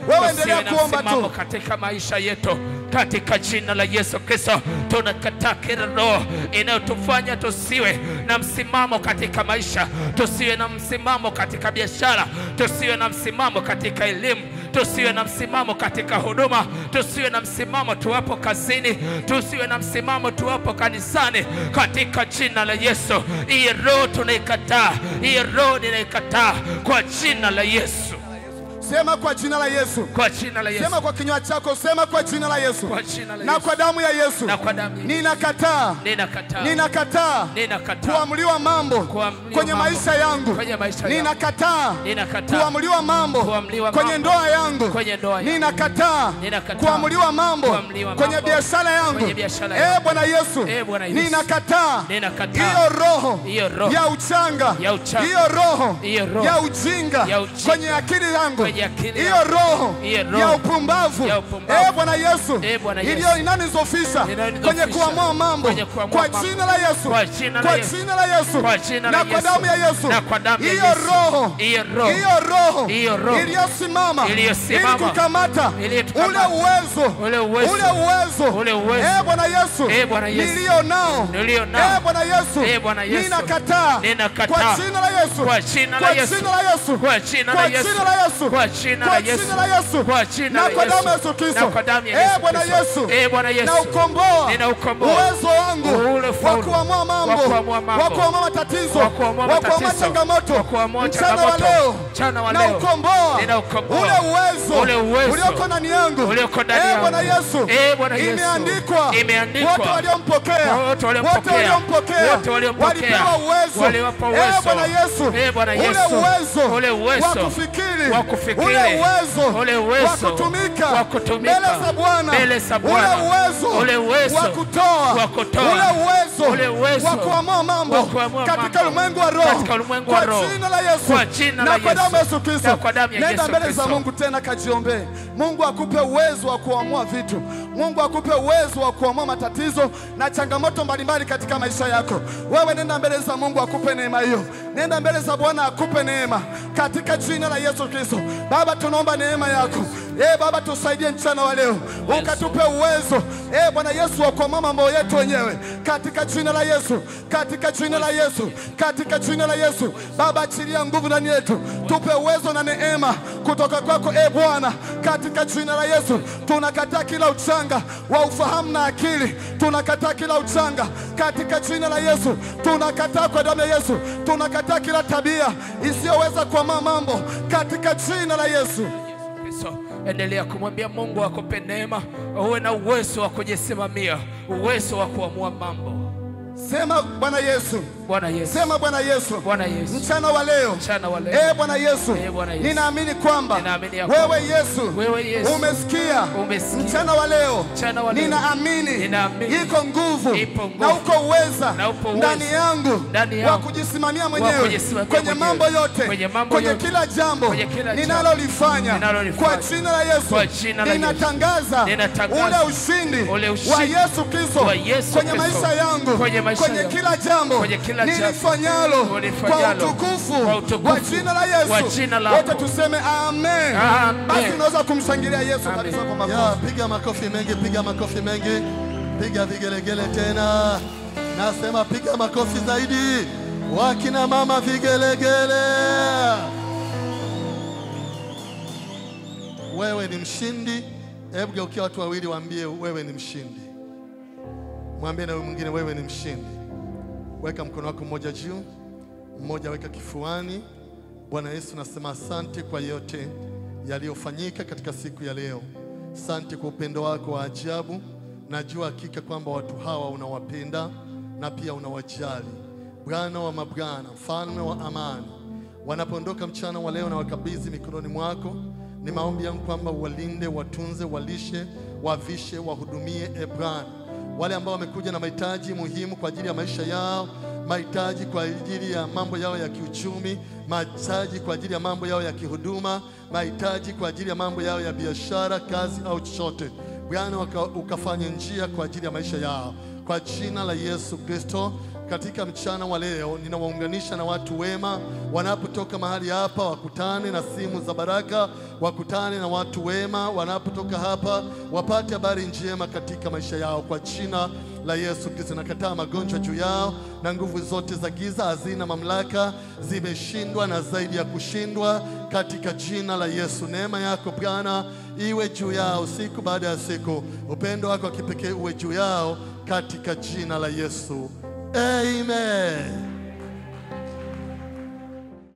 wewe endelea kuomba tu katika maisha yetu. Katika jina la Yesu Kristo tunakataa kila roho inayotufanya tusiwe na msimamo katika maisha, tusiwe na msimamo katika biashara, tusiwe na msimamo katika elimu, tusiwe na msimamo katika huduma, tusiwe na msimamo tuwapo kazini, tusiwe na msimamo tuwapo kanisani. Katika jina la Yesu, hii roho tunaikataa, hii roho ninaikataa kwa jina la Yesu. Sema kwa jina la Yesu, kwa jina la Yesu. Sema kwa kinywa chako, sema kwa jina la Yesu, kwa jina la Yesu. Na kwa damu ya Yesu, na kwa damu ya Yesu. Ninakataa kuamuliwa mambo kwenye maisha yangu, ninakataa kuamuliwa mambo kwenye ndoa yangu, ninakataa kuamuliwa mambo kwenye biashara yangu. Bwana Yesu, ninakataa hiyo roho ya uchanga, hiyo roho ya ujinga kwenye akili yangu, hiyo roho ya upumbavu, Bwana Yesu, iliyo inanizofisha kwenye kuamua mambo, kwa jina la Yesu, kwa jina la Yesu, na kwa damu ya Yesu, hiyo roho iliyosimama ili kukamata ule uwezo, Bwana Yesu, nilio nao, Bwana Yesu, ninakataa kwa jina la Yesu, kwa jina la Yesu, kwa jina la Yesu, kwa jina la Yesu, kwa jina la Yesu, na kwa damu ya Yesu Kristo, Bwana Yesu, na ukomboa uwezo wangu wa kuamua mambo, wa kuamua matatizo, wa kuamua changamoto, mchana wa leo, na ukomboa ule uwezo ulioko ndani yangu, Bwana Yesu, imeandikwa, wote waliompokea walipewa uwezo, Bwana Yesu, ule uwezo wa kufikiri, ule uwezo wa kutumika mbele za Bwana, ule uwezo wa kutoa, ule uwezo wa kuamua mambo katika ulimwengu wa roho, kwa jina la Yesu, na kwa damu ya Yesu Kristo. Nenda mbele za Mungu tena kajiombe. Mungu akupe uwezo wa kuamua vitu. Mungu akupe uwezo wa kuamua matatizo na changamoto mbalimbali katika maisha yako. Wewe nenda mbele za Mungu akupe neema hiyo. Nenda mbele za Bwana akupe neema katika jina la Yesu Kristo. Baba, tunaomba neema yako. Baba, tusaidie mchana wa leo. Ukatupe uwezo, Bwana Yesu, wa kuamua mambo yetu wenyewe katika jina la Yesu, katika jina la Yesu, katika jina la Yesu. Baba, achilia nguvu ndani yetu. Tupe uwezo na neema kutoka kwako, Bwana, katika jina la Yesu. Tunakataa kila uchanga wa ufahamu na akili. Tunakataa kila uchanga katika jina la Yesu. Tunakataa kwa damu ya Yesu. Tunakataa kila tabia isiyoweza kuamua mambo katika jina la Yesu. Endelea kumwambia Mungu akupe neema, uwe na uwezo wa kujisimamia, uwezo wa kuamua mambo. Sema Bwana Yesu. Bwana Yesu. Sema Bwana Yesu. Bwana Yesu. Mchana wa leo. Bwana Yesu. Ninaamini kwamba wewe Yesu umesikia. Mchana wa leo. Ninaamini iko nguvu na uko uweza ndani yangu wa kujisimamia mwenyewe kwenye mambo yote, kwenye kila jambo ninalolifanya kwa jina la Yesu. Ninatangaza ule ushindi wa Yesu Kristo kwenye maisha yangu, kwenye kila jambo nilifanyalo kwa utukufu wa jina la Yesu. Wote tuseme amen. Basi tunaweza kumshangilia Yesu kabisa kwa makofi. Piga makofi mengi, piga makofi mengi, piga vigelegele tena. Nasema piga makofi zaidi. Wakina mama vigelegele. Wewe ni mshindi. Hebu geukia watu wawili waambie wewe ni mshindi. Mwambie na mwingine wewe ni mshindi. Weka mkono wako mmoja juu, mmoja weka kifuani. Bwana Yesu, nasema asante kwa yote yaliyofanyika katika siku ya leo. Asante kwa upendo wako wa ajabu. Najua hakika kwamba watu hawa unawapenda na pia unawajali. Bwana wa mabwana, mfalme wa amani, wanapoondoka mchana wa leo na wakabidhi mikononi mwako, ni maombi yangu kwamba walinde, watunze, walishe, wavishe, wahudumie. Bwana, wale ambao wamekuja na mahitaji muhimu kwa ajili ya maisha yao, mahitaji kwa ajili ya mambo yao ya kiuchumi, mahitaji kwa ajili ya mambo yao ya kihuduma, mahitaji kwa ajili ya mambo yao ya biashara, kazi au chochote, Bwana ukafanye njia kwa ajili ya maisha yao kwa jina la Yesu Kristo. Katika mchana wa leo ninawaunganisha na watu wema, wanapotoka mahali hapa wakutane na simu za baraka, wakutane na watu wema, wanapotoka hapa wapate habari njema katika maisha yao kwa jina la Yesu Kristo. Nakataa magonjwa juu yao na nguvu zote za giza hazina mamlaka, zimeshindwa na zaidi ya kushindwa katika jina la Yesu. Neema yako Bwana iwe juu yao siku baada ya siku, upendo wako wa kipekee uwe juu yao katika jina la Yesu. Amen.